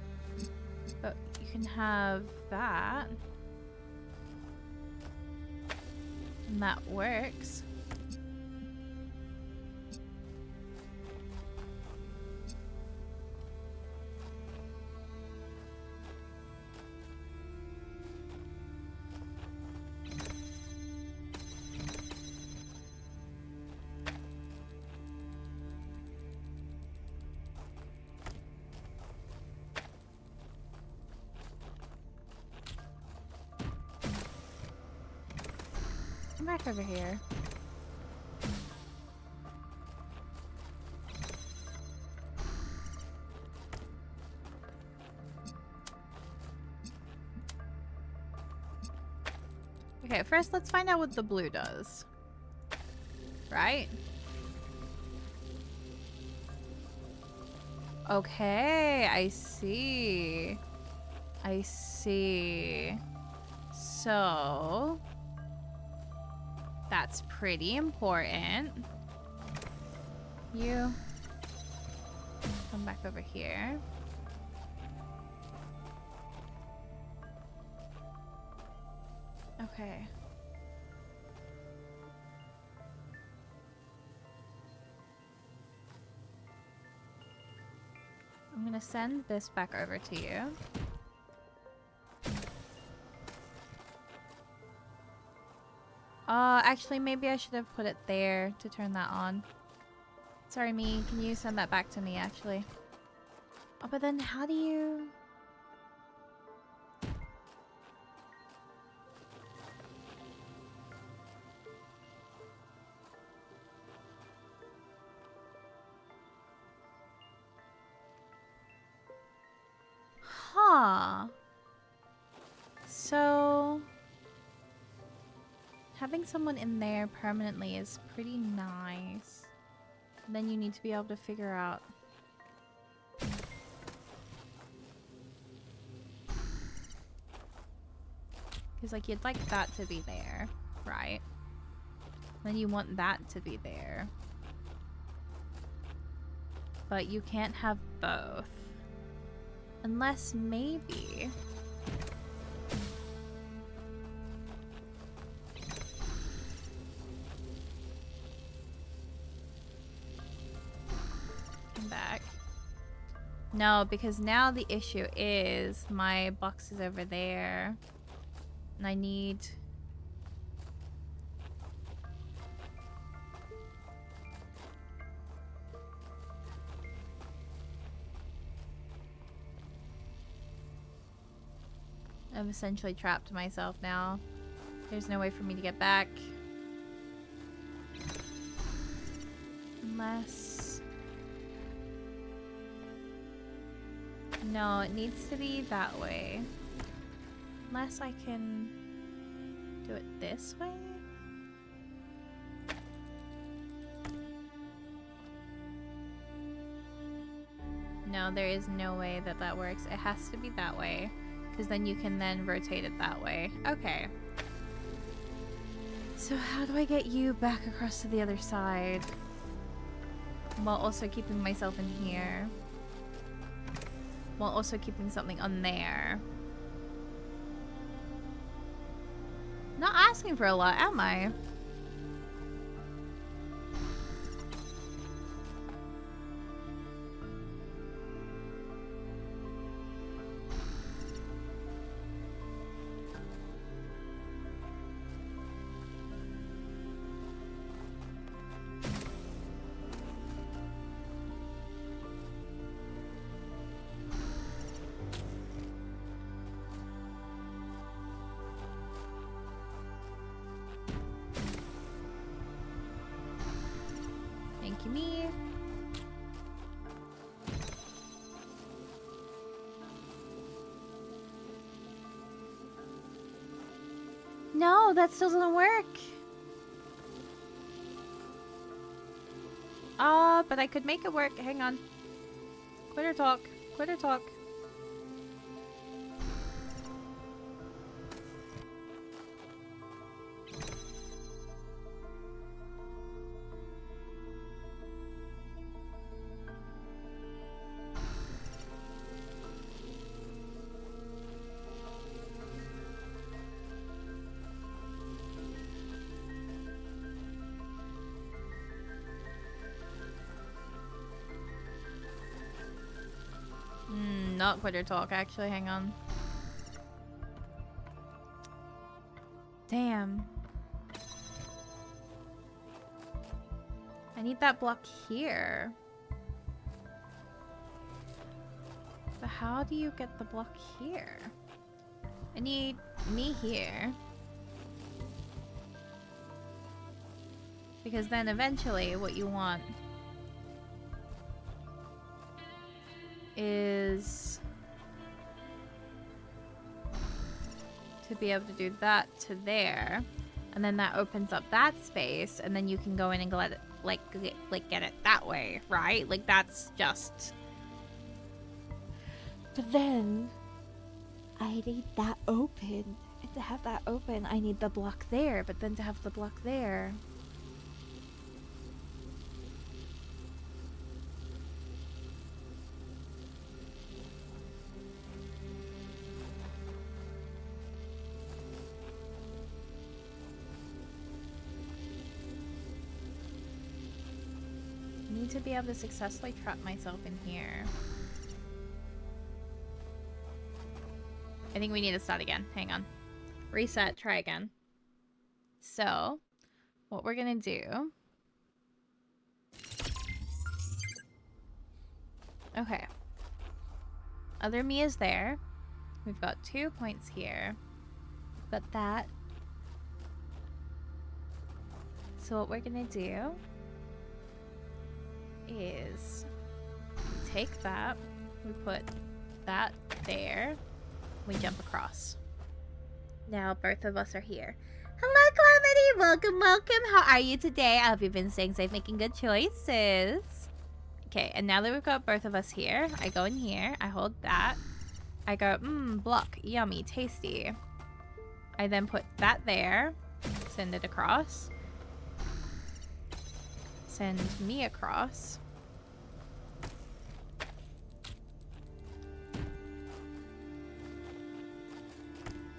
But you can have that. And that works. Come back over here. Okay, first let's find out what the blue does. Right? Okay, I see. I see. So... that's pretty important. You come back over here. Okay. I'm gonna send this back over to you. Actually, maybe I should have put it there to turn that on. Sorry, me. Can you send that back to me, actually? Oh, but then how do you... Having someone in there permanently is pretty nice. Then you need to be able to figure out... Because, like, you'd like that to be there, right? Then you want that to be there. But you can't have both. Unless maybe... Come back. No, because now the issue is my box is over there. And I need... I've essentially trapped myself now. There's no way for me to get back. Unless... No, it needs to be that way. Unless I can do it this way? No, there is no way that that works. It has to be that way. Because then you can then rotate it that way. Okay. So how do I get you back across to the other side? While also keeping myself in here. While also keeping something on there. Not asking for a lot, am I? Thank you, me. No, that still doesn't work. But I could make it work. Hang on. Quitter talk. Quitter talk. Not quitter talk, actually. Hang on. Damn. I need that block here. But how do you get the block here? I need me here. Because then eventually what you want is to be able to do that to there, and then that opens up that space, and then you can go in and let it, like get it that way, right? Like that's just. But then I need that open, and to have that open, I need the block there. But then to have the block there. To be able to successfully trap myself in here. I think we need to start again. Hang on. Reset, try again. So, what we're gonna do... Okay. Other me is there. We've got 2 points here. But that... So what we're gonna do... is take that, we put that there, we jump across. Now both of us are here. Hello, Calamity! welcome, welcome. How are you today? I hope you've been staying safe, making good choices. Okay, and now that we've got both of us here, I go in here, I hold that. I go, block, yummy, tasty. I then put that there, send it across. Send me across.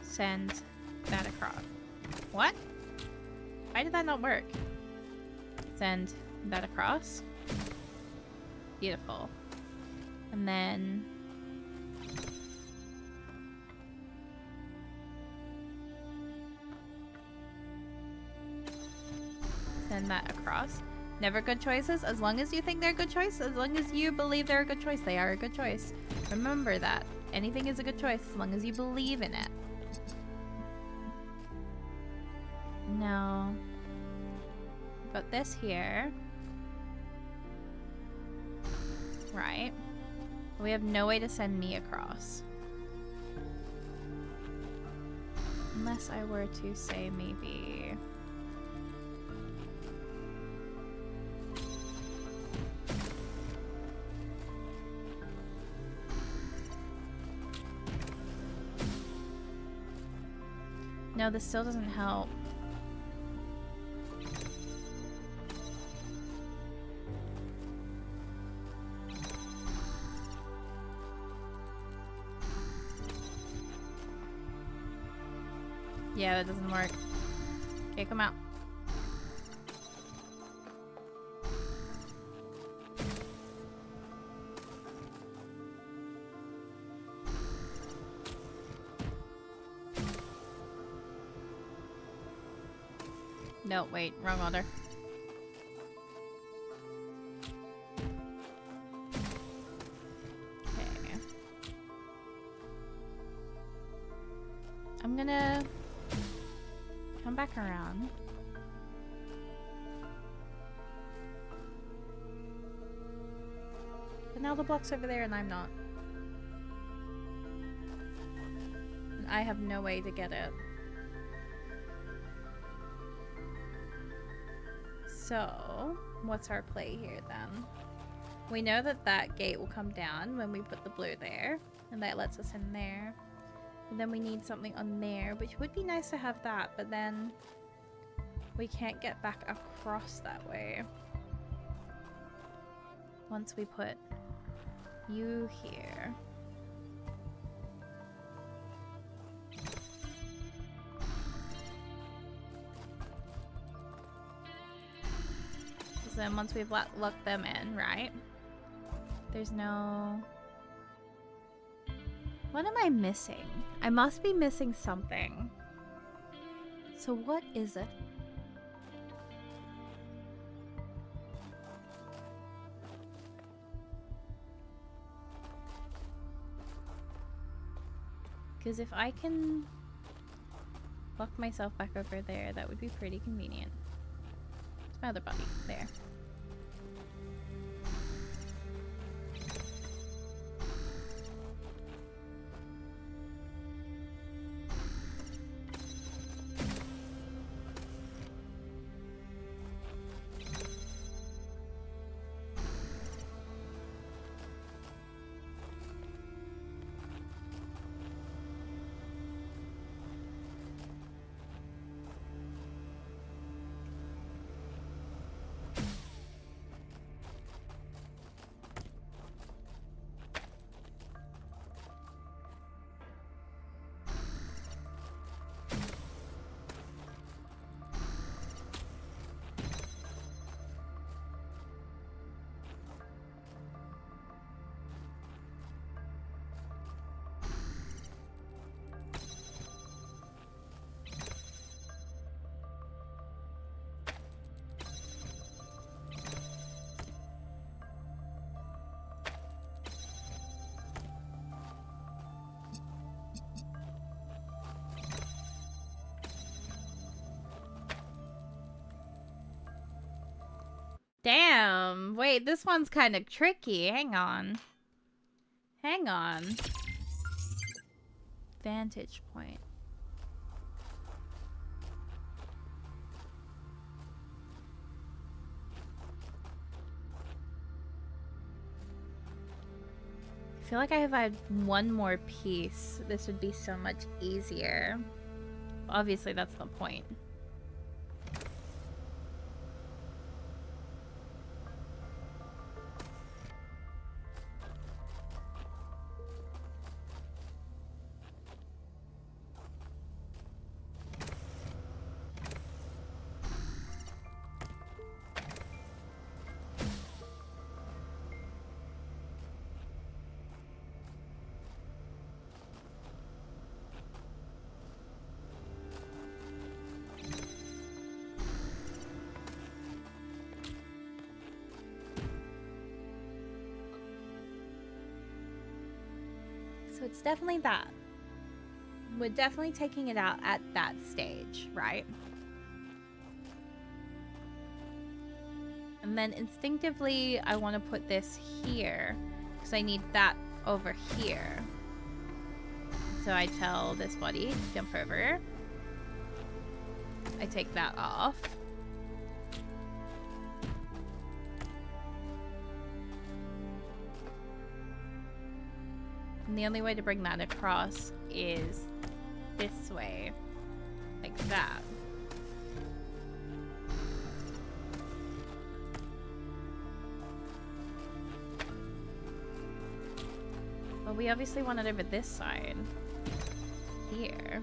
Send that across. What? Why did that not work? Send that across. Beautiful. And then... send that across. Never good choices. As long as you think they're a good choice, as long as you believe they're a good choice, they are a good choice. Remember that. Anything is a good choice as long as you believe in it. Now, got this here. Right. We have no way to send me across. Unless I were to say maybe... No, this still doesn't help. Yeah, that doesn't work. Okay, come out. No, wait, wrong order. Okay. I'm gonna come back around. But now the block's over there and I'm not. And I have no way to get it. So, what's our play here then? We know that that gate will come down when we put the blue there, and that lets us in there. And then we need something on there, which would be nice to have that, but then we can't get back across that way. Once we put you here. Then once we've locked them in, right? There's no... What am I missing? I must be missing something. So what is it? Because if I can lock myself back over there, that would be pretty convenient. It's my other body. There. Damn. Wait, this one's kind of tricky. Hang on. Hang on. Vantage point. feel like if I had one more piece, this would be so much easier. Obviously, that's the point. So it's definitely that. We're definitely taking it out at that stage, right? And then instinctively, I want to put this here because I need that over here. So I tell this body, jump over. I take that off. And the only way to bring that across is this way, like that. Well, we obviously want it over this side. Here.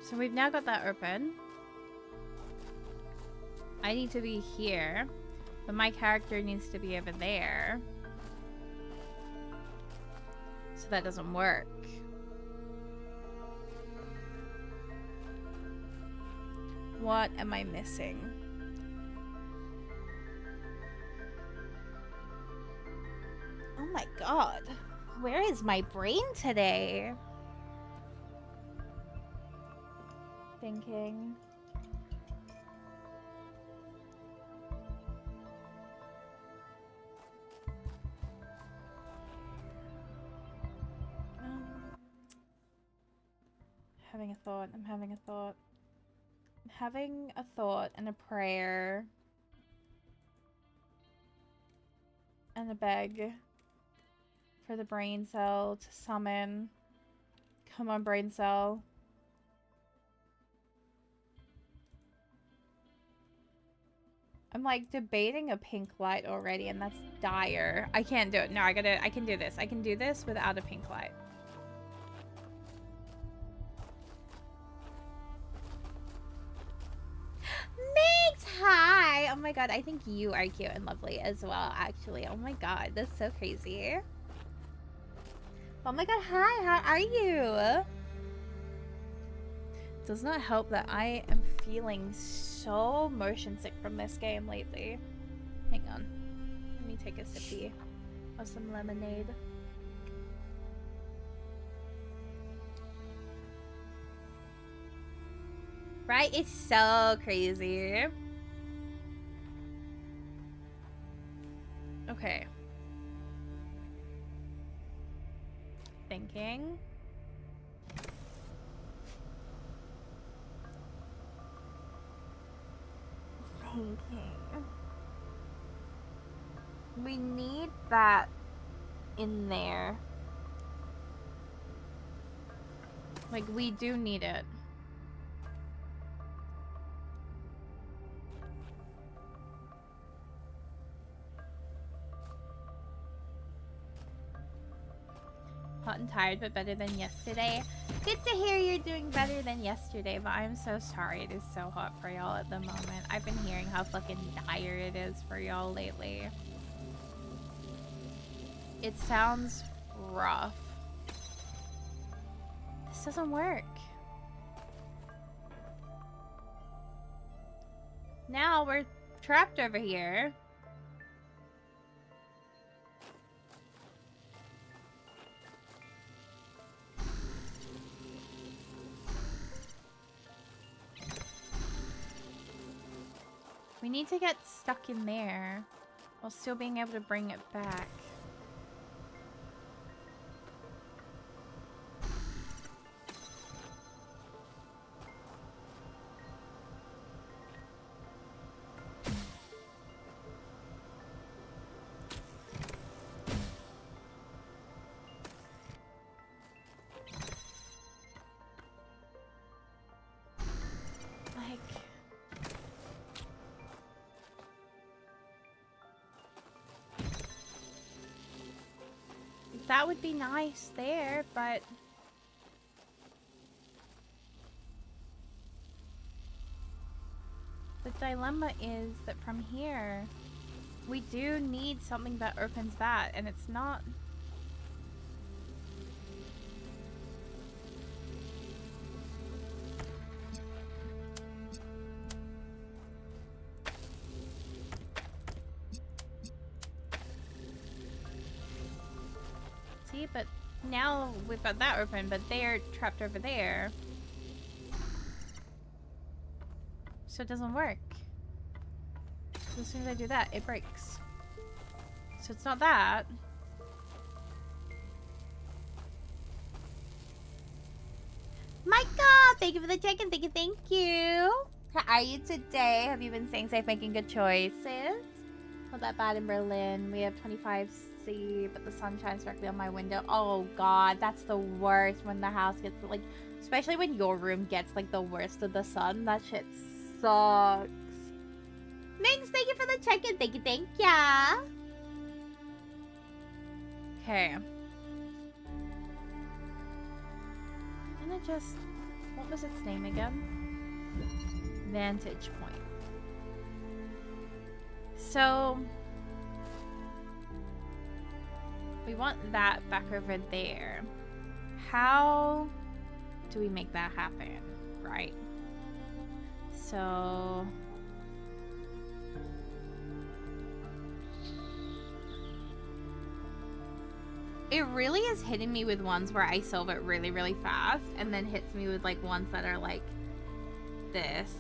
So we've now got that open. I need to be here, but my character needs to be over there. So that doesn't work. What am I missing? Oh my god. Where is my brain today? Thinking. Having a thought. I'm having a thought. I'm having a thought and a prayer. And a beg for the brain cell to summon. Come on, brain cell. I'm like debating a pink light already, and that's dire. I can't do it. No, I can do this. I can do this without a pink light. Mix, hi! Oh my god, I think you are cute and lovely as well, actually. Oh my god, that's so crazy. Oh my god, hi, how are you? Does not help that I am feeling so motion sick from this game lately. Hang on. Let me take a sippy of some lemonade. Right? It's so crazy. Okay. Thinking. We need that in there. Like, we do need it. Hot and tired, but better than yesterday. Good to hear you're doing better than yesterday, but I'm so sorry it is so hot for y'all at the moment. I've been hearing how fucking dire it is for y'all lately. It sounds rough. This doesn't work. Now we're trapped over here. We need to get stuck in there while still being able to bring it back. That would be nice there, but the dilemma is that from here we do need something that opens that, and it's not. But now we've got that open, but they're trapped over there. So it doesn't work. So as soon as I do that, it breaks. So it's not that. Michael, thank you for the check-in. Thank you. How are you today? Have you been staying safe, making good choices? Not that bad in Berlin. We have 25°C, but the sun shines directly on my window. Oh god, that's the worst when the house gets, like, especially when your room gets, like, the worst of the sun. That shit sucks. Minx, thank you for the check-in. Thank ya. Okay. I'm gonna just... What was its name again? Vantage point. So... we want that back over there. How do we make that happen? Right. So... it really is hitting me with ones where I solve it really, really fast, and then hits me with, like, ones that are like this.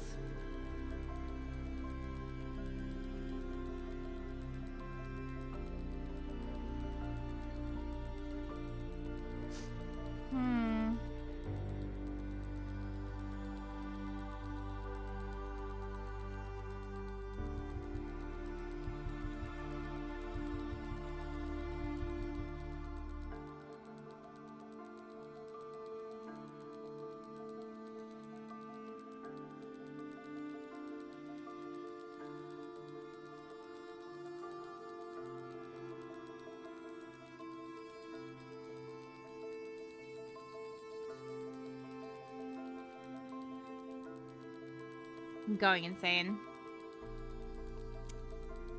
I'm going insane.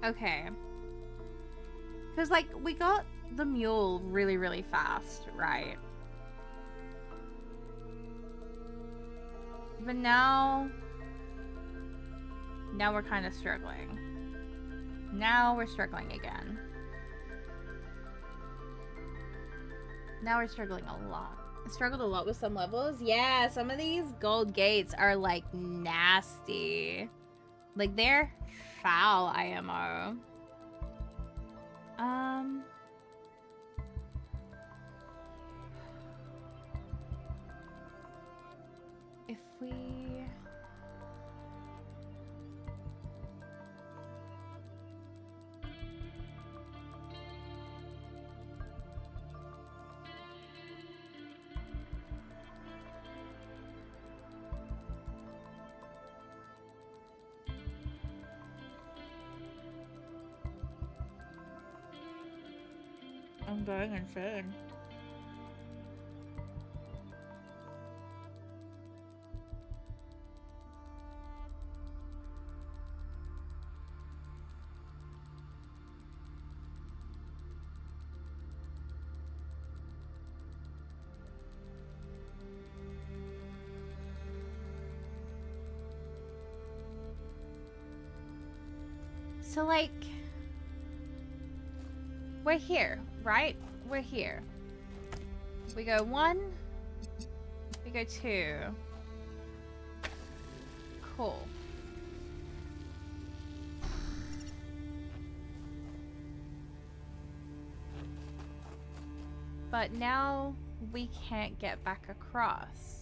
Okay. Because, like, we got the mule really, really fast, right? But now we're kind of struggling. Now we're struggling again. Now we're struggling a lot. I struggled a lot with some levels. Yeah, some of these gold gates are, like, nasty. Like, they're foul IMO. If we... I'm going insane. So, like, we're here, right? We're here. We go 1. We go 2. Cool. But now we can't get back across.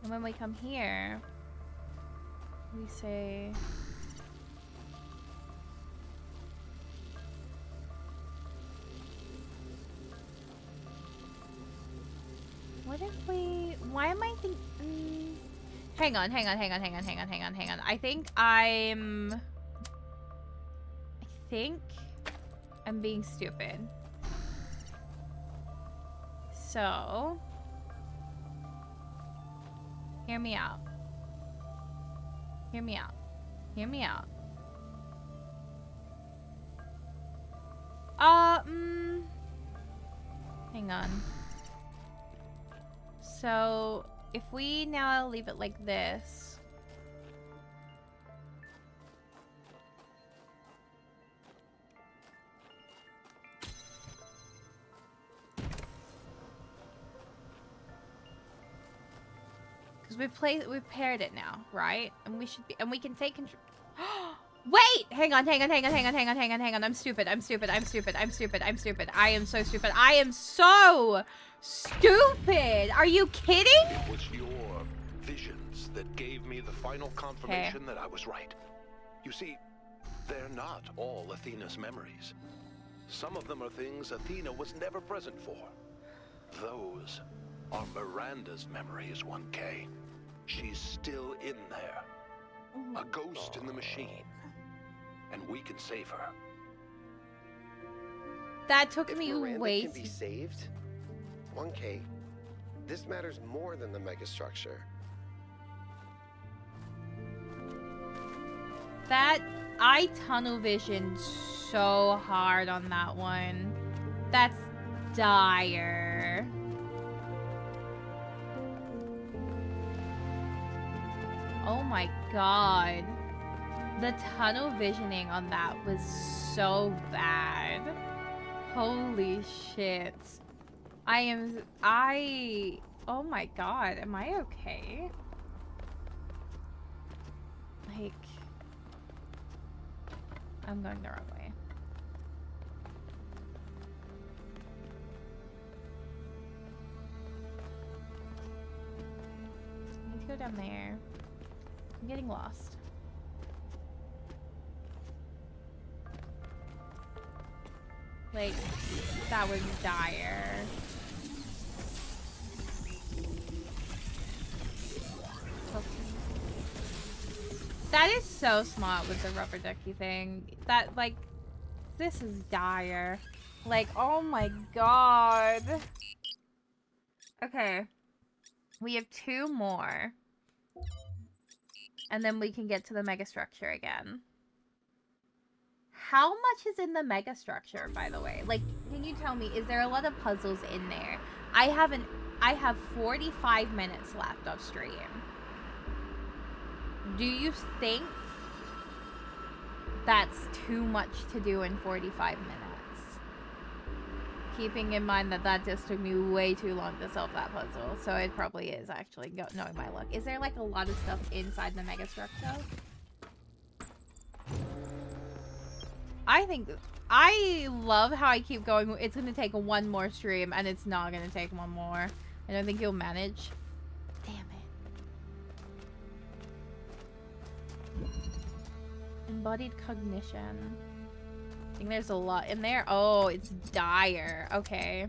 And when we come here, we say... What if we... Why am I thinking... Hang on. I think I'm being stupid. So... Hear me out. Hear me out. Hear me out. Hang on. So, if we now leave it like this... Because we've paired it now, right? And we should be, and we can take control. Wait! Hang on. I'm stupid. I am so stupid. I am so stupid! Are you kidding? It was your visions that gave me the final confirmation that I was right. You see, they're not all Athena's memories. Some of them are things Athena was never present for. Those are Miranda's memories, 1K. She's still in there. A ghost in the machine. And we can save her. That took If me Miranda way can be saved, 1K, this matters more than the megastructure. That... I tunnel visioned so hard on that one. That's dire. Oh my god. The tunnel visioning on that was so bad. Holy shit. Oh my god, am I okay? Like, I'm going the wrong way. I need to go down there. I'm getting lost. Like, that was dire. That is so smart with the rubber ducky thing. That, like, this is dire. Like, oh my god. Okay. We have 2 more. And then we can get to the megastructure again. How much is in the megastructure, by the way? Like, can you tell me, is there a lot of puzzles in there? I have 45 minutes left of stream. Do you think that's too much to do in 45 minutes? Keeping in mind that that just took me way too long to solve that puzzle. So it probably is, actually, knowing my luck. Is there, like, a lot of stuff inside the megastructure? I love how I keep going. It's going to take 1 more stream, and it's not going to take 1 more. I don't think you'll manage. Damn it. Embodied cognition. I think there's a lot in there. Oh, it's dire. Okay.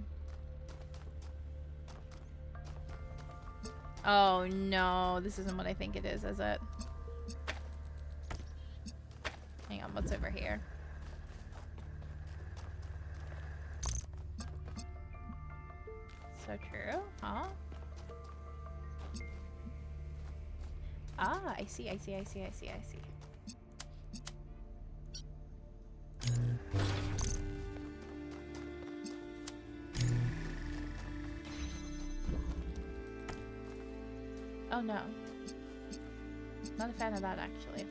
Oh, no. This isn't what I think it is it? Hang on. What's over here? So true. Huh? Ah, I see. Oh no. Not a fan of that, actually.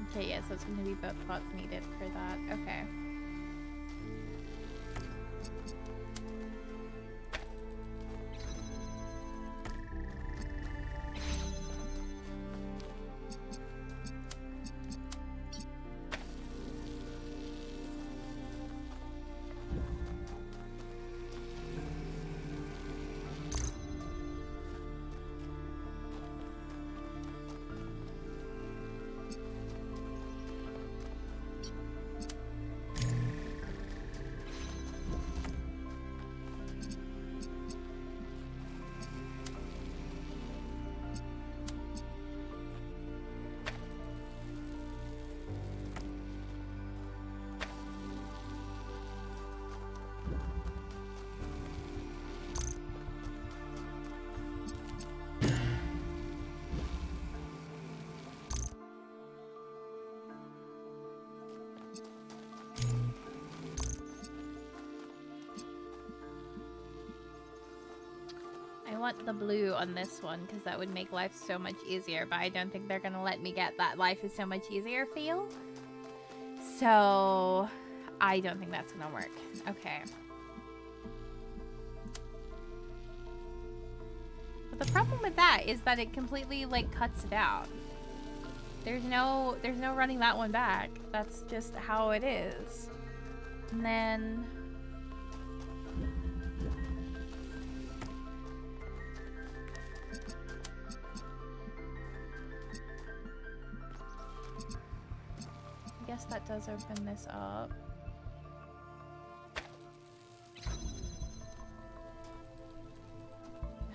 Okay, yeah, so it's going to be both pots needed for that. Okay. I want the blue on this one because that would make life so much easier, but I don't think they're gonna let me get that life is so much easier feel. So I don't think that's gonna work. Okay. But the problem with that is that it completely like cuts it out. There's no running that one back. That's just how it is. And then I guess that does open this up.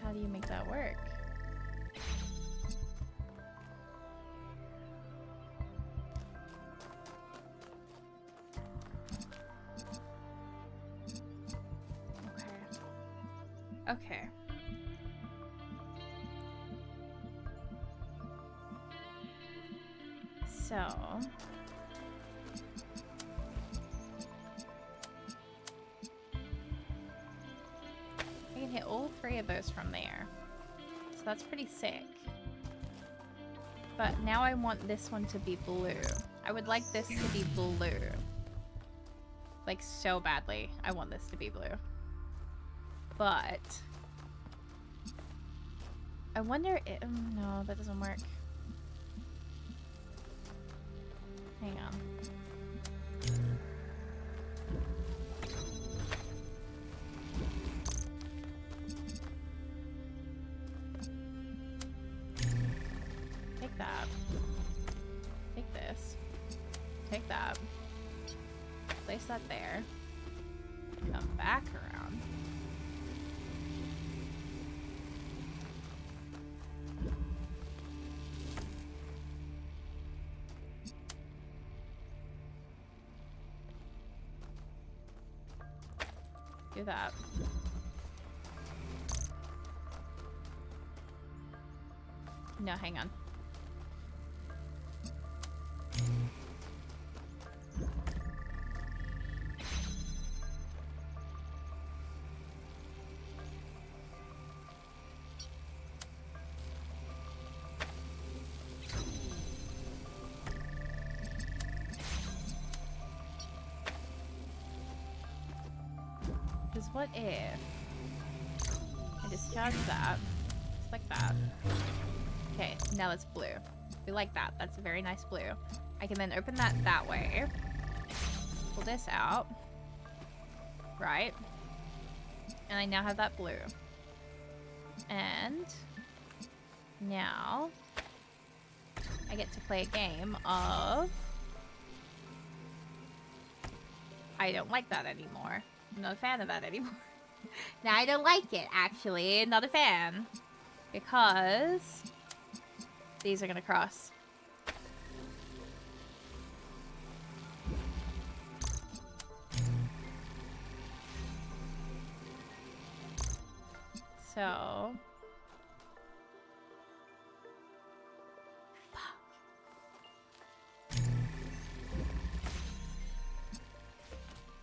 How do you make that work? Okay. So I can hit all three of those from there. So that's pretty sick. But now I want this one to be blue. I would like this to be blue. Like so badly. I want this to be blue. But I wonder if no, that doesn't work. Hang on. Take that. Take this. Take that. Place that there. Come back around. Do that. No, hang on. Because what if I discharge that, just like that. Okay, now it's blue. We like that. That's a very nice blue. I can then open that way. Pull this out. Right. And I now have that blue. And now I get to play a game of I don't like that anymore. I'm not a fan of that anymore. Now I don't like it, actually. Not a fan. Because these are gonna cross. So fuck.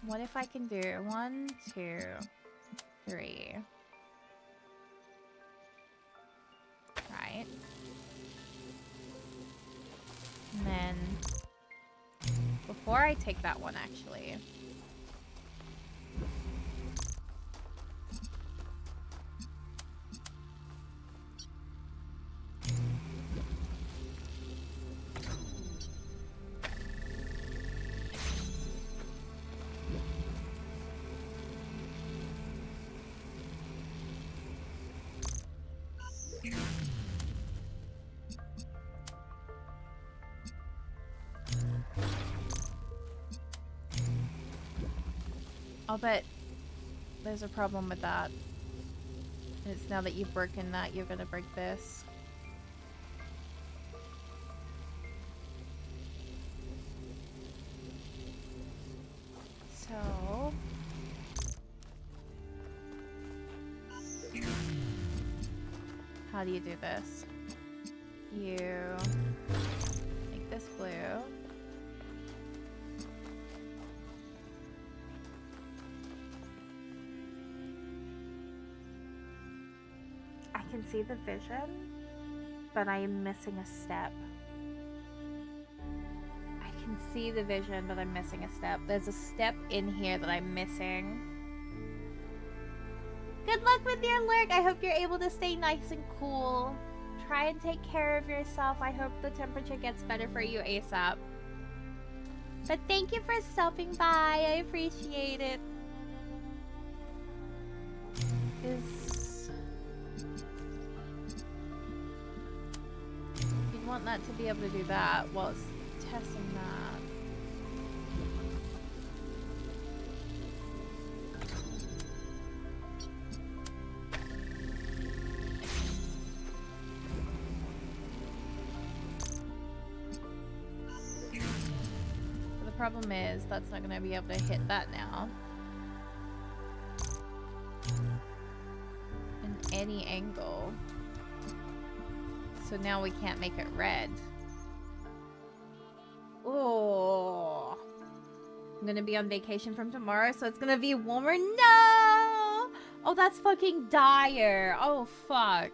What if I can do 1, 2, 3? Right. And then before I take that one, actually. I'll bet there's a problem with that. And it's now that you've broken that, you're gonna break this. So... how do you do this? You make this blue. I can see the vision, but I am missing a step. I can see the vision, but I'm missing a step. There's a step in here that I'm missing. Good luck with your lurk. I hope you're able to stay nice and cool. Try and take care of yourself. I hope the temperature gets better for you ASAP. But thank you for stopping by. I appreciate it. You'd want that to be able to do that while it's testing that. The problem is that's not going to be able to hit that now. In any angle. So now we can't make it red. Oh, I'm gonna be on vacation from tomorrow, so it's gonna be warmer. No! Oh, that's fucking dire. Oh, fuck.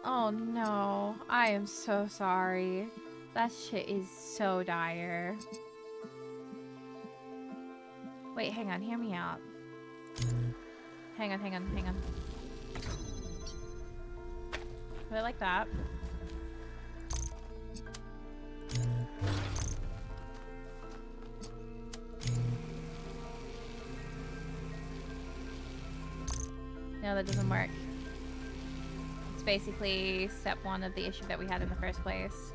Oh, no. I am so sorry. That shit is so dire. Wait, hang on. Hear me out. Hang on. Put it like that. No, that doesn't work. It's basically step 1 of the issue that we had in the first place.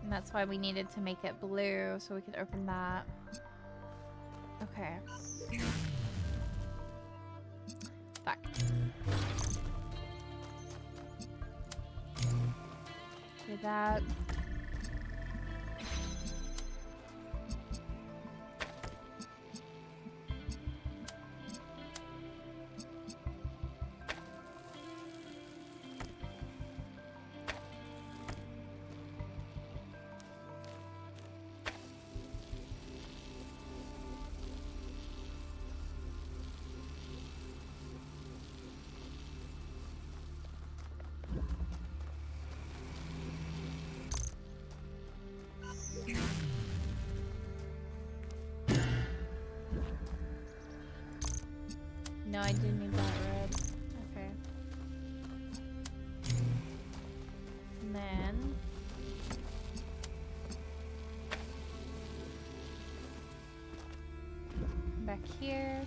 And that's why we needed to make it blue so we could open that. Okay. Fuck. Do that. No, I do need that red. Okay. And then... back here.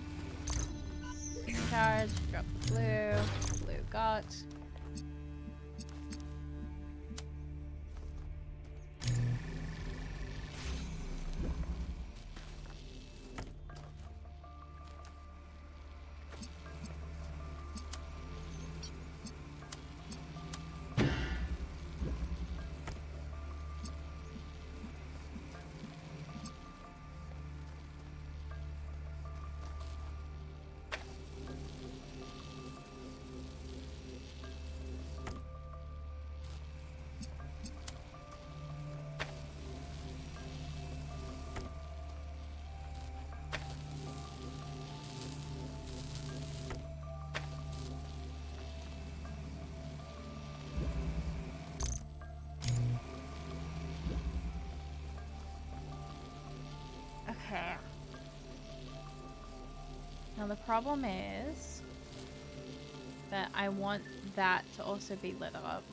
Charge, drop the blue. Blue got. Now the problem is that I want that to also be lit up.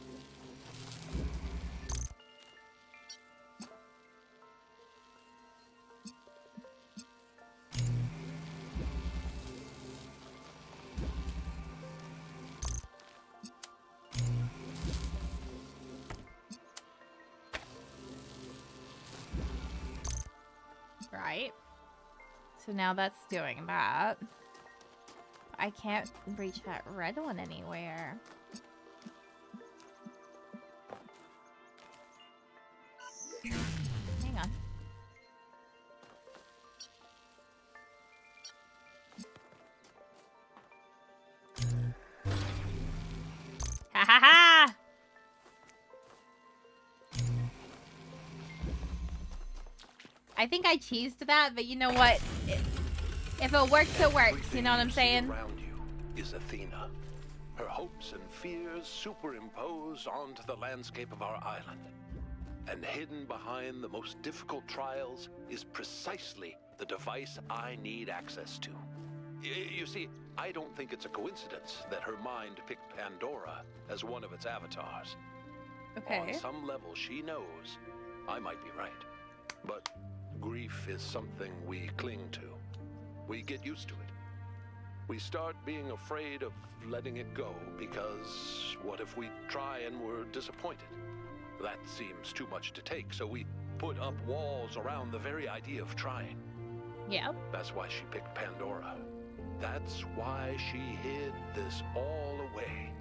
Right. So now that's doing that. I can't reach that red one anywhere. Hang on. Ha ha ha! I think I cheesed that, but you know what? If it works, it works. You know what I'm saying? Around you is Athena. Her hopes and fears superimpose onto the landscape of our island. And hidden behind the most difficult trials is precisely the device I need access to. You see, I don't think it's a coincidence that her mind picked Pandora as one of its avatars. Okay. On some level, she knows I might be right. But grief is something we cling to. We get used to it. We start being afraid of letting it go because what if we try and we're disappointed? That seems too much to take, so we put up walls around the very idea of trying. Yep. That's why she picked Pandora. That's why she hid this all away.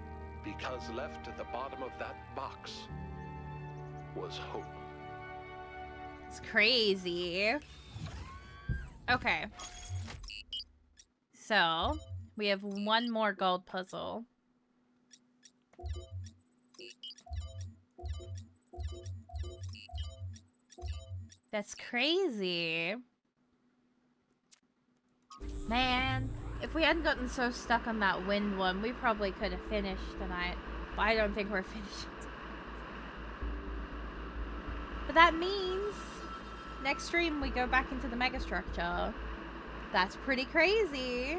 Because left at the bottom of that box was hope. It's crazy. Okay. So, we have one more gold puzzle. That's crazy. Man, if we hadn't gotten so stuck on that wind one, we probably could have finished tonight. But I don't think we're finished. But that means next stream we go back into the megastructure. That's pretty crazy.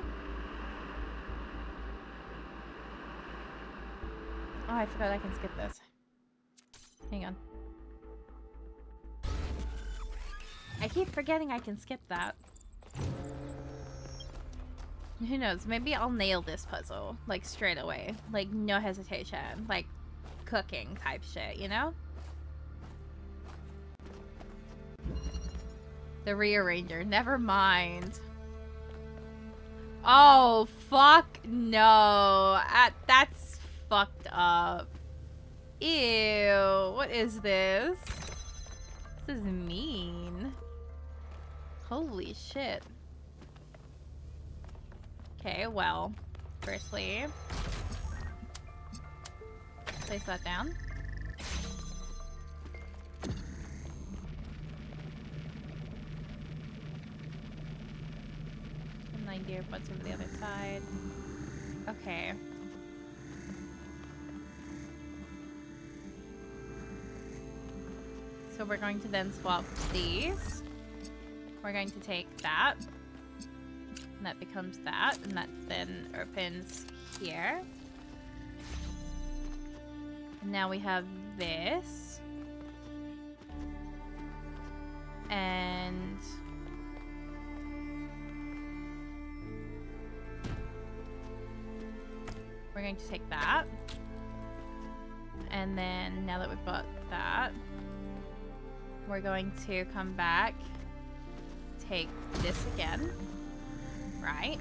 Oh, I forgot I can skip this. Hang on. I keep forgetting I can skip that. Who knows? Maybe I'll nail this puzzle, like, straight away. Like, no hesitation. Like, cooking type shit, you know? The rearranger. Never mind. Oh, fuck no. That's fucked up. Ew. What is this? This is mean. Holy shit. Okay, well, firstly, place that down. An idea of what's over the other side. Okay. So we're going to then swap these. We're going to take that. And that becomes that, and that then opens here. And now we have this. And we're going to take that. And then now that we've got that, we're going to come back, take this again. Right,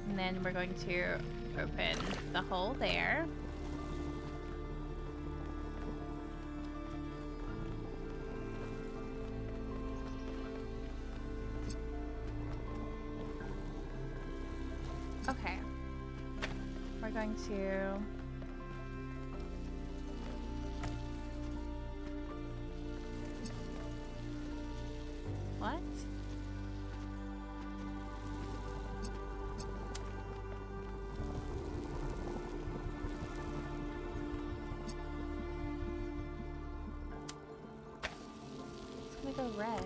and then we're going to open the hole there. Okay, we're going to what? With a red.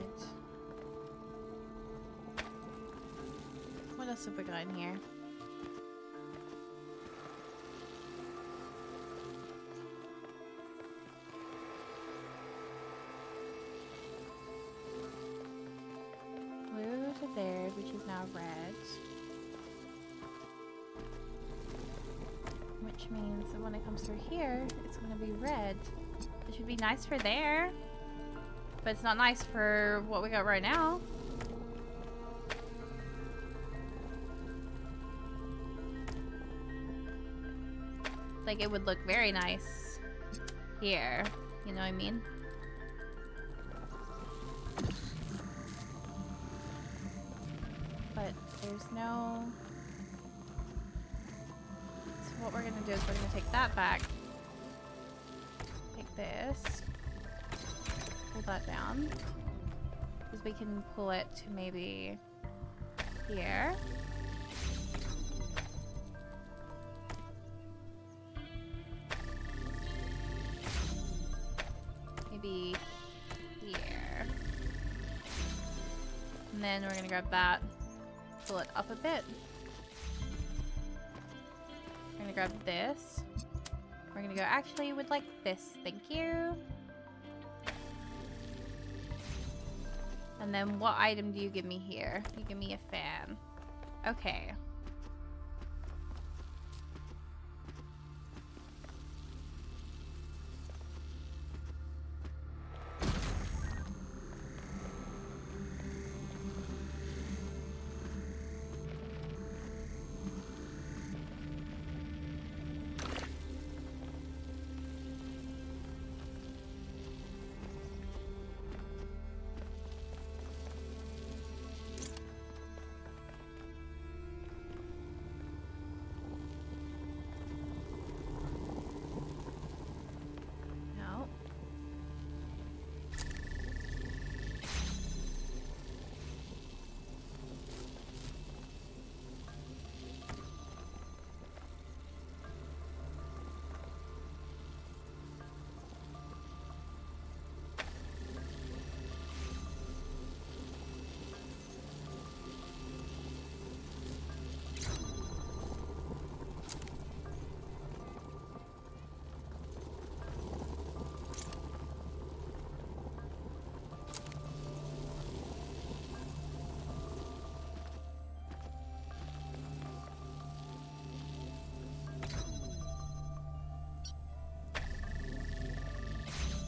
What a else have we got in here? Blue to there, which is now red. Which means that when it comes through here, it's gonna be red. It should be nice for there. But it's not nice for what we got right now. Like, it would look very nice here. You know what I mean? But there's no... So what we're gonna do is we're gonna take that back. Take this. Pull that down. Because we can pull it to maybe here. Maybe here. And then we're gonna grab that, pull it up a bit. We're gonna grab this. We're gonna go, actually, would like this, thank you. And then what item do you give me here? You give me a fan. Okay.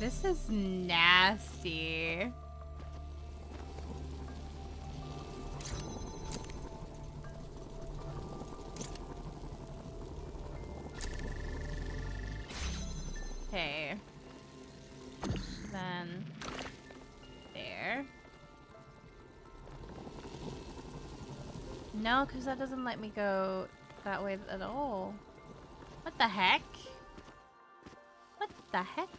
This is nasty. Okay. Then there. No, because that doesn't let me go that way at all. What the heck? What the heck?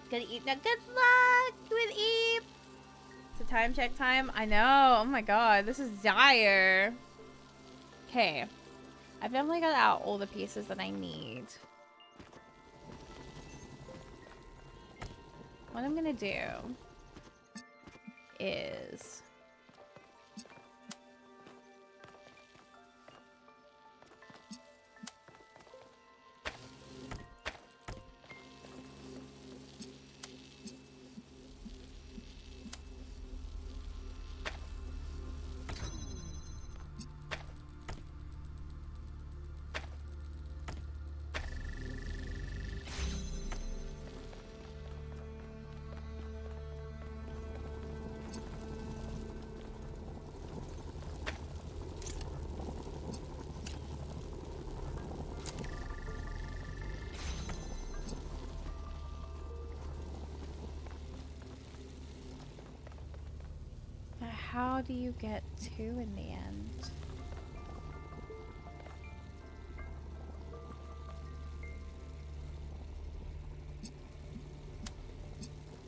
Gonna eat now. Good luck with Eve. It's a time check time. I know. Oh my god, this is dire. Okay, I've definitely got out all the pieces that I need. What I'm gonna do is how do you get two in the end?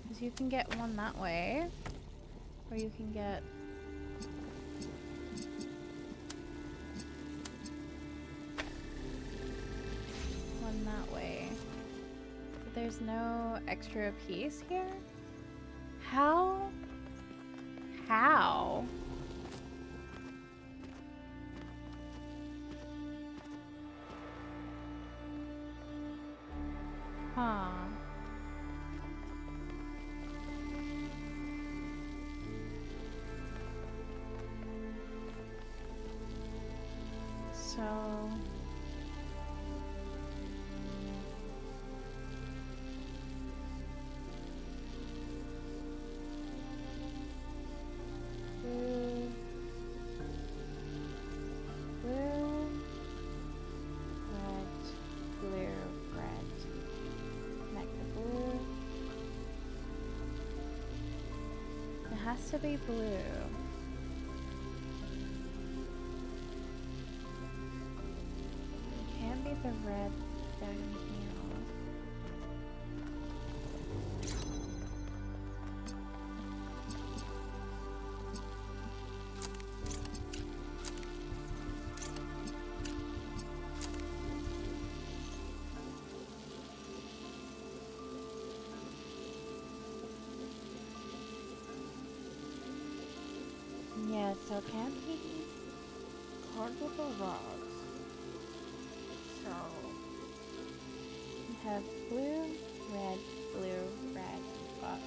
Because you can get one that way, or you can get one that way. But there's no extra piece here? How? How? Huh. So... Blue. Blue. Red. Blue. Red. Connect the blue. It has to be blue. It can't be the red down here. Yeah, so it can't be carnival rocks. So we have blue, red, but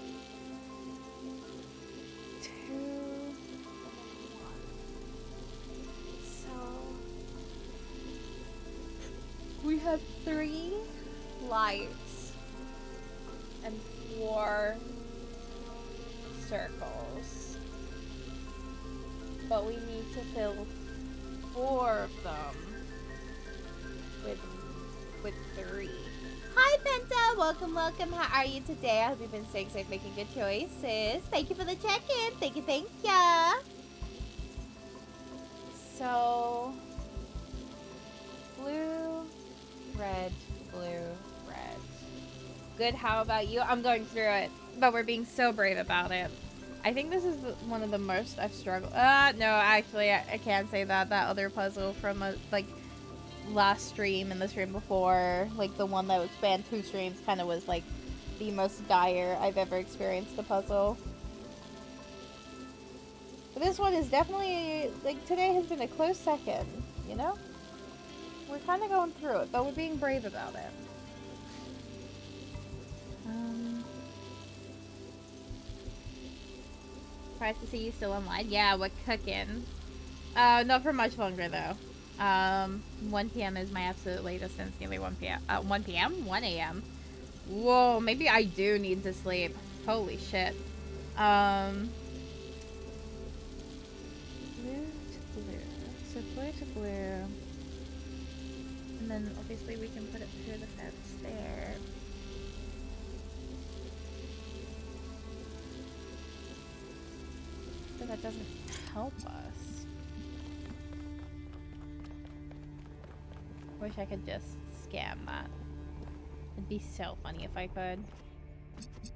2, 1. So we have 3 lights and 4 circles. But we need to fill 4 of them with 3. Hi Penta! Welcome, welcome. How are you today? I hope you've been staying safe, making good choices. Thank you for the check-in. Thank you, thank ya. So blue, red, blue, red. Good, how about you? I'm going through it, but we're being so brave about it. I think this is one of the most I've struggled. No, actually, I can't say that. That other puzzle from like last stream and the stream before, like the one that would span 2 streams, kind of was like the most dire I've ever experienced a puzzle. But this one is definitely, like, today has been a close second, you know? We're kind of going through it, but we're being brave about it. Surprised to see you still online. Yeah, what cooking? Not for much longer though. 1 p.m. is my absolute latest since nearly 1 p.m. 1 p.m. 1 a.m. Whoa, maybe I do need to sleep. Holy shit. Blue to blue. So blue to blue. And then obviously we can put it through the fence there. But that doesn't help us. Wish I could just scam that. It'd be so funny if I could.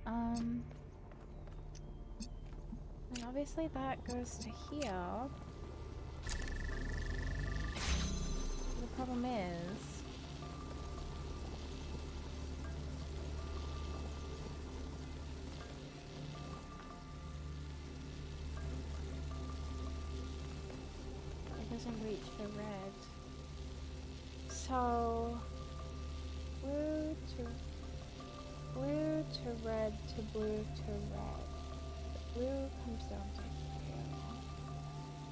And obviously that goes to here. The problem is... it doesn't reach the red. So... blue to red to blue to red. The blue comes down to here.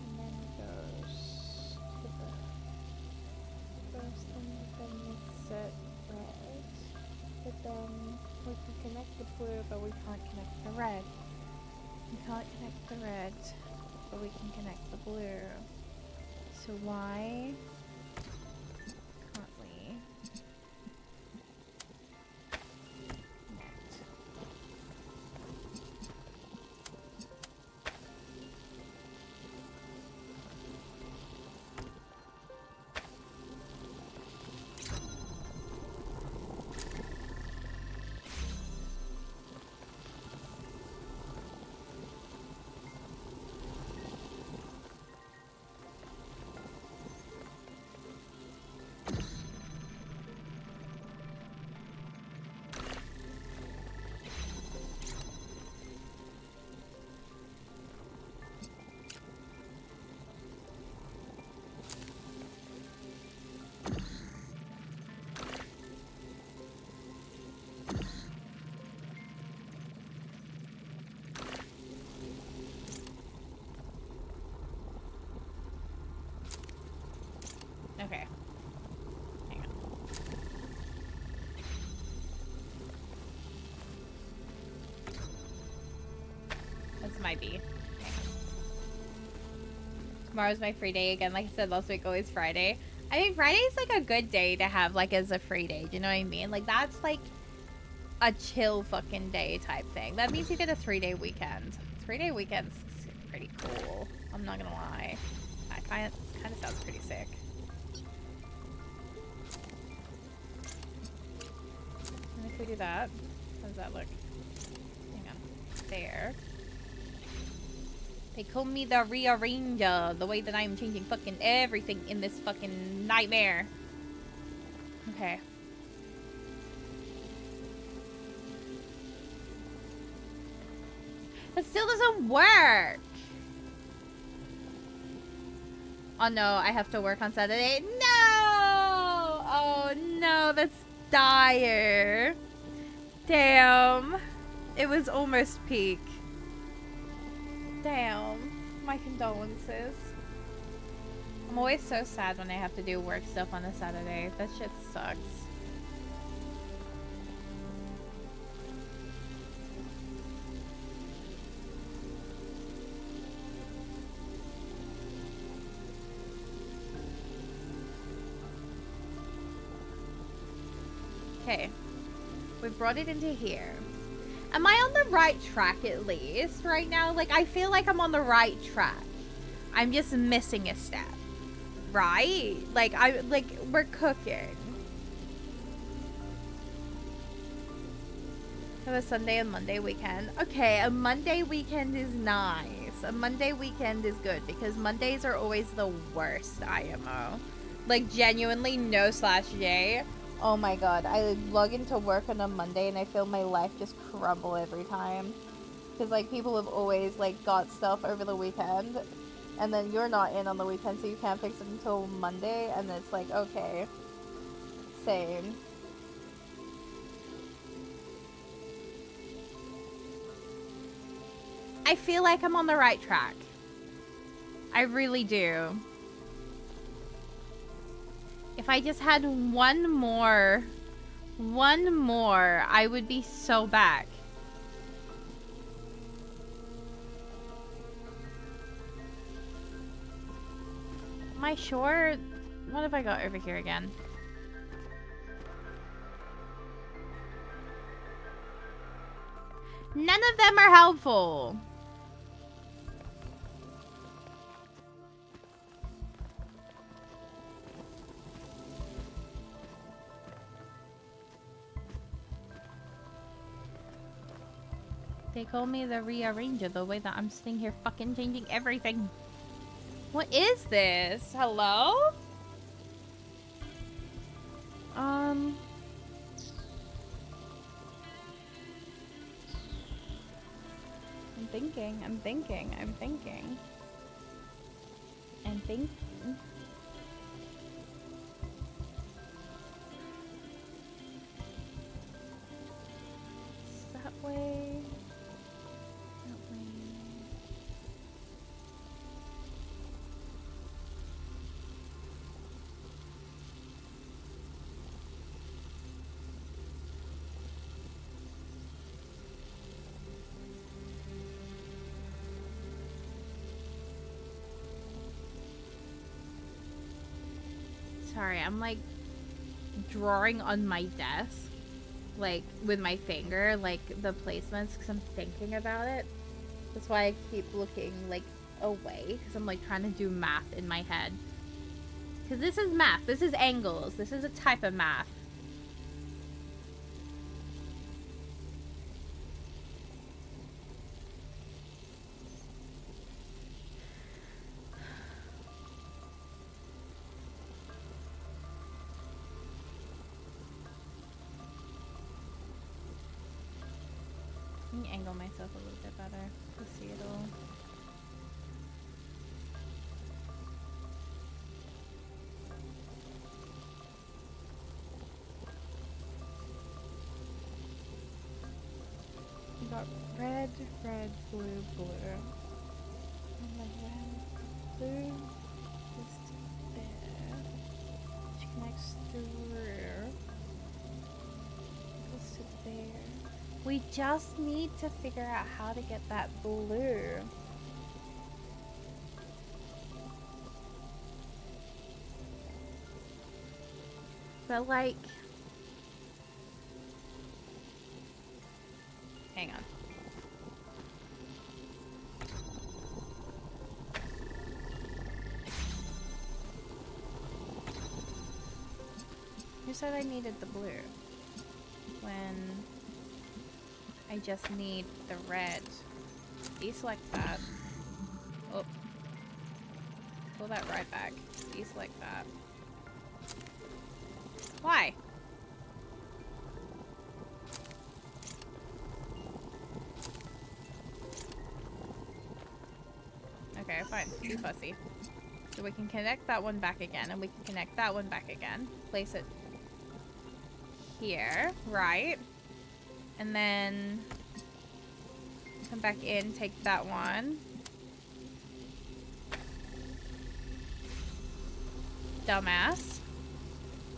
And then it goes to the first thing that makes it red. But then we can connect the blue, but we can't connect the red. We can't connect the red, but we can connect the blue. So why can't we connect? Bye, B. Tomorrow's my free day again. Like I said last week, always Friday. I mean, Friday's like a good day to have like as a free day. Do you know what I mean? Like that's like a chill fucking day type thing. That means you get a 3-day weekend. 3-day weekend's pretty cool. I'm not gonna lie. That kind of sounds pretty sick. And if we do that, how does that look? Hang on. There. They call me the rearranger, the way that I'm changing fucking everything in this fucking nightmare. Okay. It still doesn't work. Oh no, I have to work on Saturday. No! Oh no, that's dire. Damn. It was almost peak. Damn. My condolences. I'm always so sad when I have to do work stuff on a Saturday. That shit sucks. Okay. We brought it into here. Am I on the right track at least right now? Like, I feel like I'm on the right track. I'm just missing a step. Right? Like, we're cooking. Have a Sunday and Monday weekend. Okay, a Monday weekend is nice. A Monday weekend is good because Mondays are always the worst IMO. Like, genuinely, no /J. Oh my god, I log into work on a Monday and I feel my life just crumble every time. Because, like, people have always, like, got stuff over the weekend. And then you're not in on the weekend, so you can't fix it until Monday. And it's like, okay. Same. I feel like I'm on the right track. I really do. If I just had one more, I would be so back. Am I sure? What have I got over here again? None of them are helpful. They call me the rearranger, the way that I'm sitting here fucking changing everything. What is this? Hello? I'm thinking. That way. Sorry, I'm like drawing on my desk, like with my finger, like the placements, because I'm thinking about it. That's why I keep looking like away, because I'm like trying to do math in my head. Because this is math, this is angles, this is a type of math. Let me angle myself a little bit better to see it all. We got red, blue, blue. And the red, blue is to there. Which connects through. Goes to there. We just need to figure out how to get that blue. But like... Hang on. Who said I needed the blue? When I just need the red. Deselect that. Oh. Pull that right back. Deselect that. Why? Okay, fine. Too fussy. So we can connect that one back again, and we can connect that one back again. Place it here, right? And then come back in, take that one. Dumbass.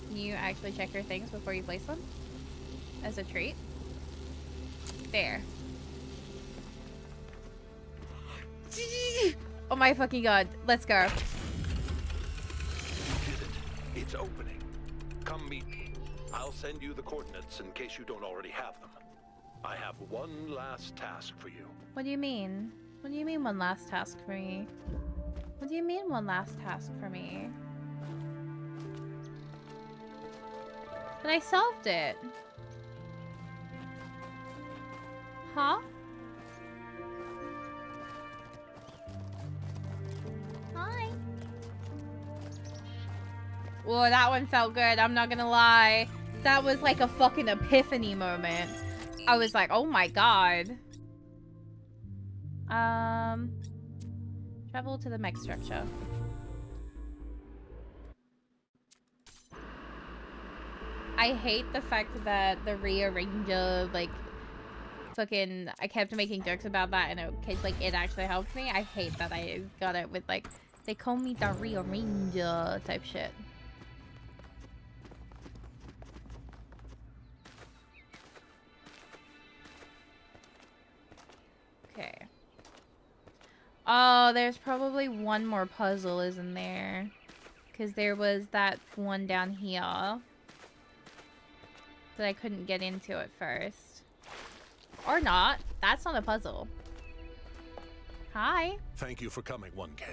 Can you actually check your things before you place them? As a treat. There. Oh my fucking god. Let's go. You did it. It's opening. Come meet me. I'll send you the coordinates in case you don't already have them. I have one last task for you. What do you mean? What do you mean one last task for me? What do you mean one last task for me? But I solved it. Huh? Hi. Whoa, that one felt good. I'm not gonna lie. That was like a fucking epiphany moment. I was like, oh my god. Travel to the mech structure. I hate the fact that the rearranger, like, fucking, I kept making jokes about that and it actually helped me. I hate that I got it with, like, they call me the rearranger type shit. Okay. Oh, there's probably one more puzzle, isn't there? Because there was that one down here that I couldn't get into at first. Or not. That's not a puzzle. Hi. Thank you for coming, 1K.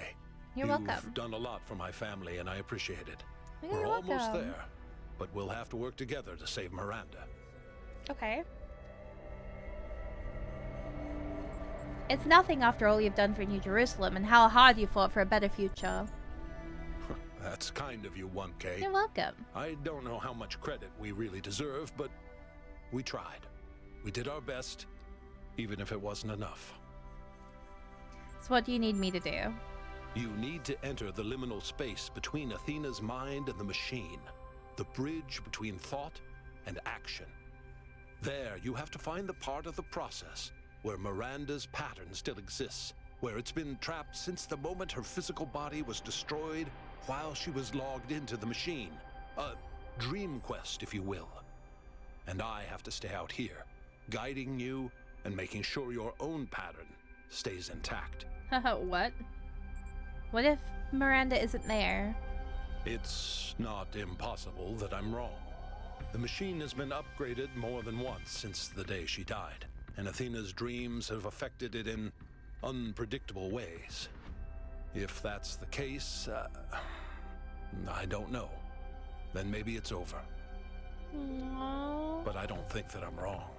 You're welcome. You've done a lot for my family, and I appreciate it. You're We're welcome. almost there, but we'll have to work together to save Miranda. Okay. It's nothing after all you've done for New Jerusalem and how hard you fought for a better future. That's kind of you, 1K. You're welcome. I don't know how much credit we really deserve, but we tried. We did our best, even if it wasn't enough. So what do you need me to do? You need to enter the liminal space between Athena's mind and the machine. The bridge between thought and action. There, you have to find the part of the process where Miranda's pattern still exists, where it's been trapped since the moment her physical body was destroyed while she was logged into the machine. A dream quest, if you will. And I have to stay out here, guiding you and making sure your own pattern stays intact. What? What if Miranda isn't there? It's not impossible that I'm wrong. The machine has been upgraded more than once since the day she died, and Athena's dreams have affected it in unpredictable ways. If that's the case, I don't know. Then maybe it's over. Aww. But I don't think that I'm wrong.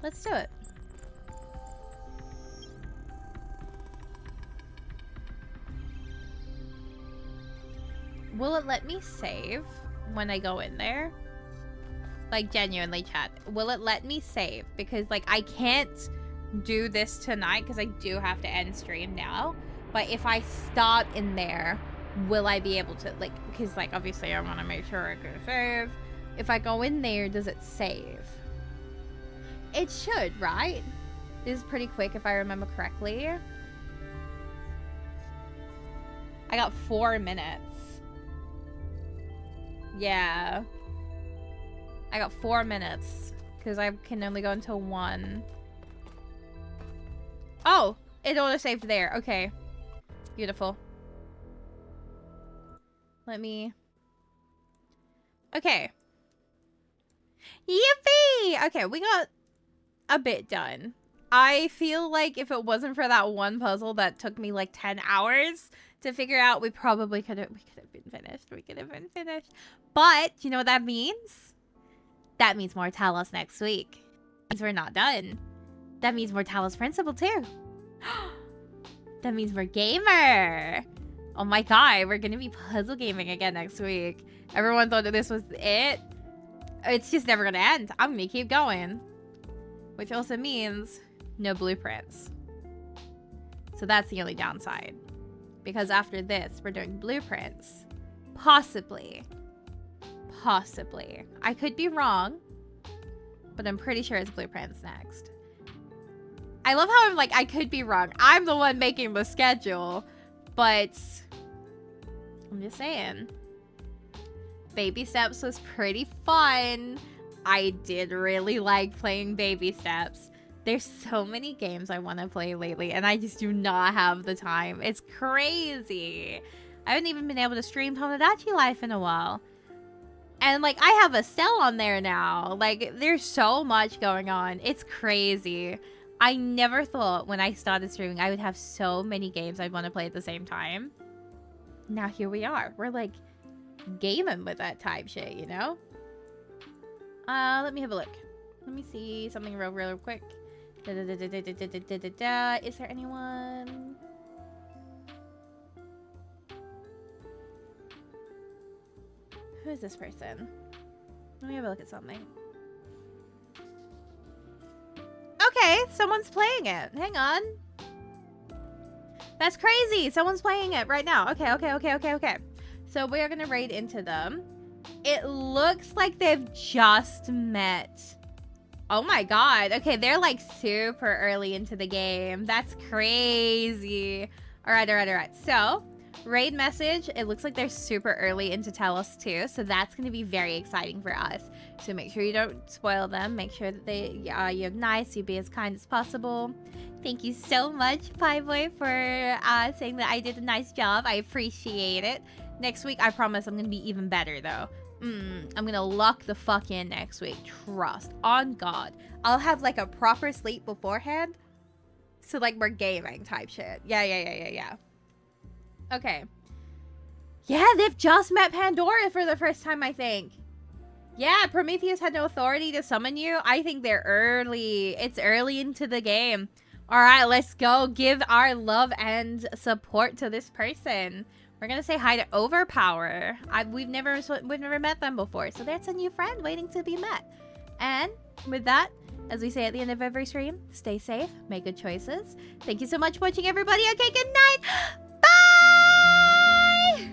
Let's do it. Will it let me save when I go in there? Like, genuinely, chat. Will it let me save? Because, like, I can't do this tonight because I do have to end stream now. But if I start in there, will I be able to, like, because, like, obviously I want to make sure I can save. If I go in there, does it save? It should, right? This is pretty quick if I remember correctly. I got 4 minutes. Yeah. I got 4 minutes. Because I can only go until 1. Oh! It auto-saved there. Okay. Beautiful. Let me... Okay. Yippee! Okay, we got a bit done. I feel like if it wasn't for that one puzzle that took me like 10 hours to figure out, we probably could have been finished. We could have been finished. But, you know what that means? That means more Talos next week. That means we're not done. That means more Talos Principle too. That means we're gamer. Oh my god, we're gonna be puzzle gaming again next week. Everyone thought that this was it. It's just never gonna end. I'm gonna keep going. Which also means no blueprints. So that's the only downside. Because after this, we're doing blueprints. Possibly. Possibly. I could be wrong. But I'm pretty sure it's blueprints next. I love how I'm like, I could be wrong. I'm the one making the schedule. But I'm just saying. Baby Steps was pretty fun. I did really like playing Baby Steps. There's so many games I want to play lately, and I just do not have the time. It's crazy. I haven't even been able to stream Tomodachi Life in a while. And, like, I have Estelle on there now. Like, there's so much going on. It's crazy. I never thought when I started streaming I would have so many games I'd want to play at the same time. Now here we are. We're, like, gaming with that type shit, you know? Let me have a look. Let me see something real quick. Is there anyone? Who is this person? Let me have a look at something. Okay, someone's playing it. Hang on. That's crazy. Someone's playing it right now. Okay. So we are going to raid into them. It looks like they've just met. Oh my god. Okay, they're like super early into the game. That's crazy. Alright. So, raid message. It looks like they're super early into Talos too. So that's going to be very exciting for us. So make sure you don't spoil them. Make sure that you're nice. You be as kind as possible. Thank you so much, Pie Boy, for saying that I did a nice job. I appreciate it. Next week, I promise I'm going to be even better though. I'm gonna lock the fuck in next week. Trust. On God. I'll have like a proper sleep beforehand. So like we're gaming type shit. Yeah. Okay. Yeah, they've just met Pandora for the first time, I think. Yeah, Prometheus had no authority to summon you. I think they're early. It's early into the game. Alright, let's go give our love and support to this person. We're gonna say hi to Overpower. We've never met them before, so that's a new friend waiting to be met. And with that, as we say at the end of every stream, stay safe, make good choices. Thank you so much for watching, everybody. Okay, good night. Bye.